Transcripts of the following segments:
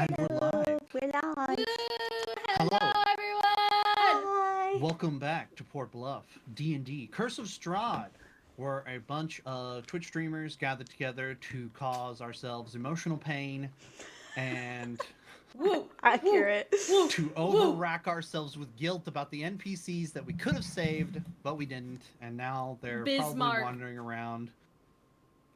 And we're live. We're live. Woo! Hello. Hello, everyone! Hi. Welcome back to Port Bluff, D&D. Curse of Strahd, where a bunch of Twitch streamers gathered together to cause ourselves emotional pain and Woo! Accurate. Woo! to overrack ourselves with guilt about the NPCs that we could have saved, but we didn't, and now they're Bismarck. probably wandering around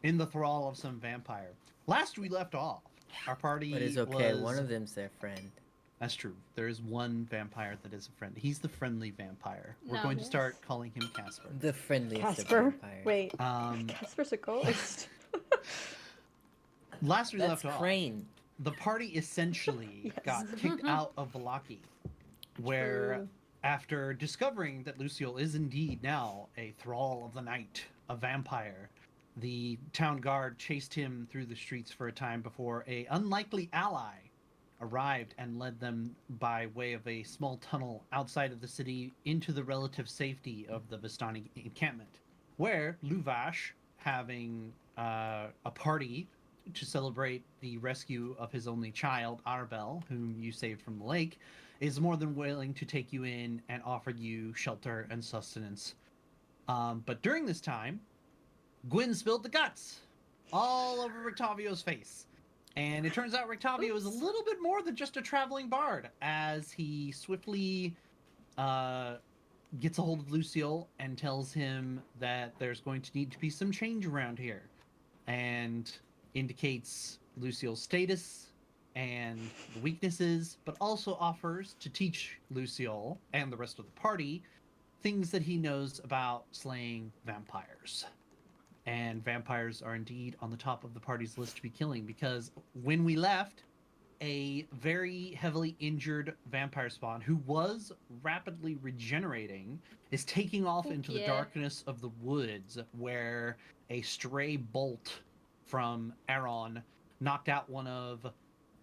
in the thrall of some vampire. Last we left off, our party But it's okay, was... one of them's their friend. That's true. There is one vampire that is a friend. He's the friendly vampire. We're No. going to start calling him Casper. The friendliest of Casper. vampires. Wait. Um, Casper's a ghost. last we That's left off, Crane. the party essentially Yes. got kicked out of Valaki, where True. after discovering that Luciel is indeed now a thrall of the night, a vampire, the town guard chased him through the streets for a time before a unlikely ally arrived and led them by way of a small tunnel outside of the city into the relative safety of the Vistani encampment, where Luvash, having a party to celebrate the rescue of his only child, Arbel, whom you saved from the lake, is more than willing to take you in and offer you shelter and sustenance. But during this time, Gwyn spilled the guts all over Rictavio's face. And it turns out Rictavio is a little bit more than just a traveling bard, as he swiftly gets a hold of Luciel and tells him that there's going to need to be some change around here, and indicates Luciel's status and the weaknesses, but also offers to teach Luciel and the rest of the party things that he knows about slaying vampires. And vampires are indeed on the top of the party's list to be killing, because when we left, a very heavily injured vampire spawn who was rapidly regenerating is taking off into the darkness of the woods, where a stray bolt from Aaron knocked out one of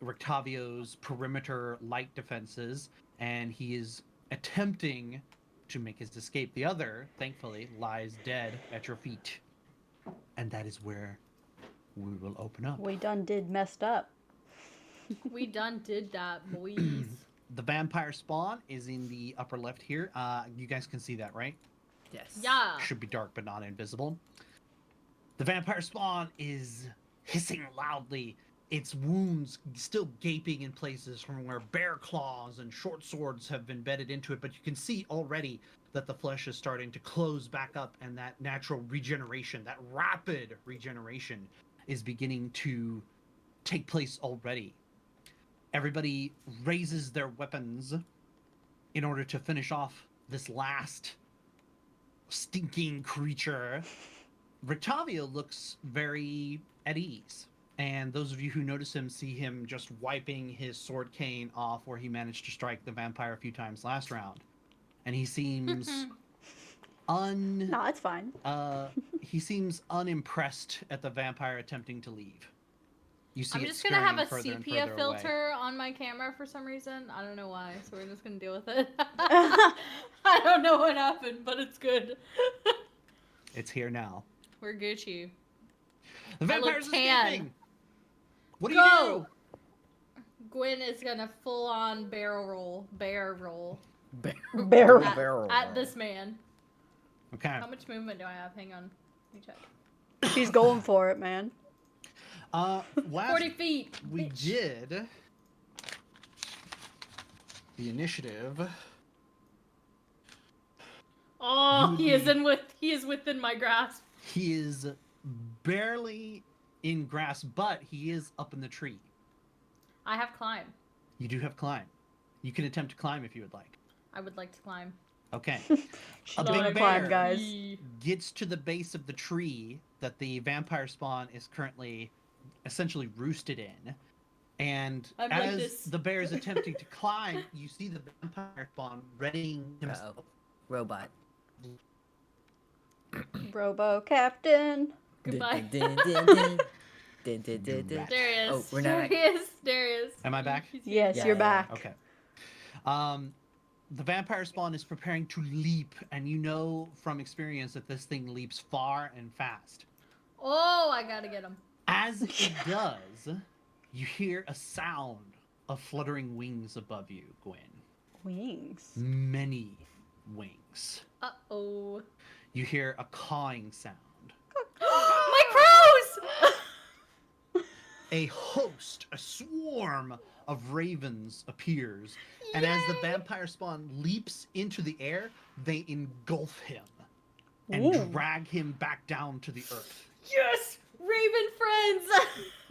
Rictavio's perimeter light defenses, and he is attempting to make his escape. The other, thankfully, lies dead at your feet. And that is where we will open up. We done did messed up. We done did that, boys. The vampire spawn is in the upper left here. You guys can see that, right? Yes. Yeah. Should be dark, but not invisible. The vampire spawn is hissing loudly, its wounds still gaping in places from where bear claws and short swords have been bedded into it, but you can see already that the flesh is starting to close back up, and that natural regeneration, that rapid regeneration, is beginning to take place already. Everybody raises their weapons in order to finish off this last stinking creature. Rictavio looks very at ease, and those of you who notice him see him just wiping his sword cane off where he managed to strike the vampire a few times last round. And he seems No, it's fine. he seems unimpressed at the vampire attempting to leave. You see I'm it just gonna have a further and sepia further filter away. on my camera for some reason. I don't know why, so we're just gonna deal with it. I don't know what happened, but it's good. It's here now. We're Gucci. The I look vampire's tan. escaping! What do Go! you do? Gwyn is gonna full on bear roll Barrel. at this man. Okay. How much movement do I have? Hang on. Let me check. She's going for it, man. Last 40 feet. we bitch. did the initiative. Oh, You would he is within my grasp. He is barely in grasp, but he is up in the tree. I have climb. You do have climb. You can attempt to climb if you would like. I would like to climb. Okay. She's A doing big a climb, bear. guys. Gets to the base of the tree that the vampire spawn is currently essentially roosted in. And I'm like as this. the bear is attempting to climb, you see the vampire spawn readying himself. Robot. Robo Captain. Goodbye. Dun, dun, dun, dun, dun, dun, dun. There he is. Oh, we're there not- he is. There he is. Am I back? He's here. Yes, Yeah, you're yeah, back. Okay. The vampire spawn is preparing to leap, and you know from experience that this thing leaps far and fast. Oh, I gotta get him. As it does, you hear a sound of fluttering wings above you, Gwen. Wings. Many wings. Uh-oh. You hear a cawing sound. My crows! A host, a swarm of ravens appears, and as the vampire spawn leaps into the air, they engulf him and Ooh. drag him back down to the earth. Yes! Raven friends!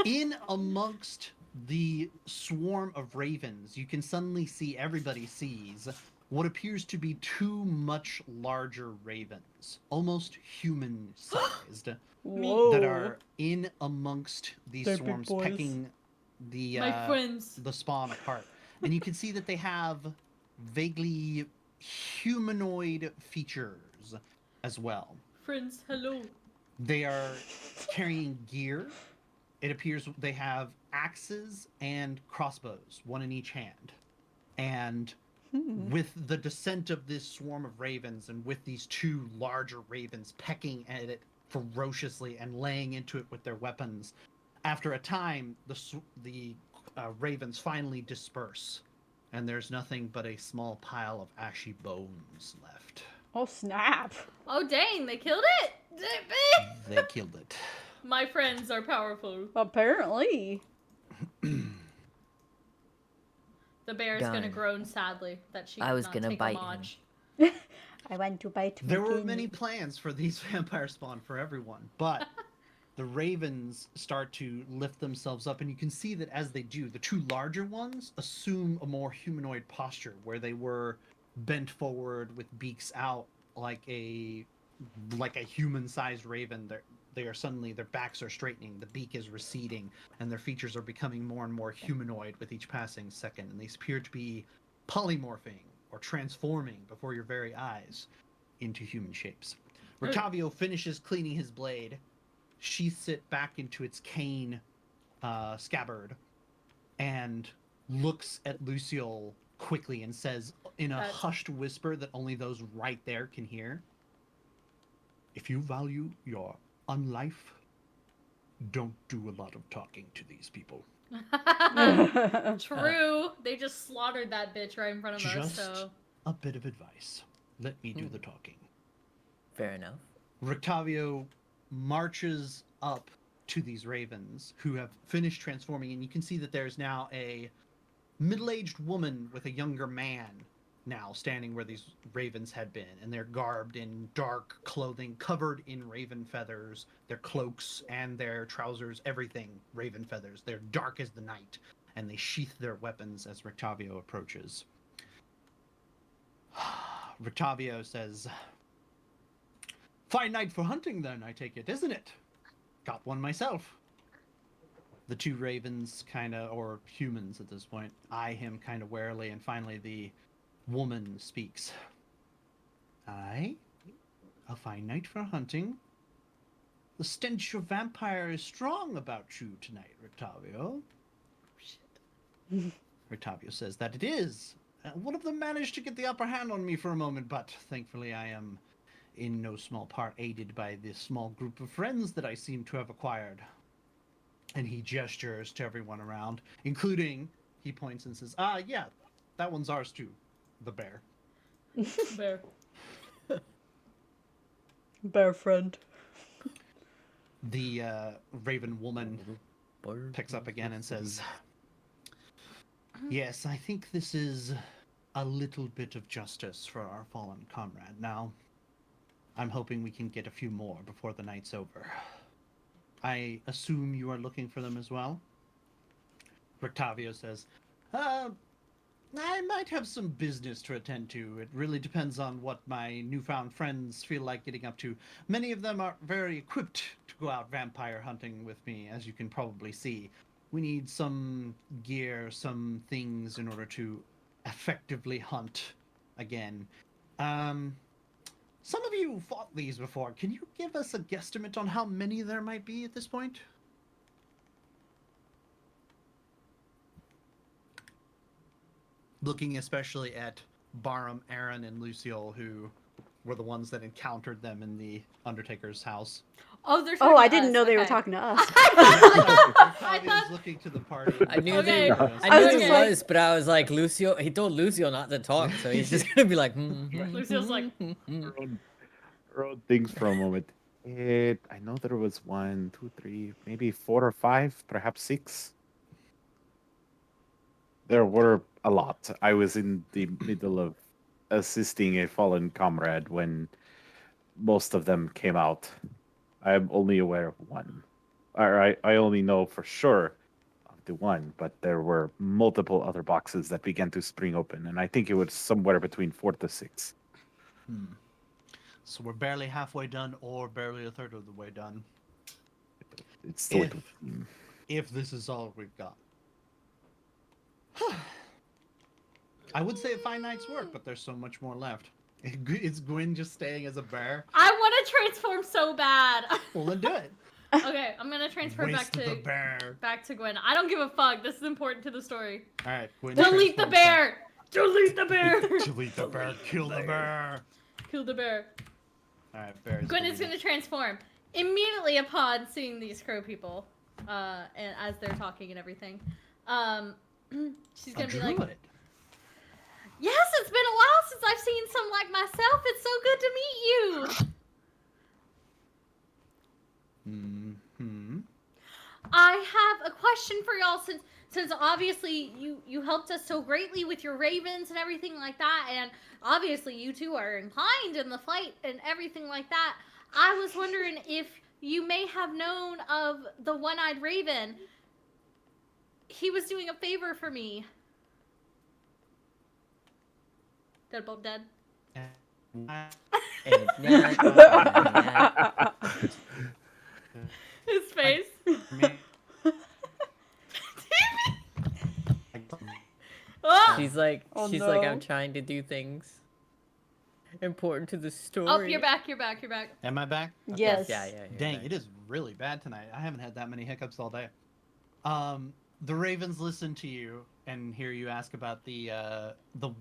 In amongst the swarm of ravens, you can suddenly see, everybody sees, what appears to be two much larger ravens, almost human-sized, Whoa. that are in amongst these They're big swarms, boys. pecking the My friends. the spawn apart. And you can see that they have vaguely humanoid features as well. Friends, hello. They are carrying gear. It appears they have axes and crossbows, one in each hand. And with the descent of this swarm of ravens, and with these two larger ravens pecking at it ferociously and laying into it with their weapons, after a time, the ravens finally disperse, and there's nothing but a small pile of ashy bones left. Oh, snap. Oh, dang, they killed it? They killed it. My friends are powerful. Apparently. The bear is gonna Done. groan sadly that she I was cannot gonna take bite a him. Maj. I want to bite There were Mickey. many plans for these vampire spawn for everyone, but the ravens start to lift themselves up, and you can see that as they do, the two larger ones assume a more humanoid posture, where they were bent forward with beaks out like a human-sized raven. They are suddenly, their backs are straightening, the beak is receding, and their features are becoming more and more humanoid with each passing second, and they appear to be polymorphing or transforming before your very eyes into human shapes. Rictavio finishes cleaning his blade, sheaths it back into its cane scabbard, and looks at Luciole quickly and says in a hushed whisper that only those right there can hear, "If you value your unlife, don't do a lot of talking to these people. True. They just slaughtered that bitch right in front of us, Just so. a bit of advice. Let me do the talking." Fair enough. Rictavio marches up to these ravens who have finished transforming, and you can see that there's now a middle-aged woman with a younger man now standing where these ravens had been, and they're garbed in dark clothing covered in raven feathers, their cloaks and their trousers, everything raven feathers. They're dark as the night, and they sheath their weapons as Rictavio approaches. Rictavio says, "Fine night for hunting then, I take it, isn't it? Got one myself." The two ravens or humans at this point, eye him kind of warily, and finally the woman speaks. "Aye, a fine night for hunting. The stench of vampire is strong about you tonight, Rictavio." Rictavio says that it is. One of them managed to get the upper hand on me for a moment, but thankfully I am in no small part aided by the small group of friends that I seem to have acquired. And he gestures to everyone around, including, he points and says, yeah, that one's ours too, the bear. Bear. Bear friend. The raven woman picks up again and says, "Yes, I think this is a little bit of justice for our fallen comrade. Now, I'm hoping we can get a few more before the night's over. I assume you are looking for them as well?" Rictavio says, "I might have some business to attend to. It really depends on what my newfound friends feel like getting up to. Many of them are very equipped to go out vampire hunting with me, as you can probably see. We need some gear, some things in order to effectively hunt again. Some of you fought these before. Can you give us a guesstimate on how many there might be at this point?" Looking especially at Barham, Aaron, and Luciole, who were the ones that encountered them in the Undertaker's house. Oh, they're Oh, talking I to didn't us, know they were okay. talking to us. I Octavia's thought- looking to the party. I knew Okay. they. I I knew was it just like- was, but I was like, Lucio. He told Lucio not to talk, so he's just gonna be like. Lucio's like, Wrote things for a moment. I know there was 1, 2, 3, maybe 4 or 5, perhaps 6. There were a lot. I was in the middle of assisting a fallen comrade when most of them came out. I am only aware of one. I only know for sure of the one, but there were multiple other boxes that began to spring open, and I think it was somewhere between 4 to 6. So we're barely halfway done, or barely a third of the way done. It's still If this is all we've got. I would say a fine night's work, but there's so much more left. Is Gwyn just staying as a bear? I want to transform so bad. Well, then do it. Okay, I'm gonna transfer Waste of the bear. back to Gwen. I don't give a fuck. This is important to the story. All right, Gwyn. Delete the transforms bear. Delete the bear. back. Delete the bear. Kill the bear. Kill the bear. All right, bear. Gwen is gonna transform immediately upon seeing these crow people, and as they're talking and everything. She's gonna be like, "Yes, it's been a while since I've seen some like myself. It's so good to meet you." I have a question for y'all since obviously you helped us so greatly with your ravens and everything like that, and obviously you two are inclined in the fight and everything like that. I was wondering if you may have known of the one-eyed raven. He was doing a favor for me. Dead both dead. His face. Oh! She's like, Oh, she's like, no. I'm trying to do things important to the story. Oh, you're back. You're back. You're back. Am I back? Yes. Yeah, yeah. you're Dang, back. it is really bad tonight. I haven't had that many hiccups all day. The ravens listen to you and hear you ask about the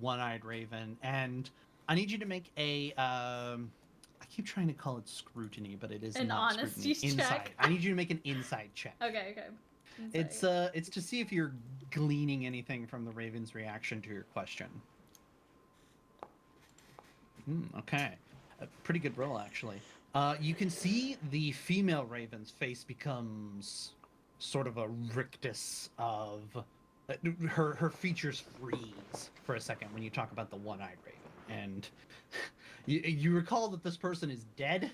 one-eyed raven, and I need you to make a I keep trying to call it scrutiny, but it is An not honesty scrutiny. check? Insight. I need you to make an insight check. Okay. Okay. Insight. It's to see if you're gleaning anything from the raven's reaction to your question. Okay, a pretty good roll actually. You can see the female raven's face becomes sort of a rictus of her features freeze for a second when you talk about the one-eyed raven, and you recall that this person is dead,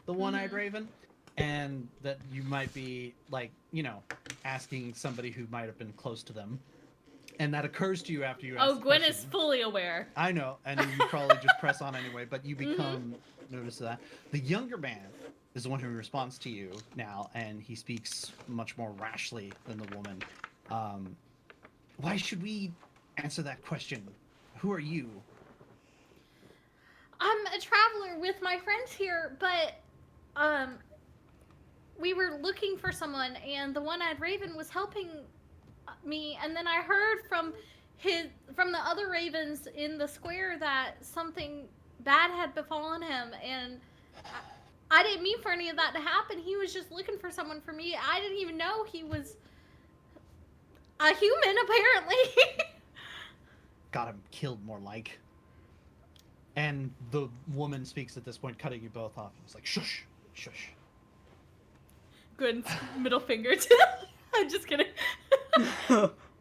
the one-eyed raven, and that you might be like, asking somebody who might have been close to them, and that occurs to you after you ask Oh, the Gwen question. is fully aware. I know, and you probably just press on anyway, but you become notice of that. The younger man is the one who responds to you now, and he speaks much more rashly than the woman. Why should we answer that question? Who are you? I'm a traveler with my friends here, but we were looking for someone, and the one-eyed raven was helping me, and then I heard from the other ravens in the square that something bad had befallen him, and I didn't mean for any of that to happen. He was just looking for someone for me. I didn't even know he was a human, apparently. Got him killed, more like. And the woman speaks at this point, cutting you both off. It's like, shush, shush. Gwen's middle finger to I'm just kidding.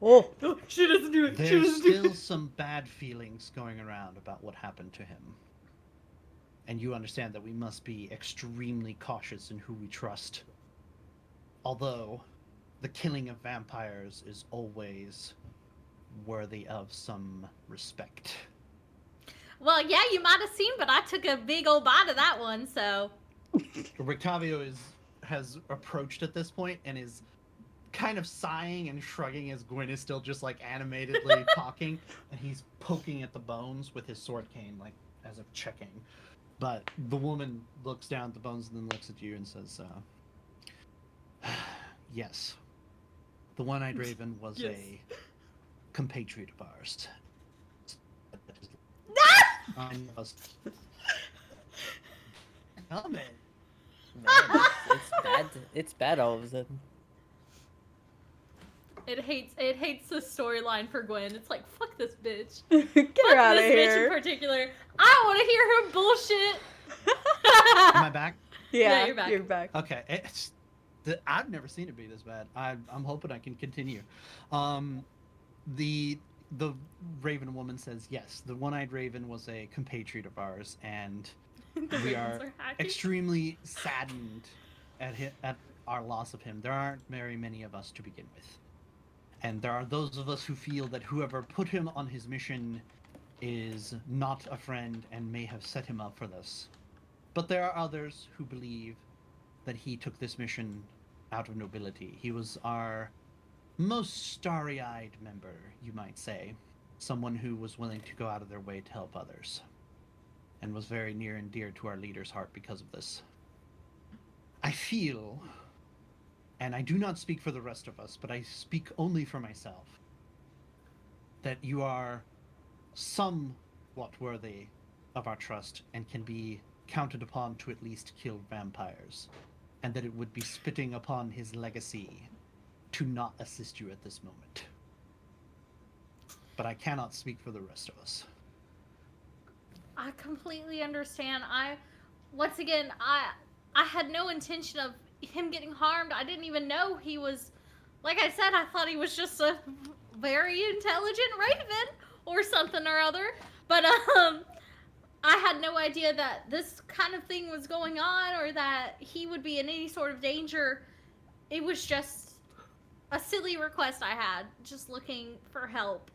Oh. She doesn't do it. She There's doesn't do still it. some bad feelings going around about what happened to him. And you understand that we must be extremely cautious in who we trust. Although, the killing of vampires is always worthy of some respect. Well, yeah, you might have seen, but I took a big old bite of that one, so. Rictavio has approached at this point and is kind of sighing and shrugging as Gwyn is still just like animatedly talking, and he's poking at the bones with his sword cane, like as if checking. But the woman looks down at the bones and then looks at you and says, yes, the one-eyed raven was Yes. a compatriot of ours. Man, it's bad. It's bad all of a sudden. It hates the storyline for Gwen. It's like, fuck this bitch. Get Fuck her out of this bitch in here. particular. I want to hear her bullshit. Am I back? Yeah, you're back. You're back. Okay, I've never seen it be this bad. I'm hoping I can continue. The Raven woman says yes. The one-eyed Raven was a compatriot of ours, and The we ravens are happy. extremely saddened at our loss of him. There aren't very many of us to begin with, and there are those of us who feel that whoever put him on his mission is not a friend and may have set him up for this. But there are others who believe that he took this mission out of nobility. He was our most starry-eyed member, you might say. Someone who was willing to go out of their way to help others. And was very near and dear to our leader's heart because of this. I feel, and I do not speak for the rest of us, but I speak only for myself, that you are somewhat worthy of our trust and can be counted upon to at least kill vampires, and that it would be spitting upon his legacy to not assist you at this moment. But I cannot speak for the rest of us. I completely understand. Once again, I had no intention of him getting harmed. I didn't even know he was, like I said, I thought he was just a very intelligent raven or something or other. But I had no idea that this kind of thing was going on or that he would be in any sort of danger. It was just a silly request I had, just looking for help.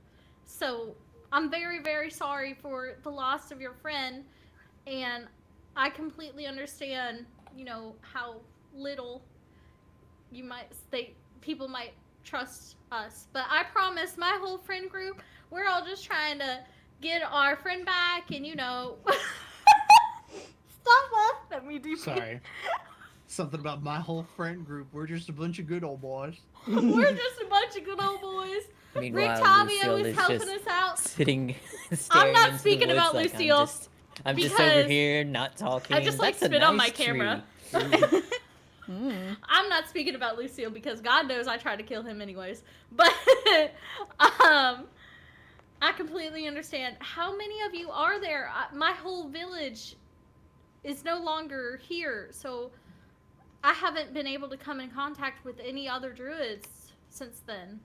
So I'm very, very sorry for the loss of your friend, and I completely understand, how little people might trust us. But I promise my whole friend group, we're all just trying to get our friend back and, stop laughing at me, dude. Sorry. Something about my whole friend group. We're just a bunch of good old boys. We're just a bunch of good old boys. Meanwhile, Rick Tavio Lucille is is helping just us out. sitting, I'm staring not into speaking the woods about like Lucille I'm just over because here not talking. I just like That's a spit on my nice camera. tree. I'm not speaking about Lucille because God knows I tried to kill him anyways. But I completely understand. How many of you are there? My whole village is no longer here, so I haven't been able to come in contact with any other druids since then.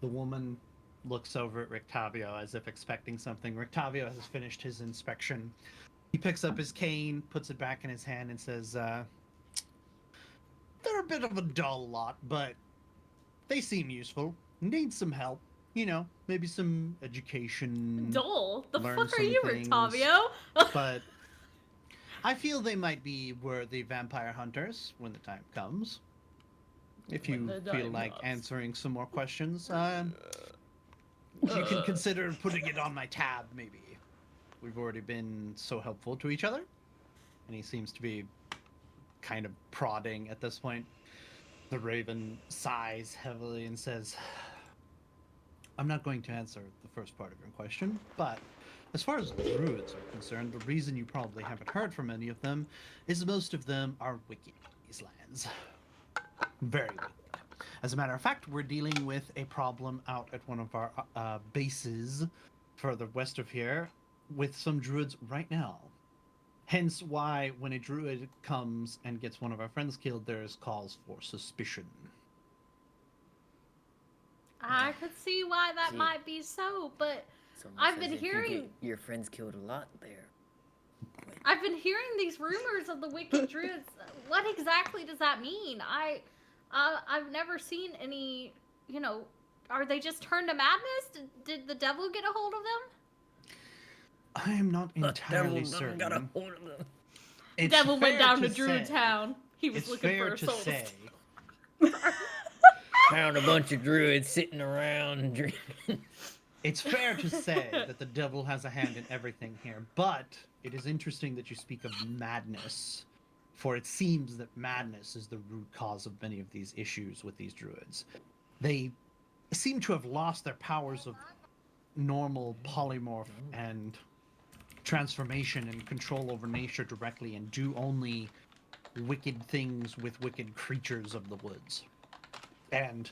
The woman looks over at Rictavio as if expecting something. Rictavio has finished his inspection. He picks up his cane, puts it back in his hand, and says, they're a bit of a dull lot, but they seem useful. Need some help. Maybe some education. Dull? The learn fuck are some you, things. Rictavio? But I feel they might be worthy vampire hunters when the time comes. If you When the feel time like comes. answering some more questions, you can consider putting it on my tab, maybe. We've already been so helpful to each other. And he seems to be kind of prodding at this point. The Raven sighs heavily and says, I'm not going to answer the first part of your question, but as far as druids are concerned, the reason you probably haven't heard from any of them is most of them are wicked in these lands. Very wicked. As a matter of fact, we're dealing with a problem out at one of our bases further west of here with some druids right now. Hence why when a druid comes and gets one of our friends killed, there's cause for suspicion. I could see why that Gee. might be so, but It's almost I've as been if you hearing- get your friends killed a lot there. I've been hearing these rumors of the wicked druids. What exactly does that mean? I've never seen any, are they just turned to madness? Did the devil get a hold of them? I am not entirely The devil certain. got a hold of them. It's Devil went fair down to say- Druid Town. He was It's looking fair for a to soul. say. Found a bunch of druids sitting around drinking. It's fair to say that the devil has a hand in everything here, but it is interesting that you speak of madness, for it seems that madness is the root cause of many of these issues with these druids. They seem to have lost their powers of normal polymorph and transformation and control over nature directly, and do only wicked things with wicked creatures of the woods. And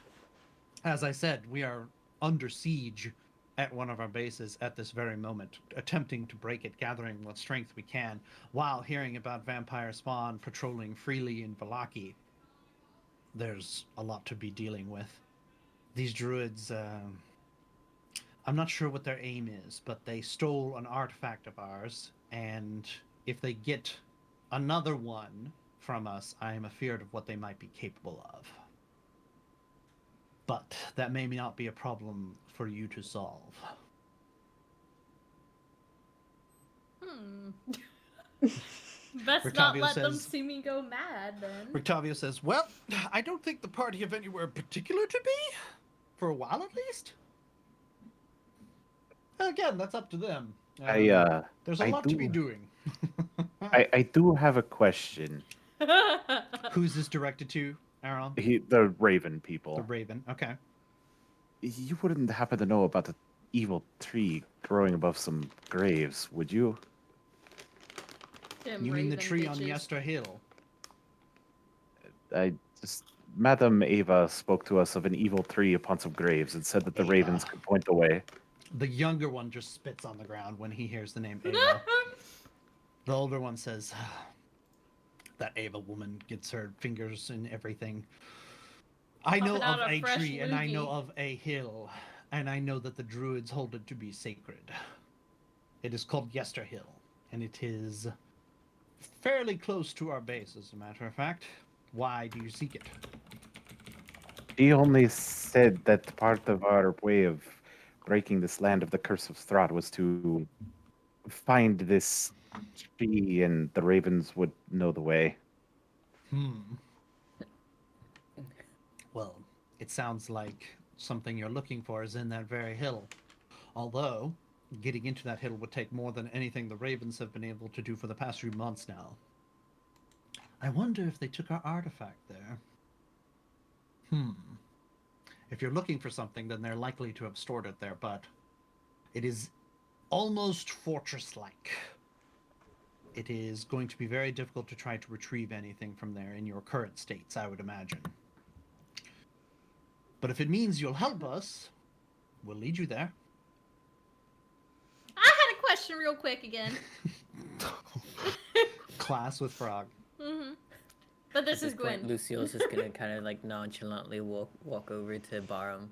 as I said, we are under siege at one of our bases at this very moment, attempting to break it, gathering what strength we can, while hearing about vampire spawn patrolling freely in Vallaki. There's a lot to be dealing with. These druids, I'm not sure what their aim is, but they stole an artifact of ours, and if they get another one from us, I am afeared of what they might be capable of. But that may not be a problem for you to solve. Best not Rictavio let them says- see me go mad, then. Rictavio says, well, I don't think the party have anywhere particular to be. For a while, at least. Again, that's up to them. There's a lot to be doing. I do have a question. Who's this directed to, Aaron? The Raven people. The Raven. Okay. You wouldn't happen to know about the evil tree growing above some graves, would you? Them You mean the raven tree on bitches. Yester Hill? Madame Ava spoke to us of an evil tree upon some graves and said that the ravens could point the way. The younger one just spits on the ground when he hears the name Ava. The older one says, that Ava woman gets her fingers in everything. I know Popping out of a a fresh tree, and I know loogie. of a hill, and I know that the druids hold it to be sacred. It is called Yester Hill, and it is fairly close to our base, as a matter of fact. Why do you seek it? He only said that part of our way of breaking this land of the curse of Strahd was to find this tree, and the ravens would know the way. Well, it sounds like something you're looking for is in that very hill. Although, getting into that hill would take more than anything the ravens have been able to do for the past few months now. I wonder if they took our artifact there. If you're looking for something, then they're likely to have stored it there, but it is almost fortress-like. It is going to be very difficult to try to retrieve anything from there in your current states, I would imagine. But if it means you'll help us, we'll lead you there. I had a question real quick again. Class with Frog. But this At is this point, Gwen. Lucio's just gonna kind of like nonchalantly walk over to Barum,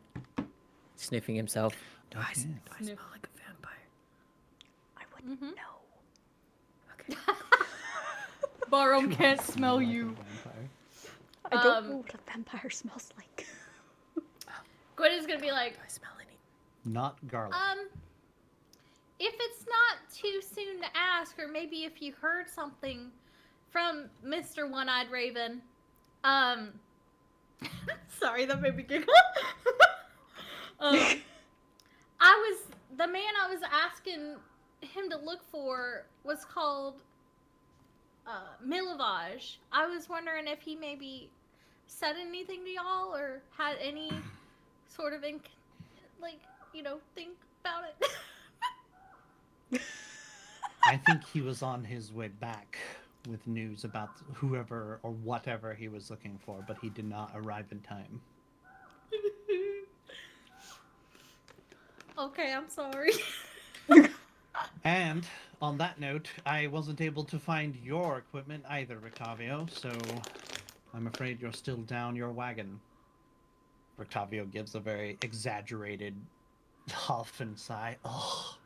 sniffing himself. Do I Okay. smell like a vampire? I wouldn't know. Okay. Barum can't smell you. I don't Um, know what a vampire smells like. Gwen is gonna be like, Do I smell any? Not garlic. if it's not too soon to ask, or maybe if you heard something from Mr. One-Eyed Raven, sorry, that made me giggle. The man I was asking him to look for was called Milavage. I was wondering if he maybe said anything to y'all or had any sort of think about it. I think he was on his way back with news about whoever or whatever he was looking for, but he did not arrive in time. Okay, I'm sorry. And on that note, I wasn't able to find your equipment either, Rictavio, so I'm afraid you're still down your wagon. Rictavio gives a very exaggerated huff and sigh. Oh.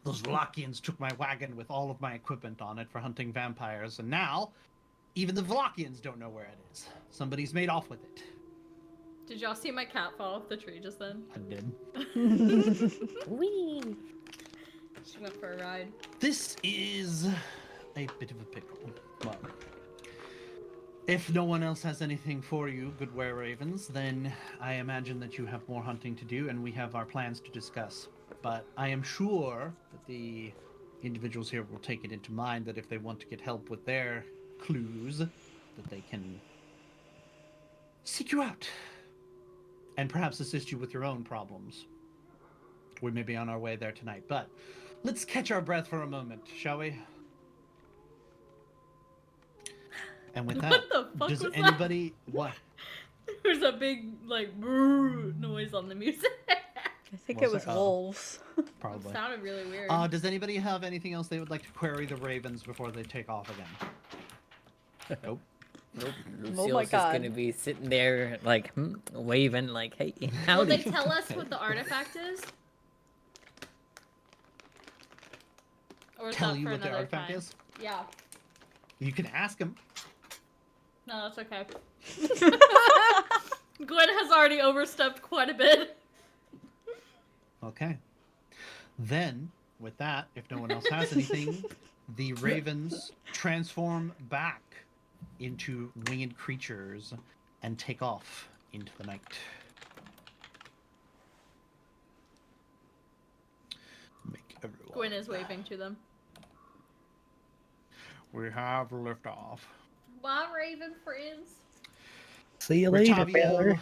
Those Vlakians took my wagon with all of my equipment on it for hunting vampires, and now even the Vlakians don't know where it is. Somebody's made off with it. Did y'all see my cat fall off the tree just then? I did. Whee! She went for a ride. This is a bit of a pickle. Well, if no one else has anything for you, good were ravens, then I imagine that you have more hunting to do, and we have our plans to discuss. But I am sure that the individuals here will take it into mind that if they want to get help with their clues, that they can seek you out and perhaps assist you with your own problems. We may be on our way there tonight, but let's catch our breath for a moment, shall we? And with that, What the fuck does was anybody what? that? There's a big like brrr noise on the music. I think Was it was there? Oh. wolves. Probably. It sounded really weird. Does anybody have anything else they would like to query the ravens before they take off again? Nope. Nope. Oh Lucille's my just God. gonna be sitting there, like, waving, like, hey, Will howdy. they tell us what the artifact is? Or is Tell that you for what the another artifact time? is? Yeah. You can ask them. No, that's okay. Gwen has already overstepped quite a bit. Okay. Then, with that, if no one else has anything, the ravens transform back into winged creatures and take off into the night. Make everyone. Gwen is waving to them. We have liftoff. Bye, Raven friends. See you later, Rictavio,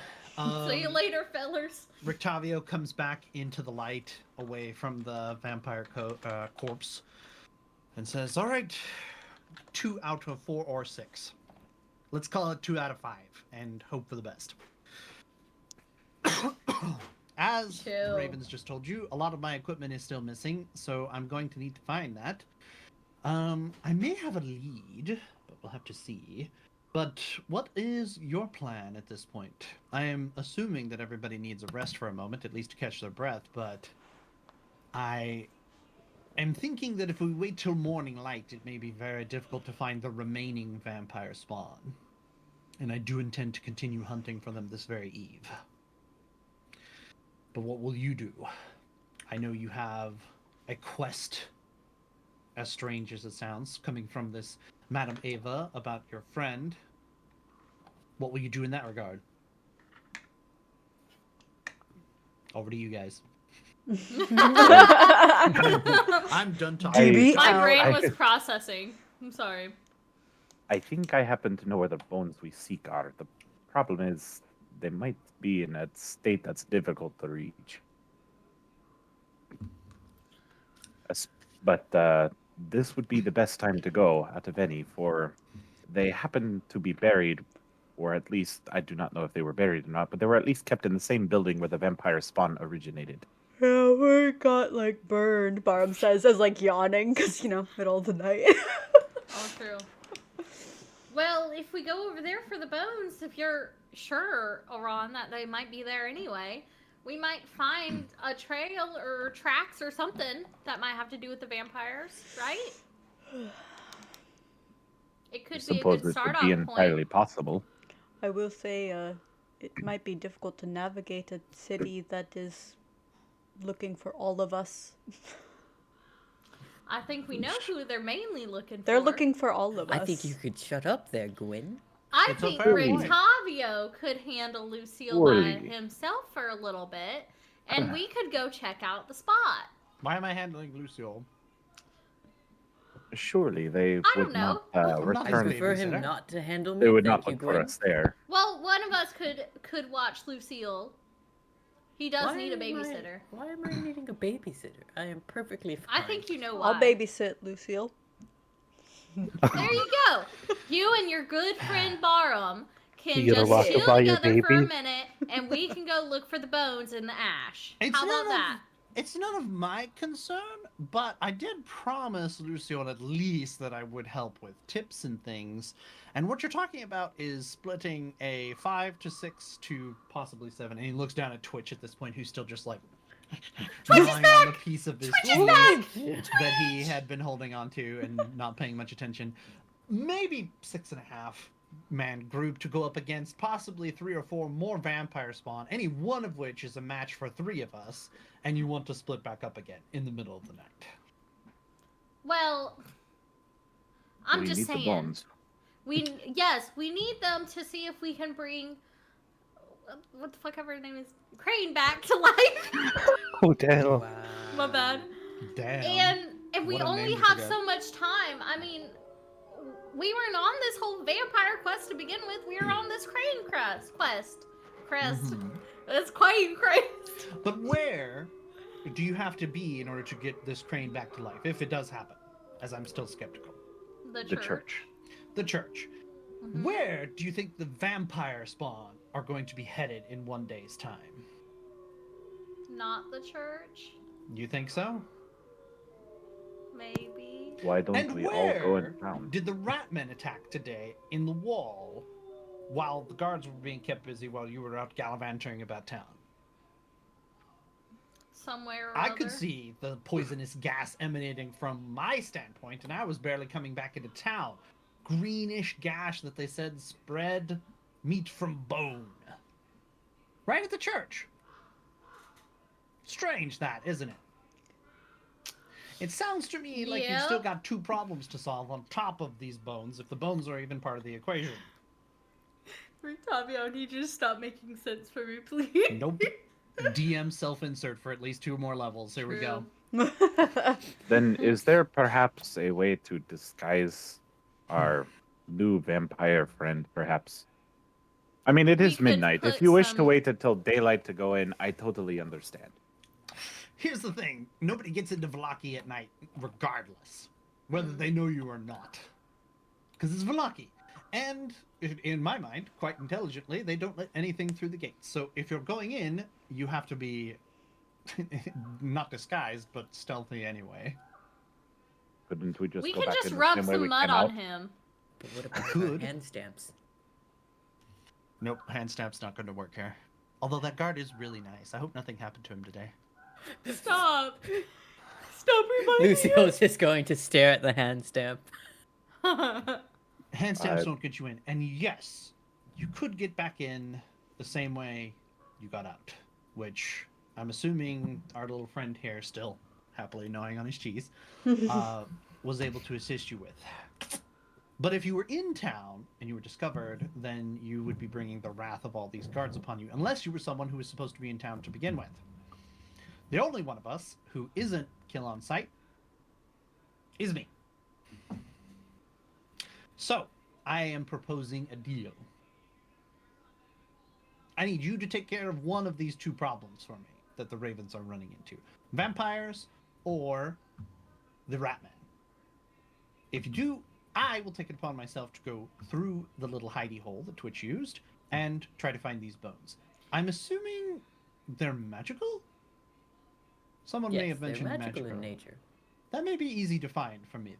See you later, fellers. Rictavio comes back into the light away from the vampire corpse and says, all right, 2 out of 4 or 6. Let's call it 2 out of 5 and hope for the best. As Chill. Ravens just told you, a lot of my equipment is still missing, so I'm going to need to find that. I may have a lead, but we'll have to see. But what is your plan at this point? I am assuming that everybody needs a rest for a moment, at least to catch their breath, but I am thinking that if we wait till morning light, it may be very difficult to find the remaining vampire spawn. And I do intend to continue hunting for them this very eve. But what will you do? I know you have a quest, as strange as it sounds, coming from this Madame Ava about your friend. What will you do in that regard? Over to you guys. I'm done talking. GB My out. brain was processing. I'm sorry. I think I happen to know where the bones we seek are. The problem is they might be in a state that's difficult to reach. But this would be the best time to go out of any, for they happen to be buried, or at least I do not know if they were buried or not, but they were at least kept in the same building where the vampire spawn originated. Yeah, we got like burned, Barham says, as like yawning, because, you know, middle of the night. All true. Well, if we go over there for the bones, if you're sure, Oran, that they might be there anyway, we might find a trail or tracks or something that might have to do with the vampires, right? It could be a Suppose good this would start-off be point. entirely possible. I will say, it might be difficult to navigate a city that is looking for all of us. I think we know who they're mainly looking for. They're looking for all of us. I think you could shut up there, Gwen. I It's a think fair point. Rictavio could handle Lucille by Surely. himself for a little bit, and we could go check out the spot. Why am I handling Lucille? Surely they don't would know. not I'm not I his return. prefer him babysitter. not to handle me. They would Thank not you, look for Gwen. us there. Well, one of us could watch Lucille. He does Why need a am I- babysitter. Why am I needing a babysitter? I am perfectly fine. I think you know why. I'll babysit Lucille. There you go. You and your good friend Barham can You gonna just walk chill by your together for a baby? minute, and we can go look for the bones in the ash. It's How about none that? It's none of my concern, but I did promise Lucille at least that I would help with tips and things. And what you're talking about is splitting a 5 to 6 to possibly 7. And he looks down at Twitch at this point, who's still just like gnawing on the piece of his cheese that he had been holding on to and not paying much attention. Maybe 6.5 man group to go up against possibly 3 or 4 more vampire spawn, any one of which is a match for 3 of us, and you want to split back up again in the middle of the night. Well, I'm We just need the saying. bones. We need them to see if we can bring what the fuck ever her name is, Crane, back to life. Oh damn! Wow. My bad. Damn. And we What a only name to have forget. so much time. I mean, we weren't on this whole vampire quest to begin with. We were on this Crane quest. Mhm. It's Crane quest. But where do you have to be in order to get this crane back to life, if it does happen? As I'm still skeptical. The The church. church. The church. Mhm. Where do you think the vampire spawn are going to be headed in 1 day's time? Not the church, You think so? maybe. Why don't And we all go in where town? did the ratmen attack today in the wall while the guards were being kept busy while you were out gallivanting about town? Somewhere or I other. could see the poisonous gas emanating from my standpoint, and I was barely coming back into town. Greenish gash that they said spread meat from bone. Right at the church. Strange that, isn't it? It sounds to me like you've still Yep. got 2 problems to solve on top of these bones, if the bones are even part of the equation. Octavio, I need you to stop making sense for me, please. Nope. DM self-insert for at least 2 more levels. Here we go. Then is there perhaps a way to disguise our new vampire friend, perhaps? I mean, it We is could midnight. If put you wish to some- wait until daylight to go in, I totally understand. Here's the thing. Nobody gets into Vallaki at night, regardless. Whether they know you or not. Because it's Vallaki. And, in my mind, quite intelligently, they don't let anything through the gates. So if you're going in, you have to be not disguised, but stealthy anyway. Couldn't we just We go can back just in the rub same way some we mud came on out? him. But what about Could. our hand stamps? Nope, hand stamp's not going to work here. Although that guard is really nice. I hope nothing happened to him today. Stop. Stop reminding Lucio's just going to stare at the hand stamp. me. Hand stamps I- don't get you in. And yes, you could get back in the same way you got out. Which I'm assuming our little friend here, still happily gnawing on his cheese, was able to assist you with. But if you were in town and you were discovered, then you would be bringing the wrath of all these guards upon you, unless you were someone who was supposed to be in town to begin with. The only one of us who isn't kill on sight is me. So, I am proposing a deal. I need you to take care of one of these 2 problems for me that the Ravens are running into. Vampires or the Ratman. If you do, I will take it upon myself to go through the little hidey hole that Twitch used and try to find these bones. I'm assuming they're magical? Someone may Yes, have they're mentioned magical in nature. That may be easy to find for me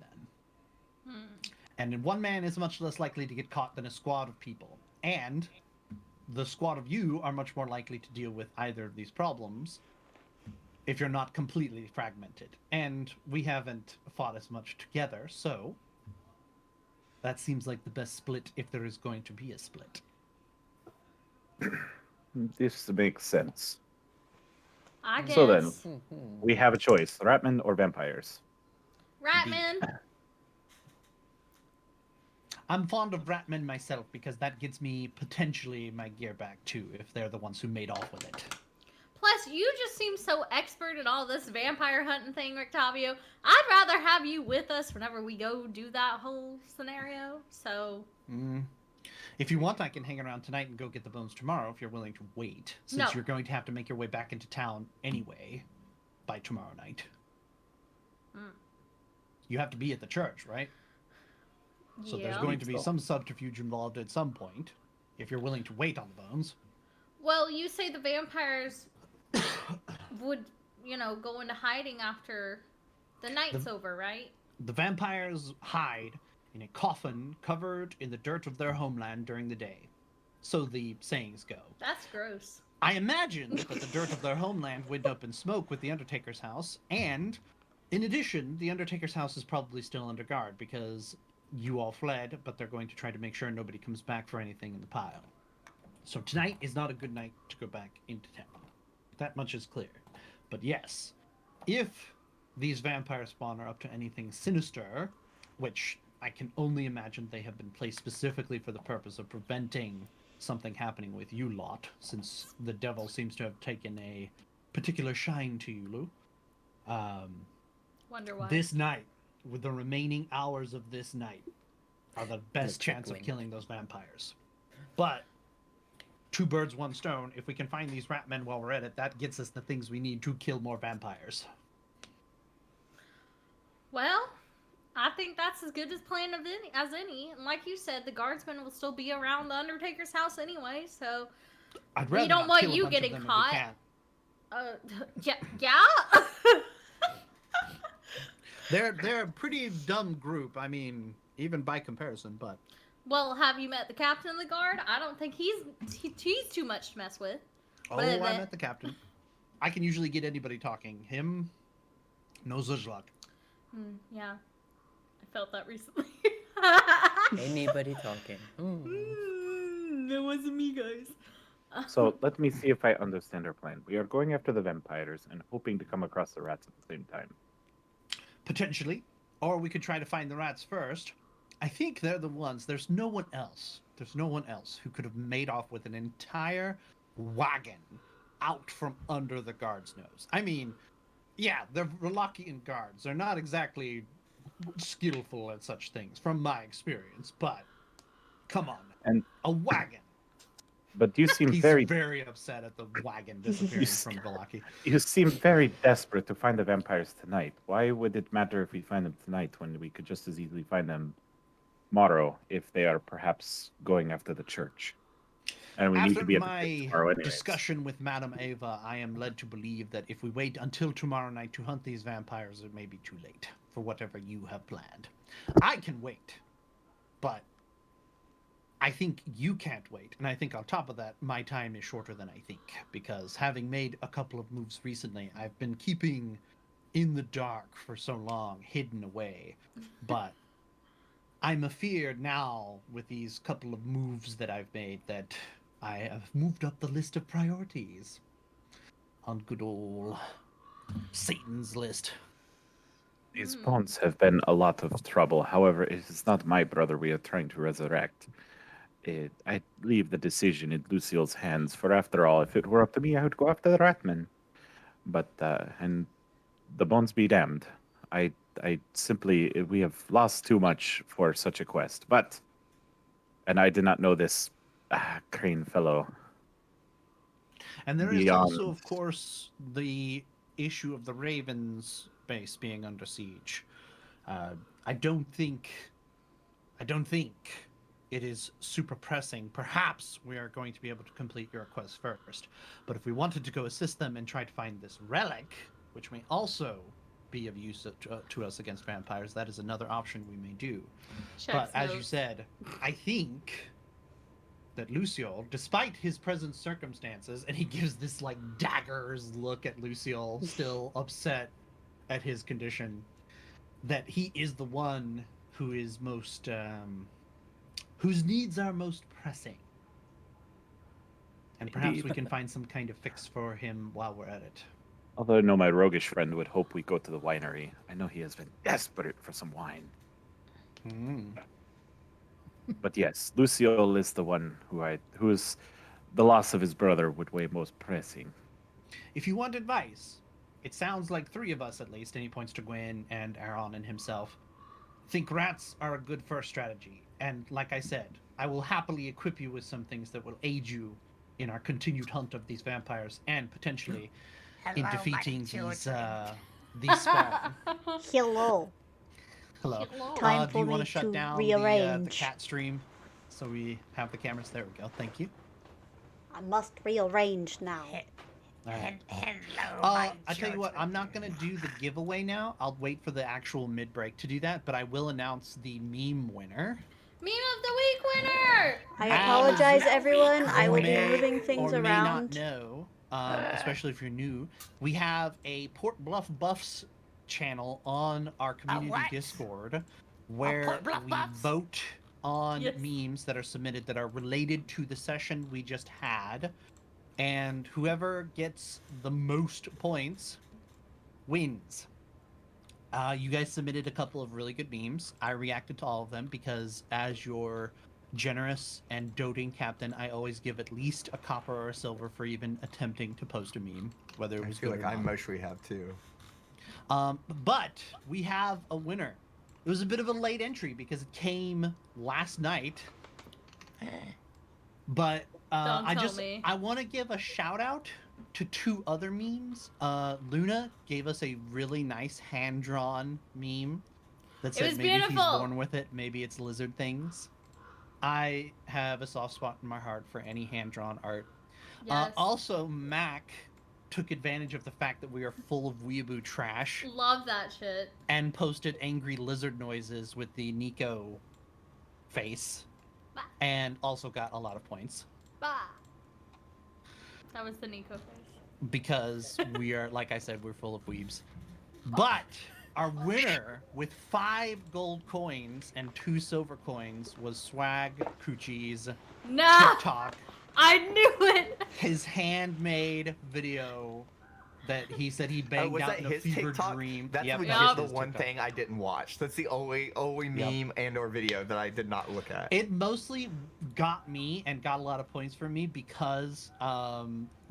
then. And 1 man is much less likely to get caught than a squad of people. And the squad of you are much more likely to deal with either of these problems if you're not completely fragmented. And we haven't fought as much together, so that seems like the best split if there is going to be a split. This makes sense. I guess. So then, Mhm. we have a choice: Ratmen or vampires. Ratman. I'm fond of Ratmen myself because that gets me potentially my gear back too, if they're the ones who made off with it. Plus, you just seem so expert at all this vampire hunting thing, Octavio. I'd rather have you with us whenever we go do that whole scenario. So, If you want, I can hang around tonight and go get the bones tomorrow if you're willing to wait, since No. you're going to have to make your way back into town anyway by tomorrow night. You have to be at the church, right? So there's yeah. going to be some subterfuge involved at some point, if you're willing to wait on the bones. Well, you say the vampires would, go into hiding after the night's over, right? The vampires hide in a coffin covered in the dirt of their homeland during the day. So the sayings go. That's gross. I imagine that the dirt of their homeland went up in smoke with the Undertaker's house, and in addition, the Undertaker's house is probably still under guard because you all fled, but they're going to try to make sure nobody comes back for anything in the pile. So tonight is not a good night to go back into town. That much is clear. But yes, if these vampire spawn are up to anything sinister, which I can only imagine they have been placed specifically for the purpose of preventing something happening with you lot, since the devil seems to have taken a particular shine to you, Lou. Wonder why. This night, with the remaining hours of this night, are the best chance of win. killing those vampires. But 2 birds, 1 stone. If we can find these rat men while we're at it, that gets us the things we need to kill more vampires. Well, I think that's as good as plan as any. And like you said, the guardsmen will still be around the Undertaker's house anyway, so I'd we rather don't not want kill a you bunch of getting them if we caught. can. Yeah, yeah. They're a pretty dumb group. I mean, even by comparison, but Well, have you met the captain of the guard? I don't think he's too much to mess with. oh, But I met the captain. I can usually get anybody talking. Him, no such luck. Yeah, I felt that recently. Anybody talking? That wasn't me, guys. So let me see if I understand our plan. We are going after the vampires and hoping to come across the rats at the same time. Potentially, or we could try to find the rats first. I think they're the ones. There's no one else. There's no one else who could have made off with an entire wagon out from under the guard's nose. I mean, yeah, they're Relakian guards. They're not exactly skillful at such things, from my experience. But come on, And a wagon. but you seem He's very very upset at the wagon disappearing from Velaki. you seem very desperate to find the vampires tonight. Why would it matter if we find them tonight when we could just as easily find them tomorrow if they are perhaps going after the church? And we need After to be at the church my tomorrow anyways. discussion with Madame Ava, I am led to believe that if we wait until tomorrow night to hunt these vampires, it may be too late for whatever you have planned. I can wait, but I think you can't wait. And I think on top of that, my time is shorter than I think, because having made a couple of moves recently, I've been keeping in the dark for so long, hidden away. But I'm afeared now with these couple of moves that I've made that I have moved up the list of priorities on good old Satan's list. These bones have been a lot of trouble. However, it is not my brother we are trying to resurrect. I leave the decision in Lucille's hands, for after all, if it were up to me, I would go after the Ratman. But, and the bones be damned. I simply, we have lost too much for such a quest. But, and I did not know this Crane fellow. And there is Beyond- also, of course, the issue of the Ravens base being under siege. I don't think it is super pressing. Perhaps we are going to be able to complete your quest first. But if we wanted to go assist them and try to find this relic, which may also be of use to us against vampires, that is another option we may do. But as you said, I think that Luciol, despite his present circumstances, and he gives this like daggers look at Luciol, still upset at his condition, that he is the one who is most whose needs are most pressing. And perhaps Indeed. we can find some kind of fix for him while we're at it. Although I know my roguish friend would hope we go to the winery. I know he has been desperate for some wine. But yes, Luciol is the one who is the loss of his brother would weigh most pressing. If you want advice, it sounds like three of us at least, and he points to Gwen and Aaron and himself, think rats are a good first strategy. And like I said, I will happily equip you with some things that will aid you in our continued hunt of these vampires and potentially in defeating these spawn. Hello. Hello. Hello. Time Do for you want me to shut to down rearrange. the cat stream so we have the cameras? There we go. Thank you. I must rearrange now. All right. Hello, I tell you what, I'm not gonna do the giveaway now. I'll wait for the actual mid-break to do that, but I will announce the meme winner. Meme of the week winner. I As apologize, everyone. I will be may moving things or may around. not know, especially if you're new, we have a Port Bluff Buffs channel on our community what? Discord where Port Bluff we Buffs? vote on Yes. memes that are submitted that are related to the session we just had, and whoever gets the most points wins. You guys submitted a couple of really good memes. I reacted to all of them because, as your generous and doting captain, I always give at least a copper or a silver for even attempting to post a meme, whether it I was feel good like or I not. mostly have too. But we have a winner. It was a bit of a late entry because it came last night. But Don't tell me. I want to give a shout out to two other memes. Luna gave us a really nice hand-drawn meme that It said was maybe if he's beautiful. born with it, maybe it's lizard things. I have a soft spot in my heart for any hand-drawn art. Yes. Also, Mac took advantage of the fact that we are full of weeaboo trash Love that shit. and posted angry lizard noises with the Nico face, Bah. and also got a lot of points Bah. That was the Nico face. because we are, like I said, we're full of weebs. But our winner with 5 gold coins and 2 silver coins was Swag Coochie's No! TikTok, I knew it! his handmade video that he said he banged was out that in a his fever TikTok? dream. That's Yep, legit that was the his one TikTok. thing I didn't watch. That's the only meme and or video that I did not look at. It mostly got me and got a lot of points from me because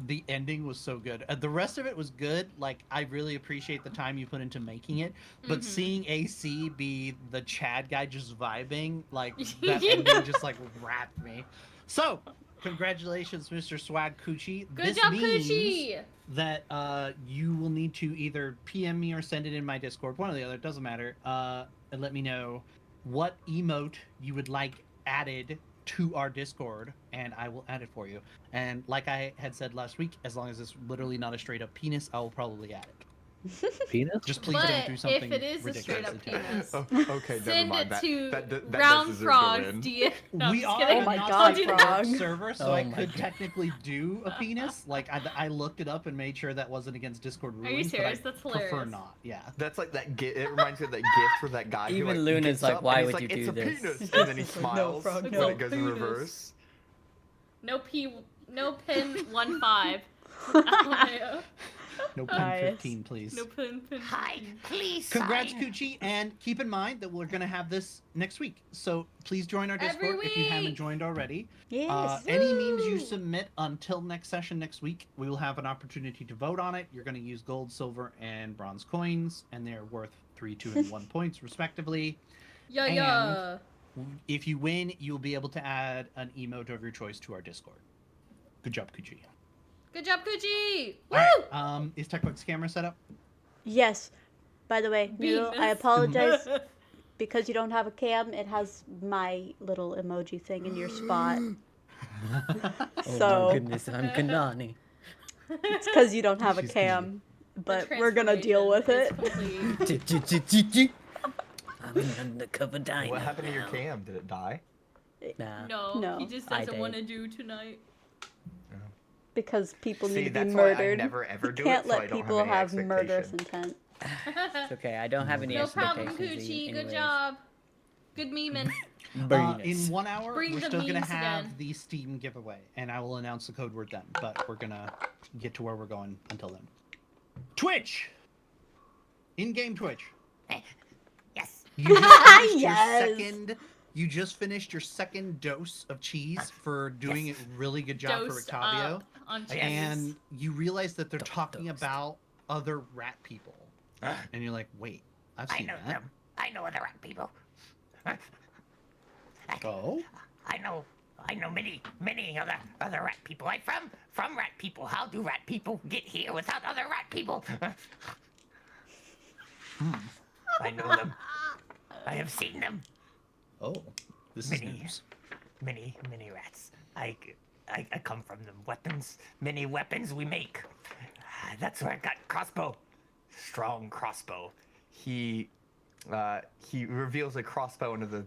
the ending was so good. The rest of it was good. Like, I really appreciate the time you put into making it. But Mhm. seeing AC be the Chad guy just vibing, like, that ending just, like, wrapped me. So, congratulations, Mr. Swag Coochie. Good This job, means Coochie! that you will need to either PM me or send it in my Discord, one or the other, it doesn't matter, and let me know what emote you would like added to our Discord, and I will add it for you. And like I had said last week, as long as it's literally not a straight up penis, I will probably add it. Penis? Just please But don't do something if it is a ridiculous. straight up penis, Oh, okay, never send mind. it to that Round does deserve to Frogs win. DM. No, I'm We just are kidding. Oh my not God, a Frog. server, so Oh I my could God. technically do a penis. Like, I looked it up and made sure that wasn't against Discord you rulings. serious? But I That's prefer hilarious. not. Yeah. That's like that gift. It reminds me of that gift where that guy who, Even like, Luna's gets like, up "Why and he's would like, you it's do a this?" penis, and then he It's like, no, smiles Frog, when no. it goes in Penis. reverse. No pin 1-5. LMAO. No pin Nice. 15, please. No pin 15. please. Congrats, Coochie, and keep in mind that we're gonna have this next week. So please join our Every Discord if you haven't week! joined already. Yes. Any memes you Woo! submit until next session next week, we will have an opportunity to vote on it. You're gonna use gold, silver, and bronze coins, and they're worth 3, 2, and 1 points respectively. Yeah, And- yeah. If you win, you'll be able to add an emote of your choice to our Discord. Good job, Coochie. Good job, Coochie! Woo! All right, is TechBug's camera set up? Yes. By the way, Noodle, I Venus. apologize because you don't have a cam. It has my little emoji thing in your spot. Oh So- my goodness, I'm Kanani. It's because you don't have a She's cam. The But we're gonna deal with it. transformation is complete. I'm an undercover dino. What happened to your now. cam? Did it die? Nah. No, No. he just I doesn't did. want to do tonight. Because people See, need to be that's why I murdered. never ever You do can't it, so I let don't people have any have murderous expectation. intent. It's okay. I don't have any No problem, expectations. Coochie. Good anyways. job. Good memeing. In Venus. 1 hour, Bring we're the still gonna memes have again. the Steam giveaway, and I will announce the code word then. But we're gonna get to where we're going until then. Twitch, in-game Twitch. Yes. You just finished Yes. your second. You just finished your second dose of cheese for doing a really good job for Dosed Rictavio, up on cheese. and you realize that they're Dosed. talking about other rat people, and you're like, "Wait, I've I seen know that." them. I know other rat people. Oh, I know many other rat people. I'm from rat people. How do rat people get here without other rat people? I know them. I have seen them. oh, this is Many. news. Many rats. I come from them. Weapons, many weapons we make. That's where I got crossbow. Strong crossbow. He reveals a crossbow under the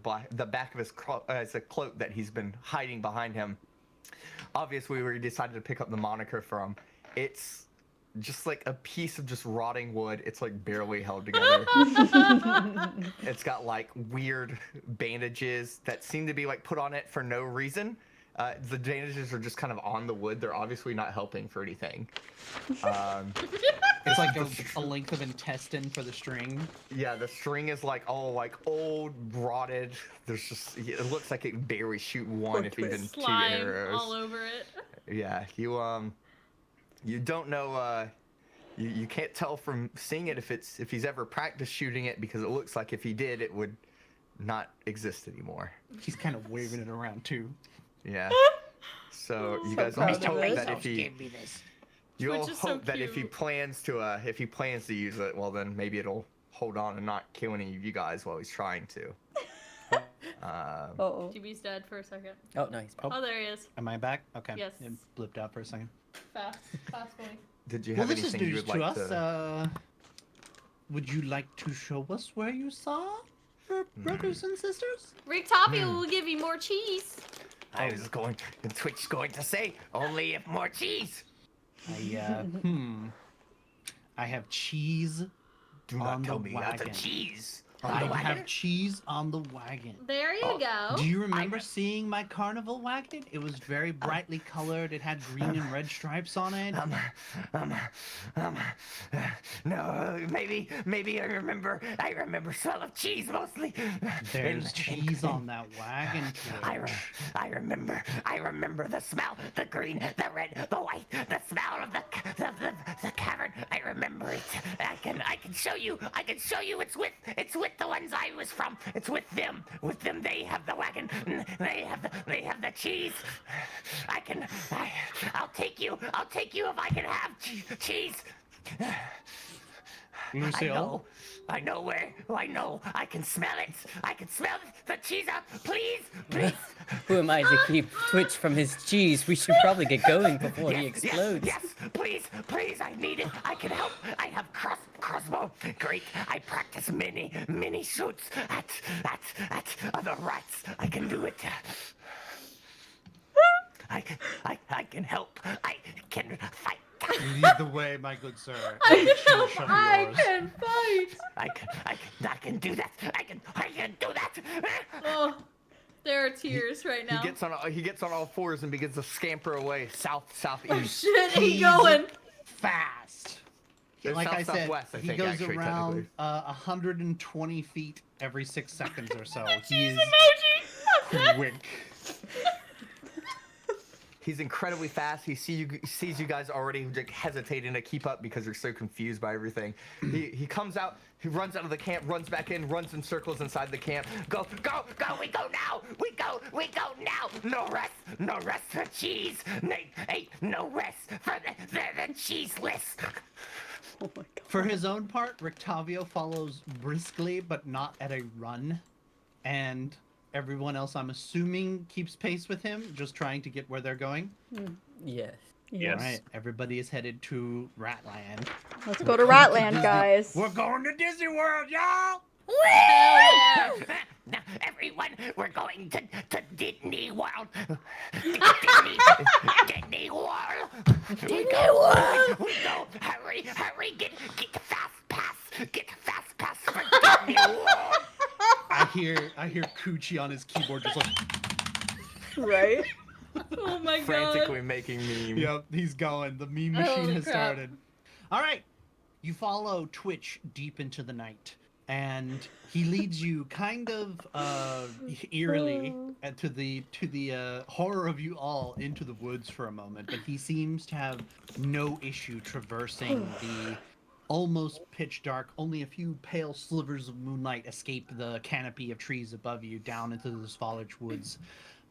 back of his cloak that he's been hiding behind him. Obviously, we decided to pick up the moniker from. It's just like a piece of just rotting wood. It's like barely held together. It's got like weird bandages that seem to be like put on it for no reason. The bandages are just kind of on the wood. They're obviously not helping for anything. It's like a length of intestine for the string. Yeah, the string is like all like old, rotted. There's just it looks like it can barely shoot one, if even two Slime arrows. all over it. Yeah, you don't know. You can't tell from seeing it if he's ever practiced shooting it, because it looks like if he did, it would not exist anymore. He's kind of waving it around too. Yeah. So you So guys proud all of hope it. that if he Give me this. you all Twitch is so hope that if he cute. plans to use it, well then maybe it'll hold on and not kill any of you guys while he's trying to. Uh-oh. GB's dead for a second. Oh, no, he's back. Oh, there he is. Am I back? Okay. Yes. It blipped out for a second. Fast boy. Did you Well, have this is anything you news would to like us. to? Would you like to show us where you saw your brothers and sisters? Rick Tapio will give you more cheese. I was going to, Twitch going to say, only if more cheese. I have cheese Do on not the tell me Not the wagon. cheese. I On the wagon? have cheese on the wagon. There you go. Do you remember seeing my carnival wagon? It was very brightly colored. It had green and red stripes on it. No, maybe I remember smell of cheese mostly. There's cheese on that wagon, Twitch. I remember the smell, the green, the red, the white, the smell of the cavern. I remember it. I can show you. It's with the ones I was from. It's with them. With them, they have the wagon. They have the cheese. I'll take you if I can have cheese. Lucille? I know where. I can smell it. The cheese out. Please. Who am I to keep Twitch from his cheese? We should probably get going before he explodes. Yes, please, I need it. I can help. I have crossbow. Great. I practice many shoots at other rats. I can do it. I can help. I can fight. Lead the way, my good sir. I can fight. I can do that. I can do that. Oh, there are tears right now. He gets on all fours and begins to scamper away Oh southeast. shit, he He's going. fast. There's Like I said, southwest, I he think, goes actually, around 120 feet every 6 seconds or so. He is Emoji. quick. He's incredibly fast. He sees you guys already like, hesitating to keep up because you're so confused by everything. He comes out. He runs out of the camp, runs back in, runs in circles inside the camp. Go! We go now! We go now! No rest for cheese. No rest for the cheeseless. Oh my god. For his own part, Rictavio follows briskly, but not at a run. And everyone else, I'm assuming, keeps pace with him, just trying to get where they're going. Yes. Yes. All right, everybody is headed to Ratland. Let's go to Ratland, guys. We're going to Disney World, y'all! Now, everyone, we're going to Disney World. Disney World. We go. Hurry. Get fast pass. Get fast pass for Disney World. I hear Coochie on his keyboard just like, Right? Oh my god. Frantically making memes. yep, he's going. The meme machine Holy has crap. started. All right, you follow Twitch deep into the night, and he leads you kind of eerily to the horror of you all into the woods for a moment. But he seems to have no issue traversing the almost pitch dark. Only a few pale slivers of moonlight escape the canopy of trees above you down into the foliage woods.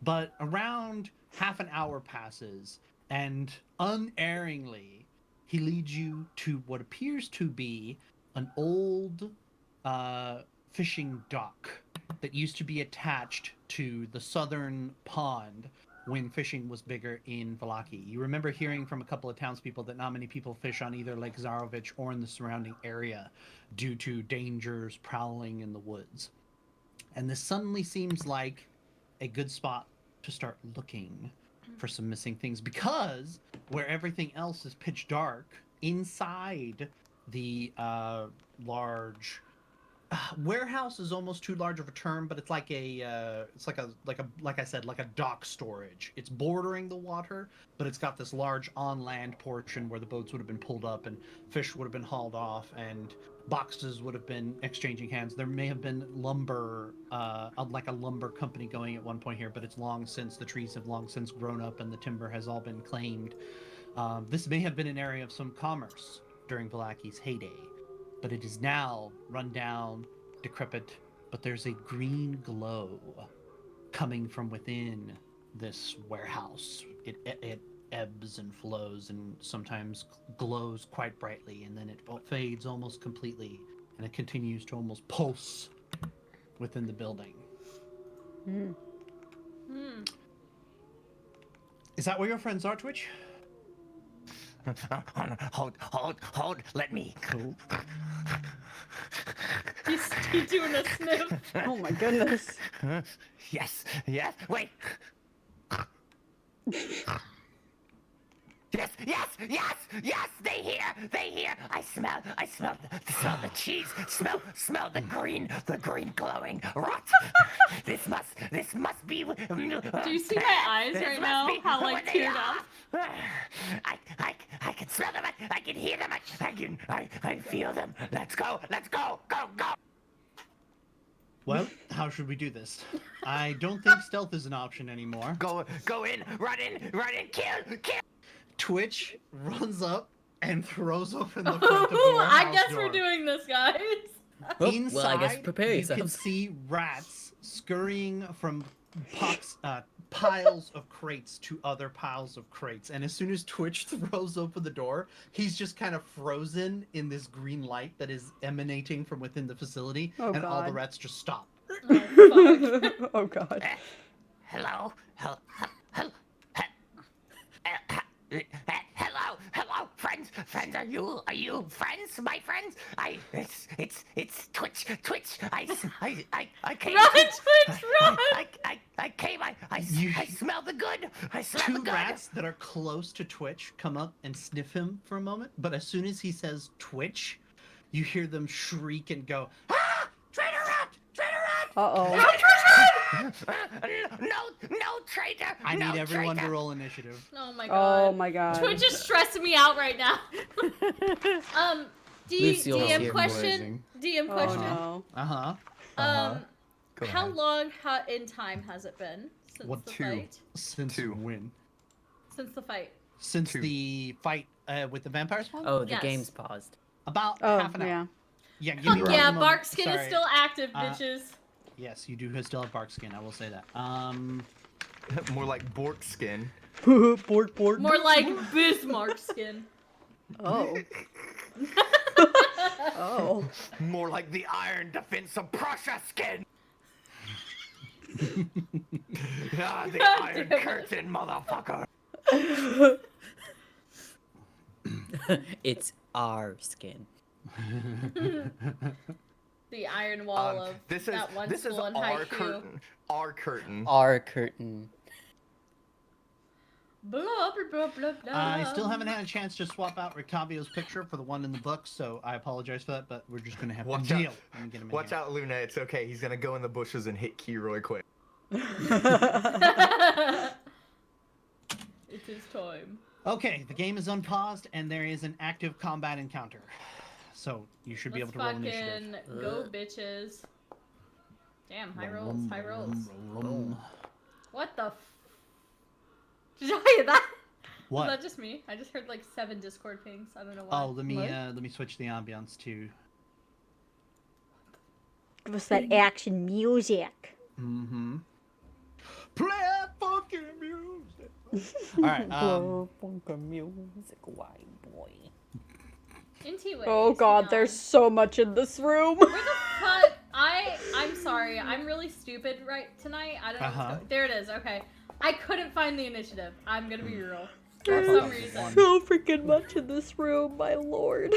But around half an hour passes, and unerringly, he leads you to what appears to be an old fishing dock that used to be attached to the southern pond when fishing was bigger in Valaki. You remember hearing from a couple of townspeople that not many people fish on either Lake Zarovich or in the surrounding area due to dangers prowling in the woods. And this suddenly seems like a good spot to start looking for some missing things, because where everything else is pitch dark, inside the large warehouse is almost too large of a term, but it's like like I said, like a dock storage. It's bordering the water, but it's got this large on land portion where the boats would have been pulled up and fish would have been hauled off and boxes would have been exchanging hands. There may have been lumber, like a lumber company going at one point here, but it's long since, the trees have long since grown up and the timber has all been claimed. This may have been an area of some commerce during Valaki's heyday, but it is now run down, decrepit, but there's a green glow coming from within this warehouse. It ebbs and flows and sometimes glows quite brightly, and then it fades almost completely and it continues to almost pulse within the building. Hmm. Is that where your friends are, Twitch? Hold. Let me. He's doing a sniff. Oh my goodness. Yes. Wait. Yes. They hear. I smell the cheese. Smell the green glowing rot. This must be. Do you see my eyes right now? How like teared up? I can smell them. I can hear them. I feel them. Let's go. Go. Well, how should we do this? I don't think stealth is an option anymore. Go in. Run in. Kill. Twitch runs up and throws open the front Ooh, door. I guess we're doing this, guys. Oh, Inside, well, I guess prepare you can yourselves. see rats scurrying from piles of crates to other piles of crates. And as soon as Twitch throws open the door, he's just kind of frozen in this green light that is emanating from within the facility. Oh, and all the God. rats just stop. Oh god. Hello. Hello, friends. Are you friends? My friends? It's Twitch. I came. Run, Twitch, run! I came. I smell the good. I smell Two the good. rats that are close to Twitch come up and sniff him for a moment, but as soon as he says Twitch, you hear them shriek and go, Ah! Traitor rat! Uh-oh. No traitor! I no need everyone traitor. to roll initiative. Oh my god. Oh my god. Twitch is stressing me out right now. Lucille is DM here question. DM Oh question. no. Uh-huh. Go How ahead. long in time has it been since What, the two? fight? Since Two. when? Since the fight. Since Two. the fight with the vampire spawn? Oh, the Yes. game's paused. About Oh, half an hour. yeah. Yeah, give Fuck me one yeah, moment. Bark Skin is Sorry. still active, Uh, bitches. Yes, you do still have bark skin. I will say that. More like Bork skin. Bork. More like Bismarck skin. Oh. Oh. More like the iron defense of Prussia skin. The iron damn it. curtain, motherfucker. It's our skin. The iron wall of This is that one this is school in our Haiku. curtain. Our curtain. Our curtain. Blah, blah, blah, blah, blah. I still haven't had a chance to swap out Ricavio's picture for the one in the book, so I apologize for that, but we're just going to have Watch to out. deal. Let me get him in Watch here. out, Luna. It's okay. He's gonna go in the bushes and hit Key really quick. It is time. Okay, the game is unpaused, and there is an active combat encounter. So you should be able Let's to roll fucking initiative. go, bitches. Damn, high rolls, high rolls. What the f... Did you hear that? What? Was that just me? I just heard like 7 Discord pings. I don't know why. Oh, let What? me switch the ambiance to. Give us that action music. Mm-hmm. Play that fucking music. All right. Music, white boy. Inti ways, Oh god, hang on. there's so much in this room. Where the fuck? I'm sorry. I'm really stupid tonight. I don't know. Uh-huh. There it is. Okay. I couldn't find the initiative. I'm gonna be real. For There's some reason. so freaking much in this room, my lord.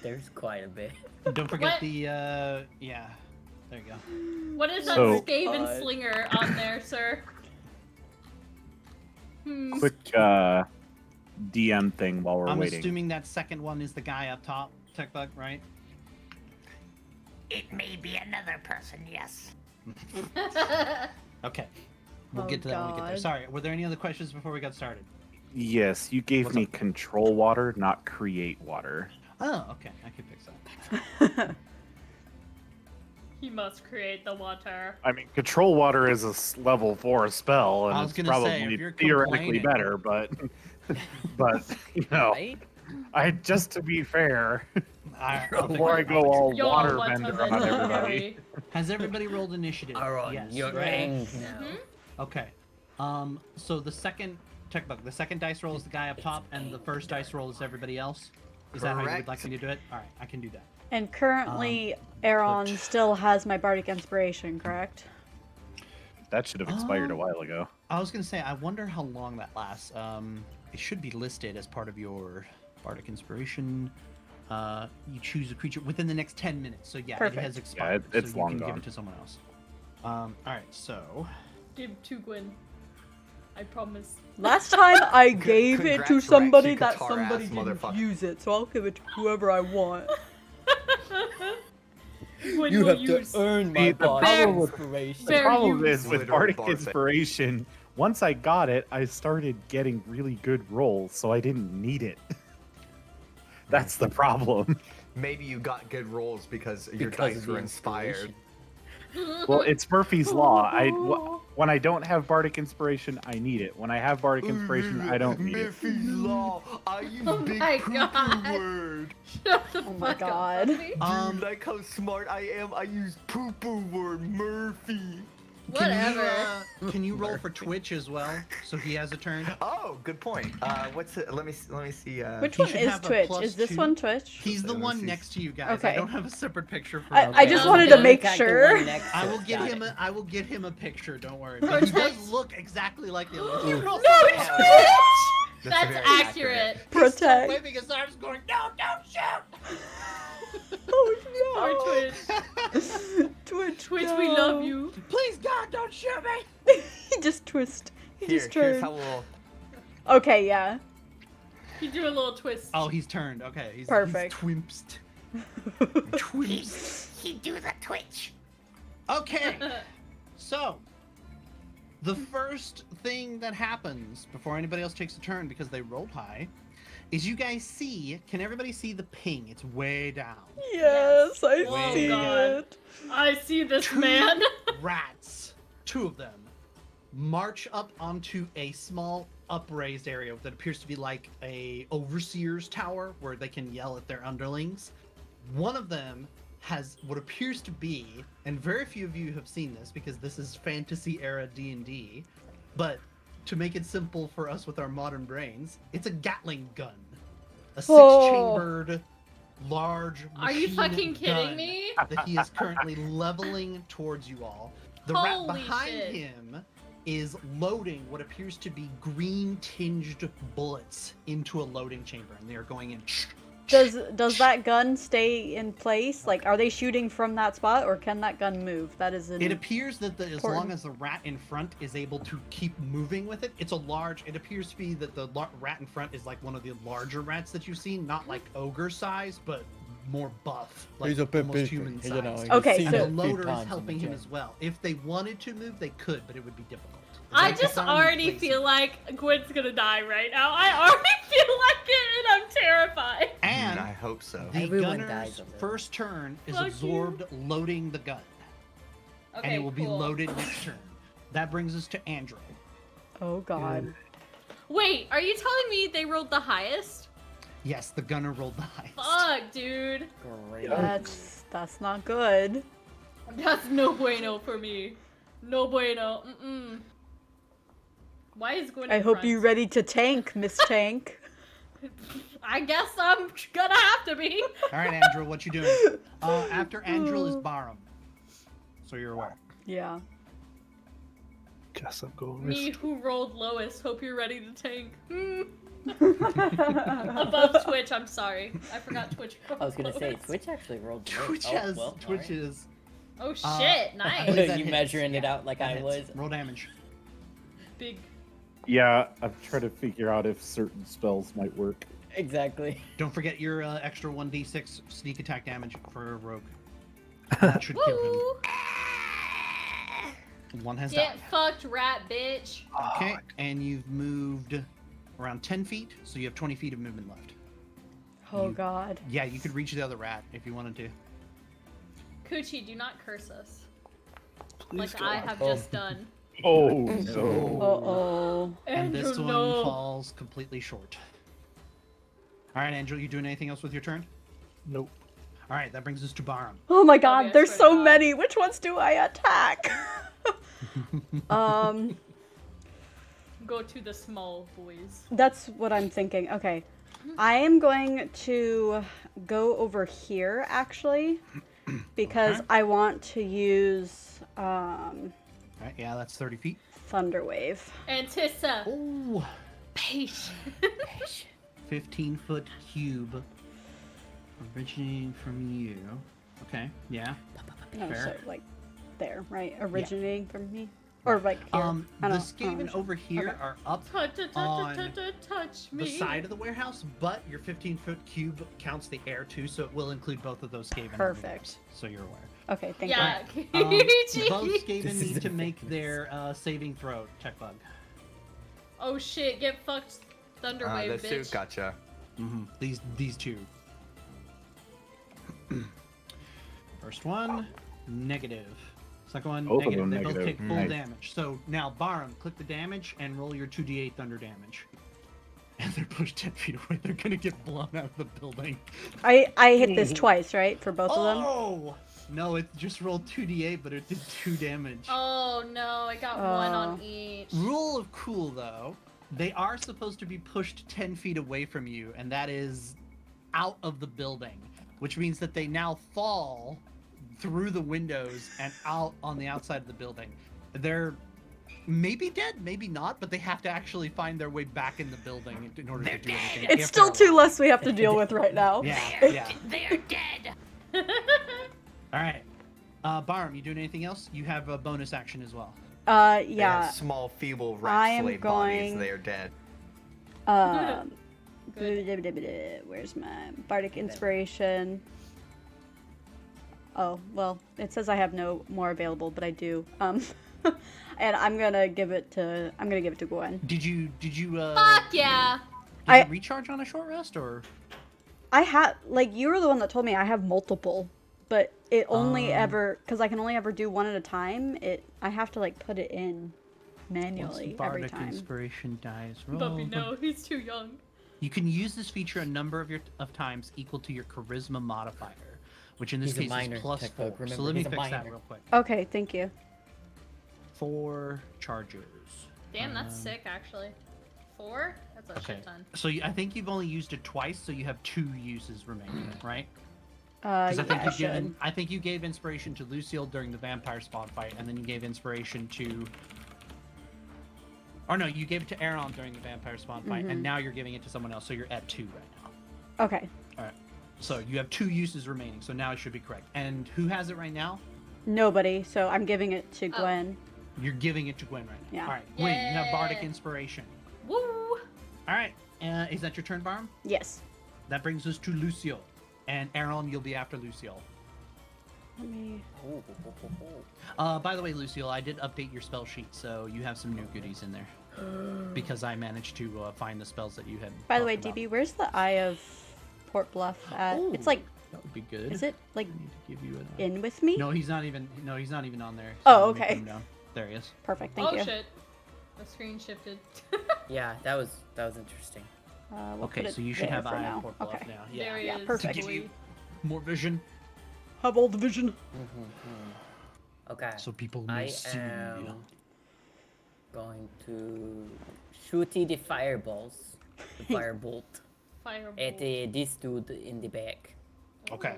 There's quite a bit. Don't forget What? the yeah. There you go. What is that So- Skaven God. slinger on there, sir? Quick DM thing while we're I'm waiting. assuming that second one is the guy up top, Tech Bug, right? It may be another person, yes. Okay. We'll Oh, get to that when we get there. God. Sorry, were there any other questions before we got started? Yes, you gave What's me up? control water, not create water. Oh, okay. I can fix that. He must create the water. I mean, control water is a level 4 spell, and I was it's gonna say, probably if you're theoretically complaining- better, but you know, Right? I just to be fair, I'll fix before I it. go all Yo, water what a bender on everybody. visionary. Has everybody rolled initiative? Aaron, Yes. you're right? ring now. Okay. So the second Tech Bug, the second dice roll is the guy up top, and the first dice roll is everybody else. Is that how you would Correct. like me to do it? All right, I can do that. And currently, Aaron but- still has my bardic inspiration, correct? That should have expired a Oh. while ago. I was gonna say, I wonder how long that lasts. It should be listed as part of your bardic inspiration. You choose a creature within the next 10 minutes. So yeah, Perfect. it has expired. it's so long you can give gone. it to someone else. All right, so Give to Gwen. I promise. Last time I gave it to Congrats, somebody Rex, you that Qatar somebody ass didn't motherfucker. use it, so I'll give it to whoever I want. When You have use. to earn See, my the bardic problem- inspiration. Fair The problem use. is with Literally bardic bardic. inspiration. Once I got it, I started getting really good rolls, so I didn't need it. That's the problem. Maybe you got good rolls because your Because dice of the were inspired. inspiration. Well, it's Murphy's law. When I don't have bardic inspiration, I need it. When I have bardic inspiration, I don't need it. Murphy's law. I use Oh big my poo God. word. Shut the Oh my fuck God. up, Buffy. Do you like how smart I am? I use poo poo word, Murphy. Whatever. Can you roll for Twitch as well? So he has a turn. Oh, good point. What's it? Let me see. Which he one should is have a Twitch? plus Is this 2. one Twitch? He's the Let me one see. next to you guys. I Okay. don't have a separate picture for. I just wanted to make sure. I will get him. I will get him a picture. Don't worry. But he Protect. does look exactly like the other. He No, rolls it's so Twitch! That's That's very accurate. He's still Protect. waving his arms, going, "No, don't shoot!" Oh Or no. Twitch. Twitch, Twitch, we love no. you. Please, God, don't shoot me! He just twist. He Here, just here's turned. how we'll. Okay, yeah. You do a little twist. Oh, he's turned. Okay, he's Perfect. He's twimpsed. Twimpsed. He do the twitch. Okay, so the first thing that happens before anybody else takes a turn because they rolled high is you guys see. Can everybody see the ping? It's way down. Yes, I Oh, see God. it. I see this Two man. rats, 2 of them, march up onto a small upraised area that appears to be like a overseer's tower where they can yell at their underlings. One of them has what appears to be, and very few of you have seen this because this is fantasy era D&D, but to make it simple for us with our modern brains, it's a Gatling gun. A 6-chambered, large Are you machine fucking kidding gun me? that he is currently leveling towards you all. The rat Holy behind shit. him is loading what appears to be green-tinged bullets into a loading chamber, and they are going in. Does that gun stay in place? Like, are they shooting from that spot, or can that gun move? That is an... It appears that as long Important. as the rat in front is able to keep moving with it, it's a large. It appears to be that the rat in front is like one of the larger rats that you've seen, not like ogre size, but more buff, like He's a bit almost big, human you size. know, you've Okay, seen And so- the it a few loader is times in helping the him gym. as well. If they wanted to move, they could, but it would be difficult. I They just found already places. feel like Gwen's gonna die right now. I already feel like it, and I'm terrified. And I hope so. the Everyone gunner's dies of it. first turn is Fuck you. absorbed loading the gun, Okay, and it will be cool. loaded next turn. That brings us to Andrew. Oh god. Wait, are you telling me they rolled the highest? Yes, the gunner rolled the highest. Fuck, dude. Great. That's not good. That's no bueno for me. No bueno. Why is Gwen I in hope front? you're ready to tank, Miss Tank. I guess I'm gonna have to be. All right, Andrew, what you doing? After Andrew is Barum, so you're aware. Yeah. Guess I'm going Me risk. who rolled lowest. Hope you're ready to tank. Above Twitch, I'm sorry. I forgot Twitch. I was gonna say, lowest. Twitch actually rolled the Twitch worst. has well, Twitch alright. is. Oh shit, What nice. is that You hits? measuring it Yeah, out like that I hits. was? Roll damage. Big. Yeah, I'm trying to figure out if certain spells might work. Exactly. Don't forget your extra 1d6 sneak attack damage for a rogue. That should kill him. Woo! One has Get died. fucked, rat bitch. Okay, and you've moved around 10 feet, so you have 20 feet of movement left. Oh god. Yeah, you could reach the other rat if you wanted to. Coochie, do not curse us. Please Like I God. have Oh. just done. Oh no! Uh-oh. And this Andrew, one no. falls completely short. All right, Andrew, you doing anything else with your turn? Nope. All right, that brings us to Barum. Oh my I god, there's swear so to God. many. Which ones do I attack? Go to the small boys. That's what I'm thinking. Okay. I am going to go over here actually, because Okay. I want to use All right, yeah, that's 30 feet. Thunder Wave. Antissa. Oh, Patience. 15-foot cube originating from you. Okay, yeah. No, Fair. so like there, right? Originating from me, or like here. I The don't Skaven understand. over here Okay. are up Touch me. the side of the warehouse, but your 15-foot cube counts the air too, so it will include both of those Skaven. Perfect. enemies, so you're aware. Okay, thank Yeah. Both Skaven This is need to the make fitness. their saving throw, tech bug. Oh shit! Get fucked, Thunderwave, The bitch. suit gotcha. These two. First one, negative. Second one, Both of negative. them They both negative. take full Nice. damage. So now, Barum, click the damage and roll your 2d8 thunder damage. And they're pushed 10 feet away. They're gonna get blown out of the building. I hit this twice, right? For both of them. Oh! No, it just rolled 2d8, but it did 2 damage. Oh no! I got one on Oh. each. Rule of cool, though, they are supposed to be pushed 10 feet away from you, and that is out of the building, which means that they now fall through the windows and out on the outside of the building. They're maybe dead, maybe not, but they have to actually find their way back in the building in order to do anything. It's If still they're two alive. less we have to deal with right now. Yeah, They're, yeah. they're dead. All right. Barum, you doing anything else? You have a bonus action as well. They Yeah. have small, feeble I rat am slave bodies. going- They are dead. Where's my bardic inspiration? Oh well, it says I have no more available, but I do. And I'm gonna give it to Gwen. Did you Fuck yeah! did I- you recharge on a short rest or? I have you were the one that told me I have multiple, but it only ever because I can only ever do one at a time. I have to like put it in manually every Bardic time. inspiration dies. Puppy, no, he's too young. You can use this feature a number of times equal to your charisma modifier, which in this He's a case minor, is plus Tech 4. Bug. So Remember, let me he's a fix that minor. real quick. Okay, thank you. 4 charges. Damn, that's sick actually. 4? That's a Okay. shit ton. So I think you've only used it twice, so you have 2 uses remaining, right? Yeah, Because I should. I think you gave inspiration to Lucille during the vampire spawn fight, and then you gave inspiration to. Or no, you gave it to Aaron during the vampire spawn fight, and now you're giving it to someone else, so you're at 2 right now. Okay. All right. So you have 2 uses remaining, so now it should be correct. And who has it right now? Nobody, so I'm giving it to Gwen. You're giving it to Gwen right now. Yeah. All right, Gwen, you have bardic Yeah. inspiration. Woo! All right. Is that your turn, Barm? Yes. That brings us to Lucio. And Aaron, you'll be after Lucille. Let me. By the way, Lucille, I did update your spell sheet, so you have some new goodies in there. Because I managed to find the spells that you had. By the way, talked about. DB, where's the Eye of Port Bluff at? It's Oh, like, that would be good. is it like I need to give you an. in with me? No, he's not even. No, he's not even on there. Oh, let me okay. put him down. There he is. Perfect. Thank Oh you. shit. The screen shifted. Yeah, that was interesting. We'll Okay, put it so you should there have for Eye now. of Port Bluff Okay. now. There he yeah, is. perfect. To give you more vision, Have all the vision. Okay. so people may I see. am going to shooty the fireballs, the firebolt Fireball. at this dude in the back. Okay.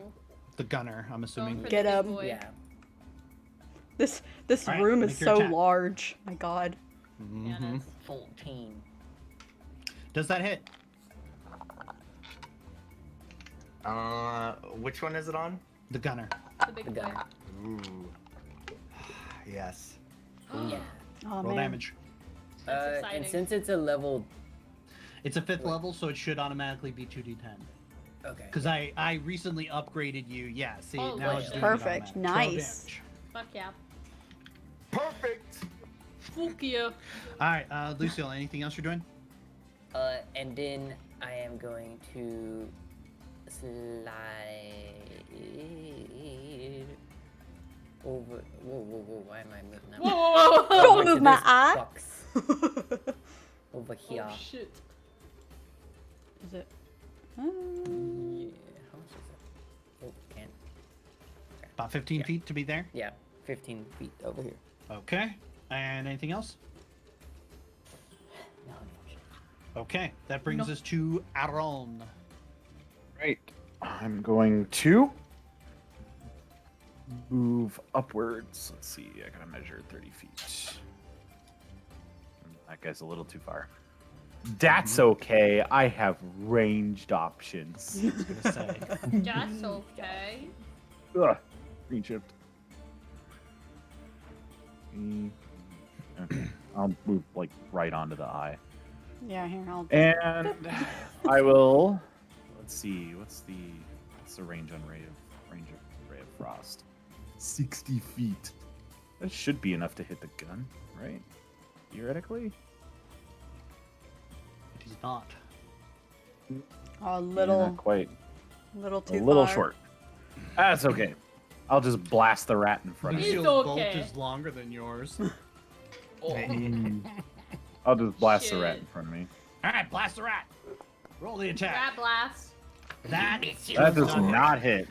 The gunner, I'm Going assuming. for Get the big him. boy. Yeah. This All right, room make is your so attack. large. My God. Yeah, Mhm. it is. 14. Does that hit? Which one is it on? The gunner. The big The boy. gunner. Ooh. Yes. Yeah. Oh Roll man. damage. That's And exciting. since it's a level, It's a 5th level, so it should automatically be 2d10. okay. Because I recently upgraded you. Yeah, see, Oh, now wait. it's doing Perfect. it automatic. 12 Nice. damage. Fuck yeah. Perfect. Fuck yeah. Alright, Lucille, anything else you're doing? And then I am going to slide over. Whoa! Why am I moving that? Whoa, whoa, whoa, whoa. Don't Over to move my this eye. box over here. Oh shit. Is it? Yeah, how much is it? Oh, can't. About 15 Yeah. feet to be there. Yeah, 15 feet over here. Okay. And anything else? No, unfortunately. Okay, that brings us to Aaron. Right. I'm going to move upwards. Let's see. I gotta measure 30 feet. That guy's a little too far. That's okay. I have ranged options. I was gonna say. That's okay. Ugh. Green shift. Okay. I'll move like right onto the eye. Yeah, here, I'll... And I will. Let's see. What's the range on Ray of Frost? 60 feet. That should be enough to hit the gun, right? Theoretically. It is not. A Yeah, little, not quite. little A too little far. short. That's okay. I'll just blast the rat in front of It's you. Lucio's okay. bolt is longer than yours. I'll just blast the rat Shit. in front of me. All right, blast the rat. Roll the attack. Rat blast. That Miss you. That does not hit.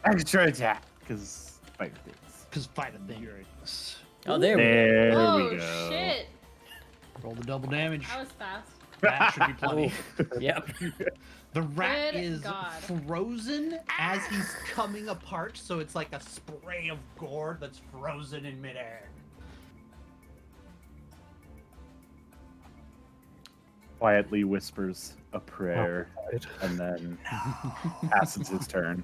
Extra attack, because fighter things. because fighter things. Oh, there we go. There Oh we go. shit! Roll the double damage. That was fast. That should be plenty. Yep. The rat Good is God. frozen as he's coming apart, so it's like a spray of gore that's frozen in midair. Quietly whispers a prayer Right. and then passes his turn.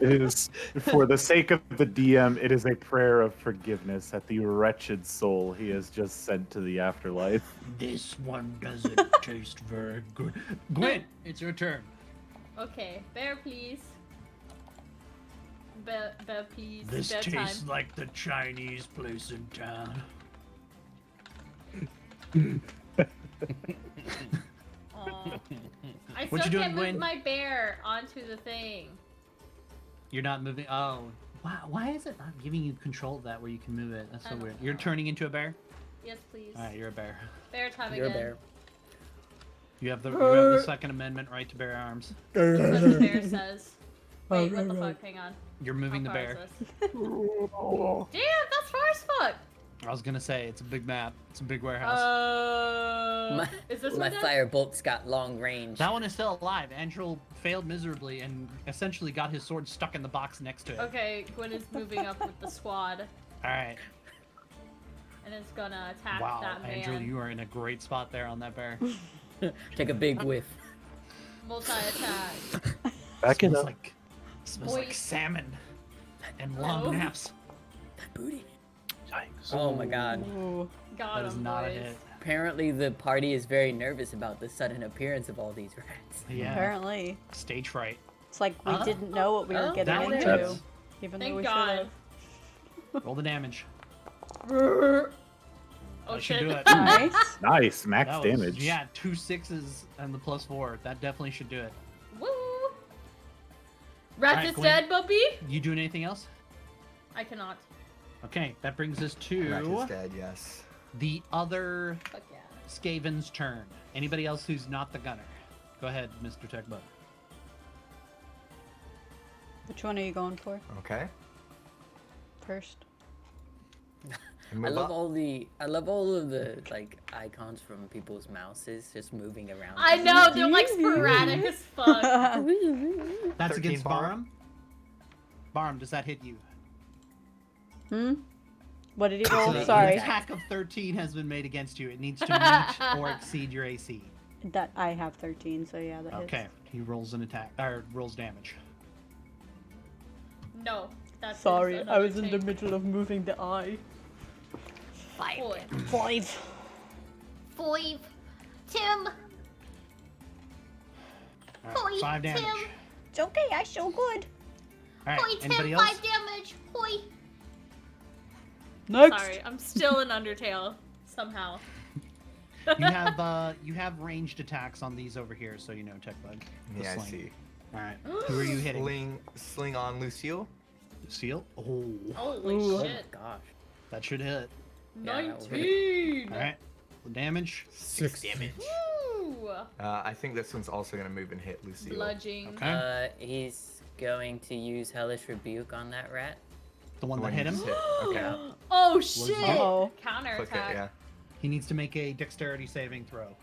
It is, for the sake of the DM, it is a prayer of forgiveness at the wretched soul he has just sent to the afterlife. This one doesn't taste very good. Gwen, it's your turn. Okay, bear, please. Bear, please. This bear tastes time. like the Chinese place in town. Aw. I What still you doing, can't move Gwen? my bear onto the thing. You're not moving. Oh, why is it not giving you control of that where you can move it? That's I so don't weird. You're know. turning into a bear. Yes, please. All right, you're a bear. Bear time You're a again. bear. You have the Second Amendment right to bear arms. That's what the bear says. Wait, what the fuck? Hang on. You're moving the How far bear. is this? Damn, that's far as fuck. I was gonna say it's a big map. It's a big warehouse. My, Is this my one dead? fire bolt's got long range. That one is still alive. Andrew failed miserably and essentially got his sword stuck in the box next to it. Okay, Gwen is moving up with the squad All right. and is gonna attack Wow, that man. Andrew, you are in a great spot there on that bear. Take a big whiff. Multi-attack. Back it smells up. like smells like Boy. salmon and long Oh. naps. That booty. Yikes. Oh my god. Ooh. Got That is him, not a boys. hit. Apparently the party is very nervous about the sudden appearance of all these rats. Yeah. Apparently. Stage fright. It's like we Oh. didn't know what we were Oh, getting that one into. hits. Even though Thank we God. should have. Roll the damage. Oh That should shit. do it. Nice. Nice, max That was- damage. Yeah, 2 6s and the +4. That definitely should do it. Woo! Rat Alright, is Gwen. dead, Bumpy? You doing anything else? I cannot. Okay, that brings us Rat is to dead, yes. the other Fuck yeah. Skaven's turn. Anybody else who's not the gunner? Go ahead, Mr. Techbug. Which one are you going for Okay. first? And I move love up. all of the like icons from people's mouses just moving around. I know, they're like sporadic as fuck. That's 13 against Barum. Barum, does that hit you? Hmm? What did he So roll? an Sorry. attack of 13 has been made against you. It needs to meet or exceed your AC. That I have 13, so yeah, that Okay, hits. he rolls an attack, or rolls damage. No, that's Sorry, I was in the middle. middle of moving the eye. 5. 5. 5. Tim! All right, Holy 5 damage. Tim. It's okay, I show good. All right, Hoi, anybody Tim, else? 5 damage! Hoi! Next. Sorry, I'm still in Undertale. Somehow. You have ranged attacks on these over here, so you know Techbug. The Yeah, I sling. see. All right, who are you hitting? Sling on Lucille. Seal? Oh, Holy Ooh. Oh my shit. gosh. that should hit. Yeah, that will hit. 19! All right, the damage. 6 damage. Woo! I think this one's also gonna move and hit Lucille. Bludging. Okay. He's going to use Hellish Rebuke on that rat. The one The that one hit you him. just hit. Okay. Oh it? shit! Uh-oh. Counter Click it, attack. yeah. He needs to make a dexterity saving throw.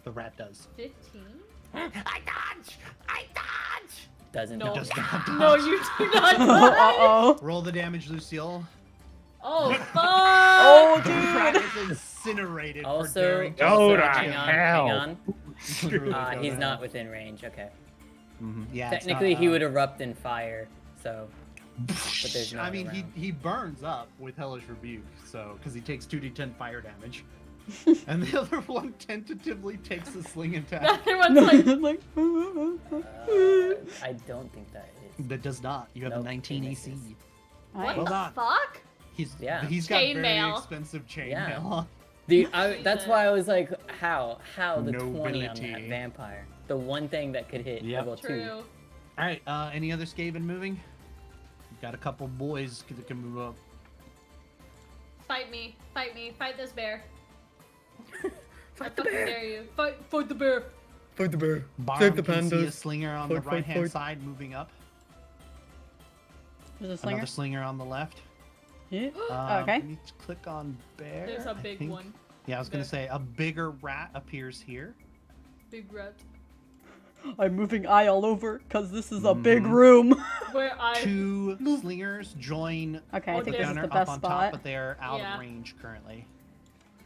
The rat does. 15? I dodge! I dodge! Doesn't No. Does not No, dodge. you do not. Uh-oh. Roll the damage, Lucille. Oh, fuck! Oh, The rat dude. is incinerated for Also, daring to Go to hang on, hell. hang on. He's not within range. Okay. Yeah, it's Technically, not, he would erupt in fire. So, but there's no. I mean, around. he burns up with Hellish Rebuke, so because he takes 2d10 fire damage, and the other one tentatively takes a sling attack. Everyone's like, I don't think that is. That does not. You have a Nope, 19 he AC. misses. what Well the done. fuck? He's Yeah. He's got very Chainmail. expensive Yeah. chainmail. That's why I was like, how the 20 on that Nobility. vampire? The one thing that could hit Yep. level 2. True. All right. Any other Skaven moving? We've got a couple boys that can move up. Fight me. Fight me. Fight this bear. I fucking dare you. Fight the bear. Fight the bear. Barm can see a slinger on the Fight, fight, right-hand fight. side moving up. There's a slinger. Another slinger on the left. Yeah. Okay. Let me click on bear. There's I a big think. one. Yeah, I was gonna Bear. say a bigger rat appears here. Big rat. I'm moving eye all over because this is a big Mhm. room. Where I. Two slingers join Okay, I Oh, think the this is gunner the up best on spot. top, but they're out Yeah. of range currently.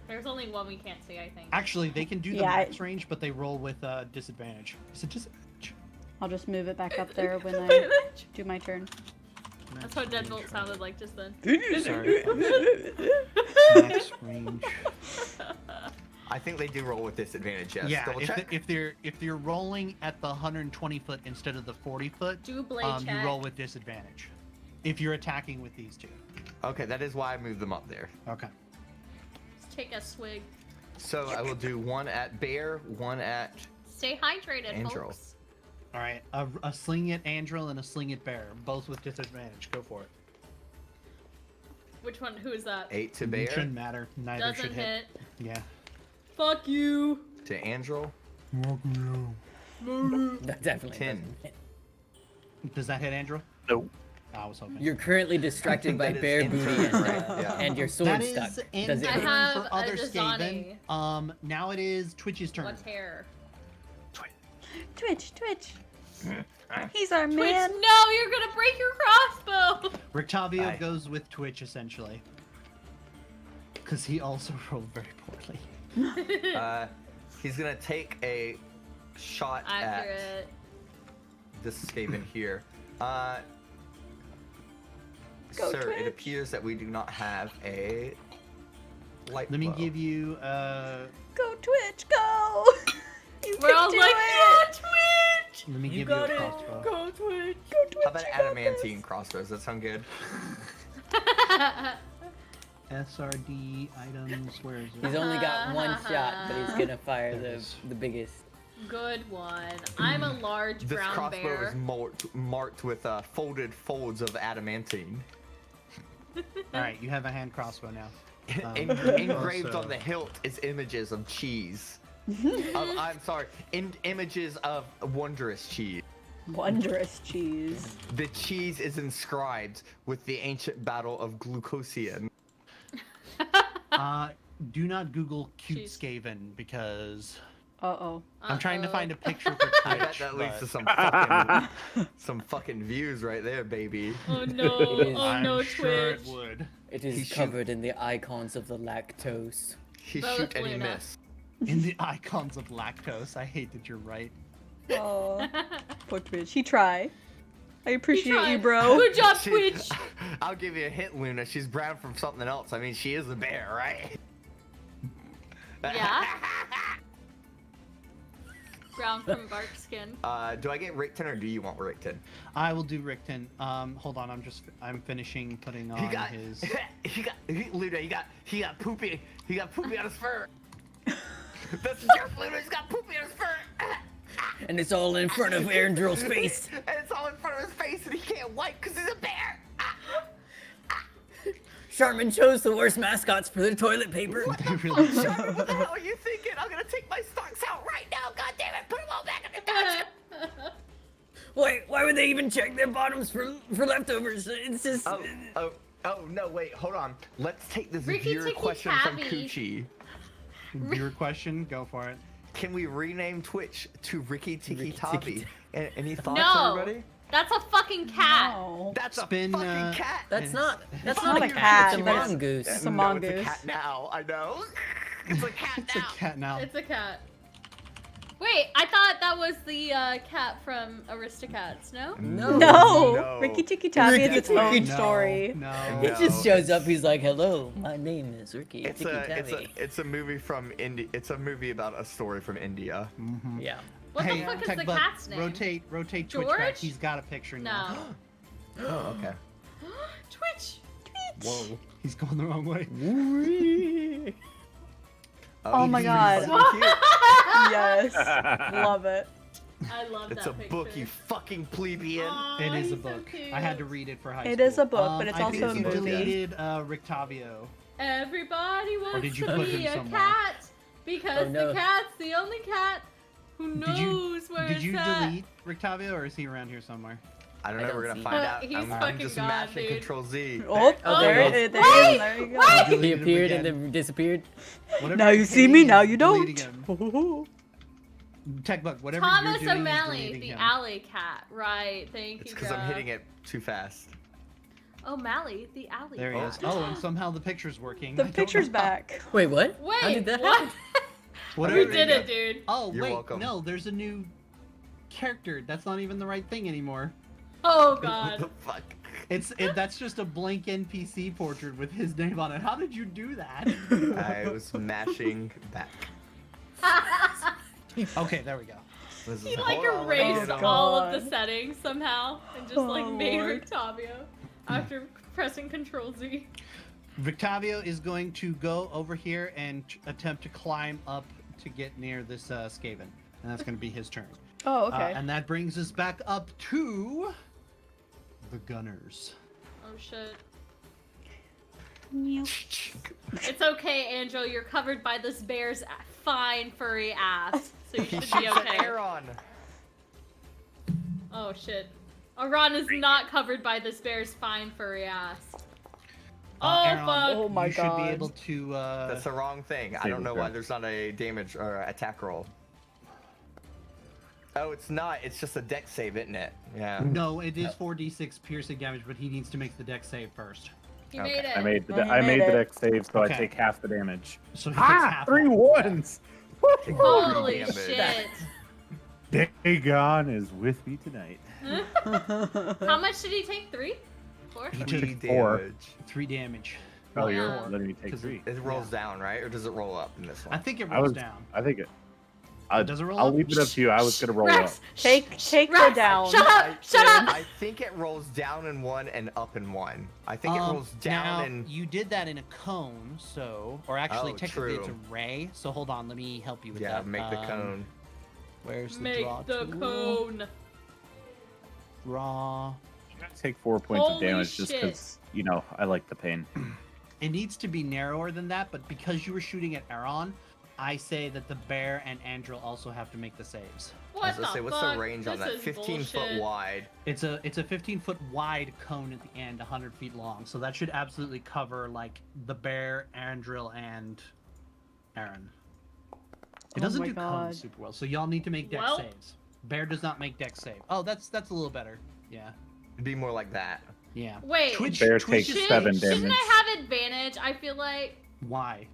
There's only one we can't see, I think. Actually, they can do the Yeah, max range, but they roll with disadvantage. Is it disadvantage? I'll just move it back up there when I do my turn. That's what Deadbolt sounded like just then. Sorry. Max range. I think they do roll with disadvantage. Yes. Yeah, Double check. if they're rolling at the 120 foot instead of the 40 foot, Do blade you check. roll with disadvantage. If you're attacking with these two. Okay, that is why I moved them up there. Okay. Let's take a swig. So I will do one at bear, one at. Stay hydrated, Andrew. folks. All right, a sling at Andril and a sling at Bear, both with disadvantage. Go for it. Which one? Who is that? 8 to It bear, shouldn't matter. Neither Doesn't should hit. hit. Yeah. Fuck you. to Andril, That definitely 10. doesn't hit. Does that hit Andrew? No. I was hoping. You're currently distracted by That is bear in booty turn, and, right? Yeah. and your sword That stuck. is in Does it I turn hit? have for a other Skaven. Dazani. Now it is Twitch's turn. What's hair? Twitch. He's our Twitch, man. no, you're gonna break your crossbow. Rictavio Aye. goes with Twitch essentially. Because he also rolled very poorly. He's gonna take a shot at Accurate. this Skaven here. Go Sir, Twitch. it appears that we do not have a light Let me bow. give you Go Twitch, go. You We're can all do like, it. yeah, Twitch. let me You give you a got it. crossbow. Go Twitch. Go Twitch. How about you got adamantine this. crossbows? That sound good? SRD items, where is it? He's only got one shot, but he's gonna fire There it is. the biggest. Good one. I'm a large This brown crossbow bear. is marked with folded folds of adamantine. Alright, you have a hand crossbow now. Engraved also- on the hilt is images of cheese. I'm sorry, images of wondrous cheese. Wondrous cheese. The cheese is inscribed with the ancient battle of Glucosian. Do not Google cute Jeez. Skaven because Uh-oh. I'm trying to Uh-oh. find a picture for I bet Twitch. that leads to but some fucking views right there, baby. Oh no! It is. Oh I'm no, sure Twitch! it would. It He is shoot- covered in the icons of the lactose. He Well, shoot it's and he Luna. miss. In the icons of lactose. I hate that you're right. Oh, poor Twitch. He tried. I appreciate you, tried. bro. Good job, She- Twitch. I'll give you a hint, Luna. She's brown from something else. I mean, she is a bear, right? Yeah. Brown from bark skin. Do I get Rickton or do you want Rickton? I will do Rickton. Hold on, I'm finishing putting on He got his. Luna. He got poopy. He got poopy on his fur. That's a jerk, Luna. He's got poopy on his fur. And it's all in front of Arendril's face. And it's all in front of his face, and he can't wipe because he's a bear. Charmin chose the worst mascots for the toilet paper. They really Charmin, what the hell are you thinking? I'm gonna take my stocks out right now. God damn it! Put them all back in the pouch. Why would they even check their bottoms for leftovers? It's just. Oh, Oh no, wait, hold on. Let's take this Ricky viewer Tikki question from Tavi. Coochie. Your question, go for it. Can we rename Twitch to Ricky Tiki Ricky Tavi? Tiki Any thoughts, No. everybody? That's a fucking cat. No. That's Spin, a fucking cat. That's not It's not not a a cat. cat, It's a but it's- mongoose. It's a No, mongoose. It's a cat now. I know. It's a cat It's now. a cat now. It's a cat. Wait, I thought that was the cat from Aristocats, no? No. No. Ricky Tikki Tavi is its Ricky own Tikki- story. No. He No. just shows up. He's like, "Hello, my name is Ricky It's Tikki a Tavi." it's a movie from India. It's a movie about a story from India. Mhm. Yeah. What Hey, the fuck is Tech the Bug, cat's name? Rotate Twitch George? back. He's got a picture now. No. Oh, okay. Twitch. Whoa. He's going the wrong way. Oh my he's God. fucking cute. Yes. Love it. I love It's that a picture. book, you fucking plebeian. Aw, It is a he's so book. cute. I had to read it for high school. It is a book, but it's I also think a you movie. deleted Rictavio. Everybody wants did you to put be him a somewhere? cat because Oh, no. the cat's the only cat who Did you- knows where Did it's you at. delete Rictavio, or is he around here somewhere? I don't I know. don't We're gonna see find him. out. He's I'm fucking just gone, mashing dude. Control Z. Oh, Oh, there no. it is. There you go. Wait! Deleted He him appeared again. and then disappeared. Whatever Now you're you see hitting me, is now you deleting don't. him. Tech Bug, whatever Thomas you're doing is O'Malley, deleting the him. alley cat. Right, thank It's you, because I'm Jeff. hitting it too fast. O'Malley, the alley There he cat. is. Oh, and somehow the picture's working. The I don't picture's know. back. Wait, what? Wait, How did that what? happen? Whatever You did it, dude. Oh, You're wait, welcome. no, there's a new character. That's not even the right thing anymore. Oh What god. the fuck? That's just a blank NPC portrait with his name on it. How did you do that? I was mashing back. Okay, there we go. This is- He like hold on, let me erased get it all of God. the settings somehow and just like Oh, made Lord. Rictavio after pressing Control Z. Victavio is going to go over here and attempt to climb up to get near this Skaven. And that's going to be his turn. Oh, okay. And that brings us back up to the Gunners. Oh shit. Meow. It's okay, Angel. You're covered by this bear's fine furry ass, so you He should shoots be an okay. Aaron. Oh shit. Aran is not covered by this bear's fine furry ass. Oh Aaron, fuck. Oh my you should God. be able to. That's the wrong thing. I Save don't it, know bro. why there's not a damage or attack roll. Oh, it's not. It's just a deck save, isn't it? Yeah. No, it is 4d6 piercing damage, but he needs to make the deck save first. He Okay. made it. I made Oh, he I made made the it. deck save, so Okay. I take half the damage. So he takes half. 3 ones. Holy Damage. shit. Dagon is with me tonight. How much did he take? 3? 4? He Three took four. damage. 3 damage. Oh, you're Yeah. letting me take 'Cause 3. It rolls down, right? Or does it roll up in this one? I think it I rolls was down. I think it. Does it roll I'll up? leave it up to you. I was gonna roll Rex, up. Take the Rex, down. Shut up! Shut up! I think it rolls down in one and up in one. I think it rolls down now, and. you did that in a cone, so, or actually, Oh, technically, it's true. a ray. So hold on, let me help you with Yeah, that. make the cone. Where's the Make draw the tool? cone. Draw. Take 4 points of Holy damage just shit. because I like the pain. It needs to be narrower than that, but because you were shooting at Aaron, I say that the bear and Andril also have to make the saves. I was What gonna the say, what's fuck? the range on This that? is 15 foot bullshit. wide. It's a 15-foot wide cone at the end, 100 feet long. So that should absolutely cover like the bear, Andril, and Aaron. It Oh doesn't my do God. cones super well, so y'all need to make deck Well. saves. Bear does not make deck save. Oh, that's a little better. Yeah, It'd be more like that. yeah. Wait. Twitch, Bear Twitch takes is- 7 Shouldn't damage. I have advantage? I feel like Why?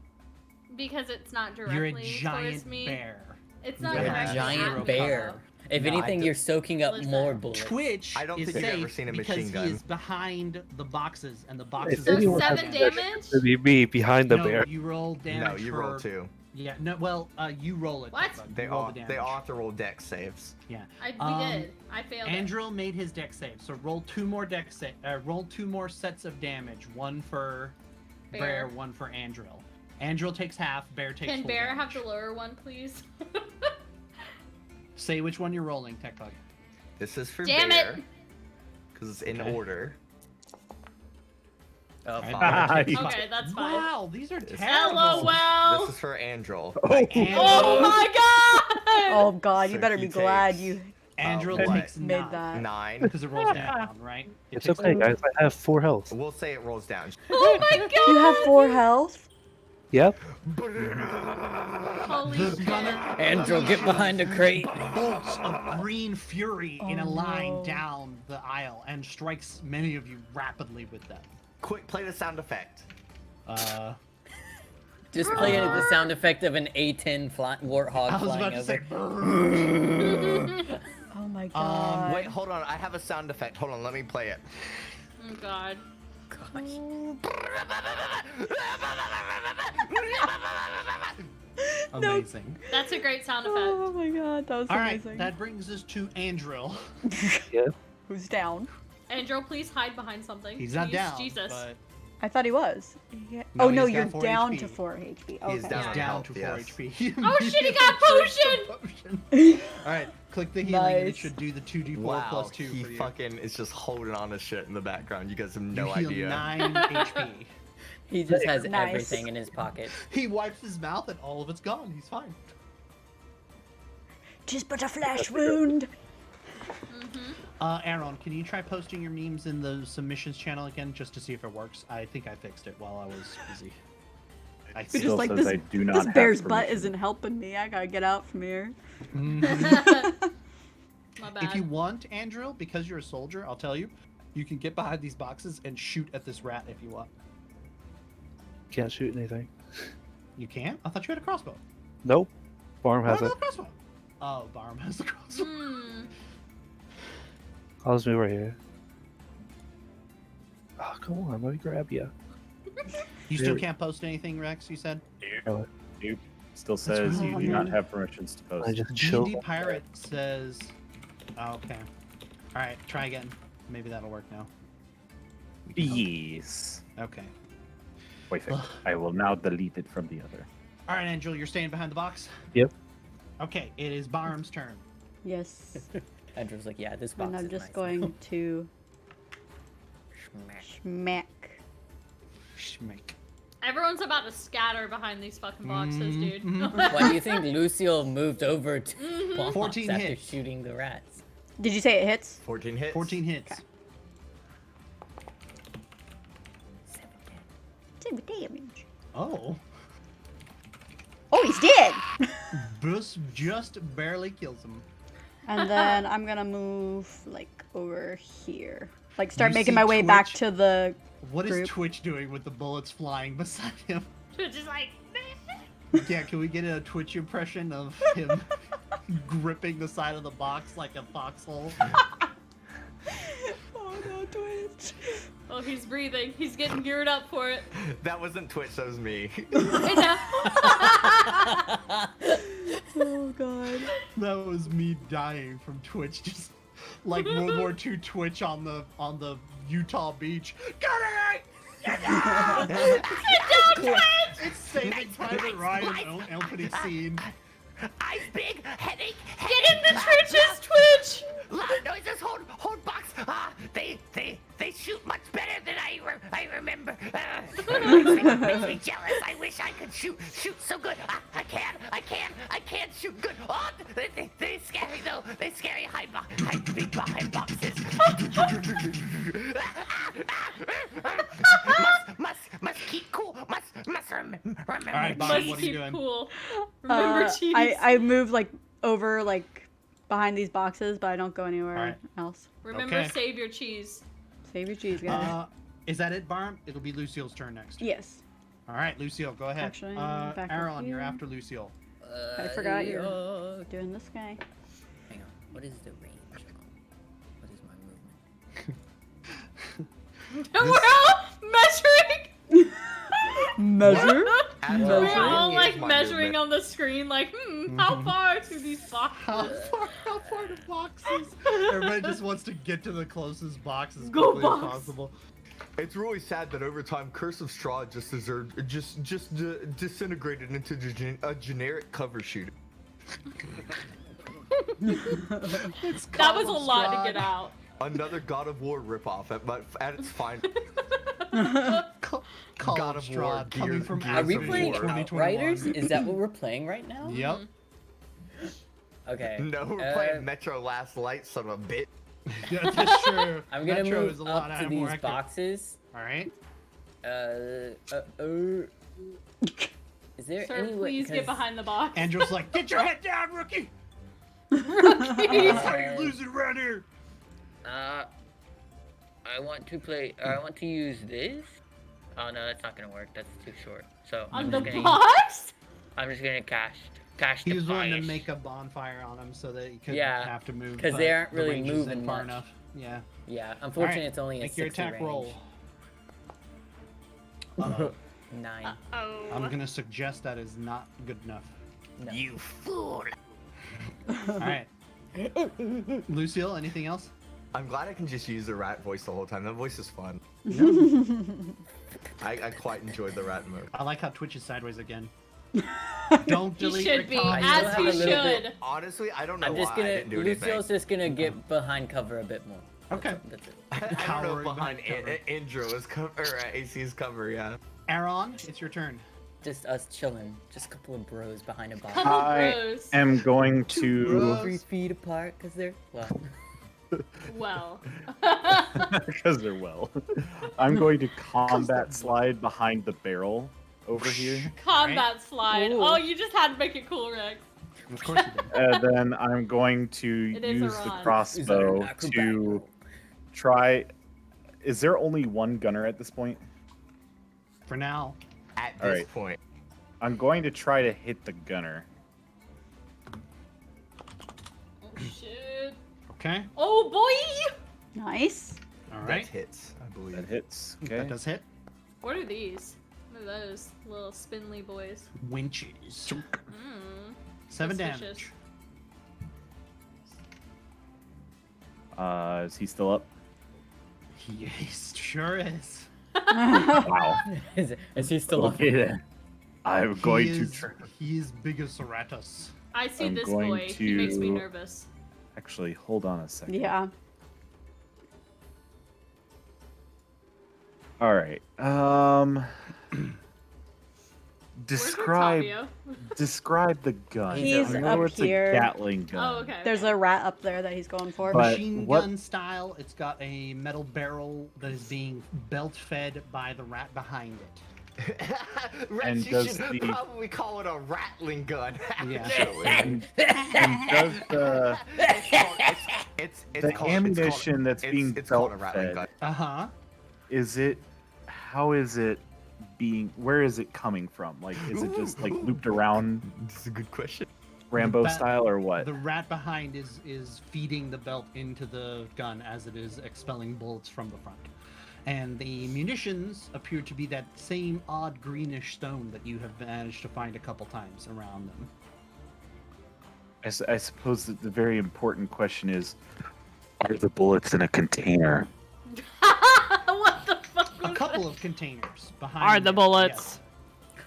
because it's not You're directly a towards giant me. bear. It's not You're a directly giant at bear. me. If No, I anything, don't- you're soaking up Listen. more bullets. Twitch I don't is think you've safe ever seen a because machine he gun. is behind the boxes, and the boxes. So anyone has 7 a deck, damage? It'd be me behind the no, bear. you roll damage. No, you for... roll 2. Yeah, no. Well, you roll it. What? Techbug. They You roll all the damage. they all have to roll deck saves. Yeah. We did. I failed it. Andril made his deck save, so roll 2 more deck save. Roll 2 more sets of damage. 1 for Bear, 1 for Andril. Andril takes half. Bear takes. Can full Bear damage. have the lower one, please? Say which one you're rolling, Techbug. This is for Damn Bear. it! Because it's in Okay. order. Oh, Alright, fuck. Bear takes Okay, five. that's fine. Wow, these are This- terrible. LOL! This is for Andril. Andril- Oh my god! Oh God, you So better he be glad takes- you Andrew what? takes Made 9. that. 9. Because it rolls down, right? It It's takes okay, 9. guys. I have 4 health. We'll say it rolls down. Oh my god! You have 4 health? Yep. Holy The shit. gunner Andrew, get behind the crate. bolts of green fury in a Oh, line no. down the aisle and strikes many of you rapidly with them. Quick, play the sound effect. Just play the sound effect of an A10 warthog I was flying about to over. say. Oh my god. Wait, hold on. I have a sound effect. Hold on, let me play it. Oh god. Amazing. That's a great sound effect. Oh my god, that was All right, amazing. that brings us to Andril. Yep. Who's down? Andrew, please hide behind something. He's not Please, down, Jesus. but I thought he was. No, Oh no, he's you're got 4 down HP. to 4 HP. He's Okay. down. he's on down health, to 4 yes. HP. Oh shit, he got potion! All right, click the healing and it Nice. should do the 2d4 Wow, plus 2 he for you. fucking is just holding on to shit in the background. You guys have no you heal idea. 9 HP. He just has Nice. everything in his pocket. He wipes his mouth and all of it's gone. He's fine. Just but a flesh wound. Aaron, can you try posting your memes in the submissions channel again just to see if it works? I think I fixed it while I was busy. I You're Still just like, says this, I do not this have bear's butt permission. isn't helping me. I gotta get out from here. My bad. If you want, Andrew, because you're a soldier, I'll tell you, you can get behind these boxes and shoot at this rat if you want. Can't shoot anything. You can? I thought you had a crossbow. Nope. Farm Why has not it. a crossbow? Oh, Barm has the crossbow. Hmm. I'll just move right here. Oh, come on. Let me grab you. You still can't post anything, Rex, you said? Nope. Still says right. you do not have permissions to post. I just chill. D&D Pirate says... Oh, okay. Alright, try again. Maybe that'll work now. Yes. Okay. Wait, I will now delete it from the other. Alright, Angel, you're staying behind the box? Yep. Okay, it is Barm's turn. Yes. Andrew's like, yeah, this box And I'm is just nice. going to Schmack. smack. Schmake. Everyone's about to scatter behind these fucking boxes, dude. Why do you think Lucille moved over to bombs 14 after hits. shooting the rats? Did you say it hits? 14 hits. 14 hits. Okay. 7 damage. Oh. Oh, he's dead! Bruce just barely kills him. And then I'm gonna move, like, over here. Like, start You making see my way back Twitch? to the What is group. Twitch doing with the bullets flying beside him? Twitch is like, Yeah, can we get a Twitch impression of him gripping the side of the box like a foxhole? Oh no, Twitch. oh, he's breathing. He's getting geared up for it. That wasn't Twitch, that was me. I know. Oh god. That was me dying from Twitch, just like World War II Twitch on the Utah beach. Got it! It's Saving Private Ryan's own opening scene. Eyes big, headache. Get in the trenches, Twitch! Loud noises, hold box. They shoot much better than I remember. Makes me jealous. I wish I could shoot so good. I can't shoot good. Oh, they scary though. They scary hide behind boxes. must keep cool. Must remember. All right, Bob, Must what are you keep doing? cool. Remember, cheese. I move, like, over, like, behind these boxes, but I don't go anywhere Alright. else. Remember, Okay. save your cheese. Save your cheese, guys. Is that it, Barm? It'll be Lucille's turn next. Yes. All right, Lucille, go ahead. Actually, back up Aaron, you're here. after Lucille. I forgot you're doing this guy. Hang on. What is the range? What is my movement? And we're all measuring. Measure? We're Measure. all Here's like my measuring movement. on the screen, like, how far to these How boxes? far to boxes? Everybody just wants to get to the closest box as Go quickly box. as possible. It's really sad that over time, Curse of Strahd just disintegrated into a generic cover shooter. That was a lot to get out. Another God of War ripoff at its finest. Call God of of War, Strahd coming Gears- from Gears Are we of playing War. 2021. Outriders? Is that what we're playing right now? Yep. Okay. No, we're playing Metro Last Light, son of a bitch. Yeah, that's true. I'm gonna Metro move is a lot up to more these accurate. boxes. All right. Is there Sir, any way? please get 'cause- behind the box. Andrew's like, get your head down, rookie. Rookie. That's how you lose it around here. I want to play. I want to use this. Oh no, that's not gonna work. That's too short. So On I'm the just gonna. box? I'm just gonna cast He the was willing to fire. make a bonfire on him so that he couldn't Yeah, have to move. 'cause but they aren't the really range isn't moving far much. enough. Yeah. Yeah, unfortunately, Alright, it's only a make your 60 attack range. roll. 9. Oh. I'm gonna suggest that is not good enough. No. You fool! All right. Lucille, anything else? I'm glad I can just use the rat voice the whole time. That voice is fun. I quite enjoyed the rat mode. I like how Twitch is sideways again. Don't You delete should be, your comments. I still as have you a little bit- should. Honestly, I don't know I'm just why I gonna. didn't do Lucille's anything. just gonna get behind cover a bit more. Okay. That's it. I don't know Cowering behind behind cover. Andrew's cover, or AC's cover, yeah. Aaron, it's your turn. Just us chilling. Just a couple of bros behind a box. Couple I bros. am going to. bros. 3 feet apart, cause they're Well. Because they're well. I'm going to combat slide behind the barrel over here. Combat slide. Ooh. Oh, you just had to make it cool, Rex. Of course you did. And then I'm going to It is a use the rod. Is that an crossbow acrobat to roll? try. Is there only one gunner at this point? For now. At All this right. point. I'm going to try to hit the gunner. Oh, shit. Okay. Oh, boy! Nice. All That right. hits, I believe. That hits. That Okay. does hit. What are these? What are those little spindly boys? Winches. Mmm. 7 Suspicious. damage. Is he still up? Yes, sure is. Wow. is he still up? Okay then. I'm going he to is, try. He is big as Ceratus. I see I'm this going boy. He makes me to- nervous. Actually, hold on a second. Yeah. All right. Describe Where's describe the gun. He's I know up it's here. a Gatling gun. Oh, okay. There's a rat up there that he's going for. But Machine what- gun style. It's got a metal barrel that is being belt fed by the rat behind it. Rex, And you does should the- probably call it a rattling gun. Yeah. actually. And does the It's the called- ammunition that's being it's called a belt rattling fed, gun. Uh huh. is it? How is it being? Where is it coming from? Like, is it just like looped around This is a good question. Rambo The ba- style or what? The rat behind is feeding the belt into the gun as it is expelling bullets from the front. And the munitions appear to be that same odd greenish stone that you have managed to find a couple times around them. I suppose that the very important question is: are the bullets in a container? What the fuck? A was couple that? of containers behind. Are the it, bullets?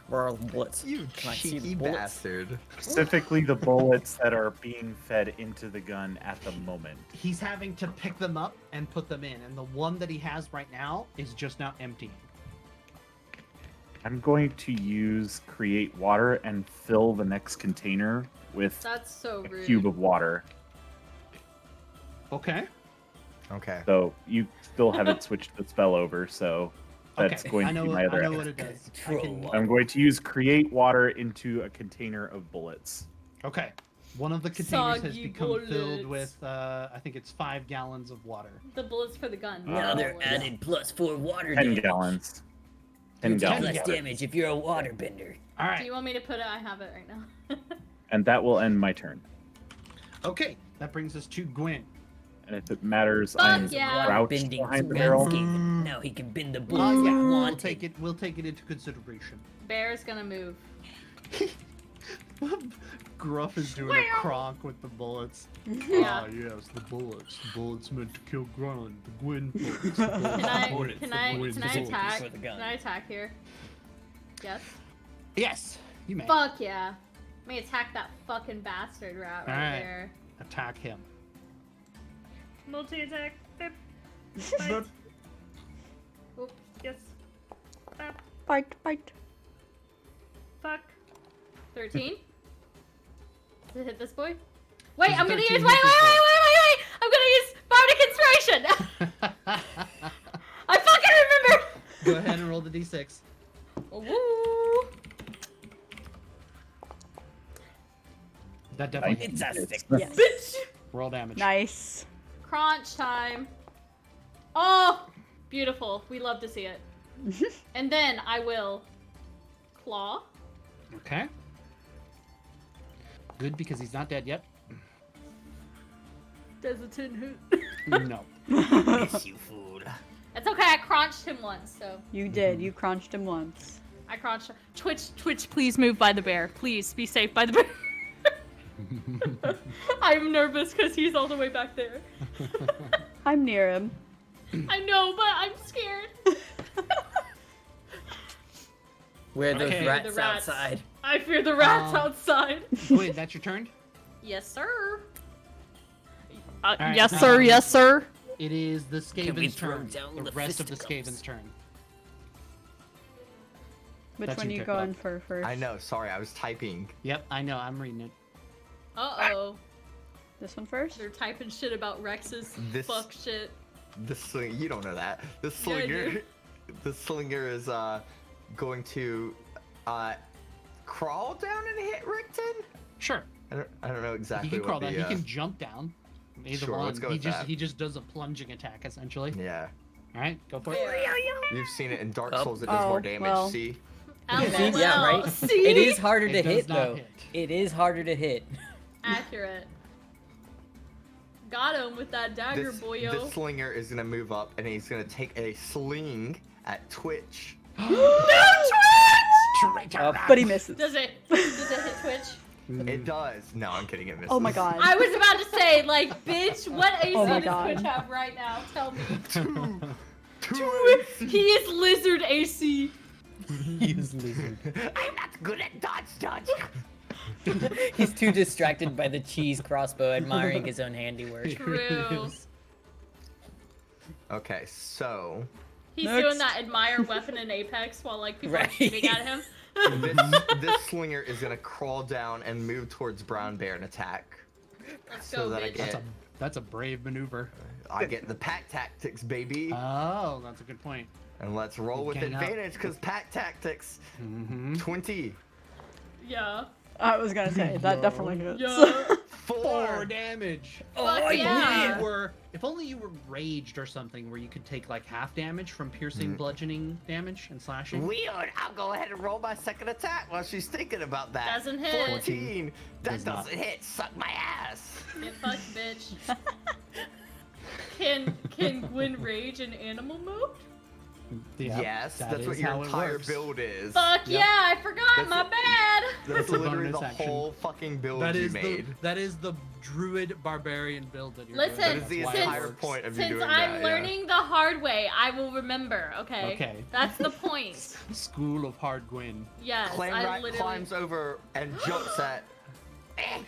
Where are the bullets? You Can I see the cheeky bullets? bastard. Specifically, the bullets that are being fed into the gun at the moment. Yes. He's having to pick them up and put them in, and the one that he has right now is just now emptying. I'm going to use create water and fill the next container with That's so a rude. cube of water. Okay. Okay. So you still haven't switched the spell over, so that's Okay. going I to know. be my I other know action. what it does. I Troll can- water. I'm going to use create water into a container of bullets. Okay. One of the containers has Soggy become filled bullets. with, I think it's 5 gallons of water. The bullets for the gun. Now they're Bullets. added +4 water 10 damage. gallons. 10 10 gallons. Less gallons. damage if you're a waterbender. All Do right. you want me to put it? I have it right now. And that will end my turn. Okay. That brings us to Gwen. And if it matters, Fuck I'm yeah. crouched Bending behind the to barrel. Runscaven. Now he can bend the Oh bullets yeah, when we'll wanted. take it. We'll take it into consideration. Bear's gonna move. Gruff is doing a cronk with the bullets. Yeah. Ah, yes, the bullets. The bullets meant to kill Grunlin. The Gwyn bullets. The bullets, Can I? the bullets, Can the I? bullets, Can the I bullets. attack? for the gun. Can I attack here? Yes. Yes, you may. Fuck yeah. Let me attack that fucking bastard rat right Alright. there. Attack him. Multi attack. But- Oops. Yes. Bite, bite. Fuck. 13. Does it hit this boy? Wait, He's I'm gonna 13 use. Wait! I'm gonna use bardic inspiration. I fucking remember. Go ahead and roll the d6. Woo! That definitely hits. It's a stick. Yes. Bitch. Roll damage. Nice. Crunch time. Oh, beautiful. We love to see it. And then I will claw. Okay. Good, because he's not dead yet. Does a 10 hit? No. Miss you, fool. It's okay. I crunched him once, so You did. You crunched him once. I crunched. Twitch, please move by the bear. Please be safe by the bear. I'm nervous because he's all the way back there. I'm near him. I know, but I'm scared. Where are those Okay. rats, The rats. outside? I fear the rats outside. Wait, that's your turn? Yes, sir. right, Yes, sir. Yes, sir. It is the Can we Skaven's throw turn. down The the rest of the fisticuffs? Skaven's turn. Which That's one are your you turn, going Bob. for first? I know. Sorry, I was typing. Yep, I know. I'm reading it. Uh-oh. This one first? They're typing shit about Rex's This- fuck shit. The sling. You don't know that. The Yeah, I slinger. do. The slinger is going to crawl down and hit Rickton. Sure. I don't know exactly He can crawl what down. the. He can jump down. Either Sure, one. let's go he with just that. he just does a plunging attack essentially. Yeah. All right, go for it. You've seen it in Dark Oh. Souls. It does more Oh, damage. well. See. LOL. Yeah, right? See? It is harder It to does hit, not though. hit. It is harder to hit. Accurate. Got him with that dagger, This boyo. slinger is gonna move up and he's gonna take a sling at Twitch. But he misses. Does it hit Twitch? It does. No, I'm kidding. It misses. Oh my god. I was about to say, like, bitch, what AC Oh my does God. Twitch have right now? Tell me. Two. He is lizard AC. He's lizard. I'm not good at dodge. He's too distracted by the cheese crossbow, admiring his own handiwork. True. Okay, so He's Next. doing that admire weapon in Apex while, like, people Right. are shooting at him. this slinger is gonna crawl down and move towards Brown Bear and attack. Let's So go, that I bitch. get- That's a brave maneuver. I get the pack tactics, baby. Oh, that's a good point. And let's roll with Gang up. advantage because pack tactics. Mm-hmm. 20. Yeah. I was gonna say, that definitely hits. Yeah. 4 damage. Fuck If only yeah. you were, if only you were raged or something, where you could take like half damage from piercing, bludgeoning damage, and slashing. Weird. I'll go ahead and roll my second attack while she's thinking about that. Doesn't hit. 14. That Does not. doesn't hit. Suck my ass. Get fucked, bitch. Can Gwen rage in animal mode? Yep, Yes, that that's is what your how it entire works. build is. Fuck Yep. yeah, I forgot, That's my it. bad. That's It's a literally bonus the action. whole fucking build That you is made. that is the druid barbarian build that you're Listen, doing. That is the That's why it entire works. point of you Since doing I'm that. learning the hard way, I will remember, okay? Okay. That's the point. School of Hard Gwyn. Yes, Clan I Rat literally... climbs over and jumps at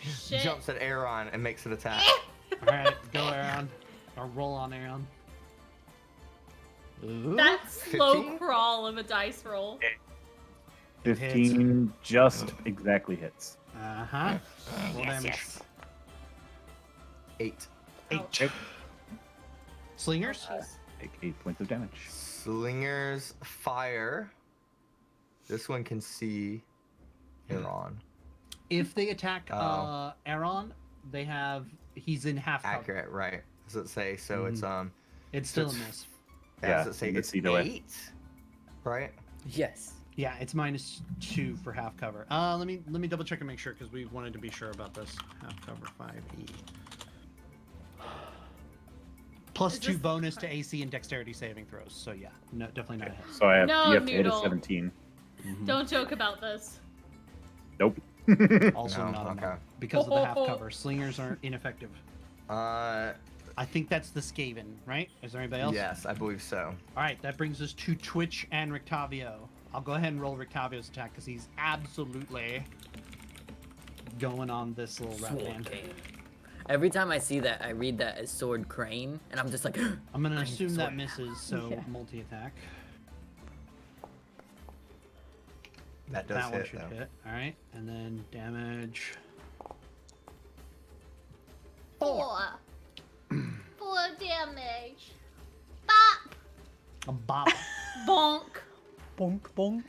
Shit. jumps at Aaron and makes an attack. All right, go Aaron. Or roll on Aaron. Ooh. That slow 15? crawl of a dice roll. 15 just exactly hits. Uh-huh. Roll Yes, damage. yes. 8. 8. Slingers? Take 8 points of damage. Slingers fire. This one can see Aaron. If they attack Oh. Aaron, he's in half cover. Accurate, right? Does it say? So it's It's still a it's- miss. Yeah, does it say it's it's either way. 8? Right? Yes. Yeah, it's -2 for half cover. Let me double check and make sure because we wanted to be sure about this. Half cover 5e. Plus Is 2 this- bonus to AC and dexterity saving throws. So yeah, no, definitely not a hit. So I have, No, you have to hit a Noodle. 17. Don't joke about this. Nope. Also No, not a okay. no, because of the half cover. Slingers are ineffective. Uh, I think that's the Skaven, right? Is there anybody else? yes, I believe so. All right, that brings us to Twitch and Rictavio. I'll go ahead and roll Rictavio's attack because he's absolutely going on this little rat Sword man. cane. Every time I see that, I read that as sword crane, and I'm just like, I'm gonna I assume swear. that misses, so Yeah. multi-attack. That does That one hit should though. hit. All right, and then damage. 4. 4 damage. Bop. A bop. Bonk. Bonk, bonk.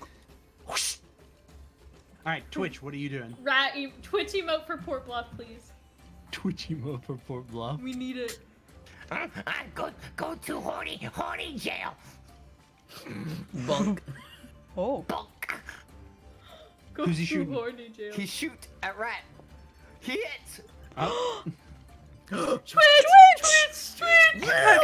All right, Twitch, what are you doing? Twitch emote for Port Bluff, please. Twitch mode for Fort Bluff. We need it. Go to horny jail. Bunk. Oh. Bonk. Go Who's he to shooting? horny jail. He shoot at rat. He hits. Oh. Twitch!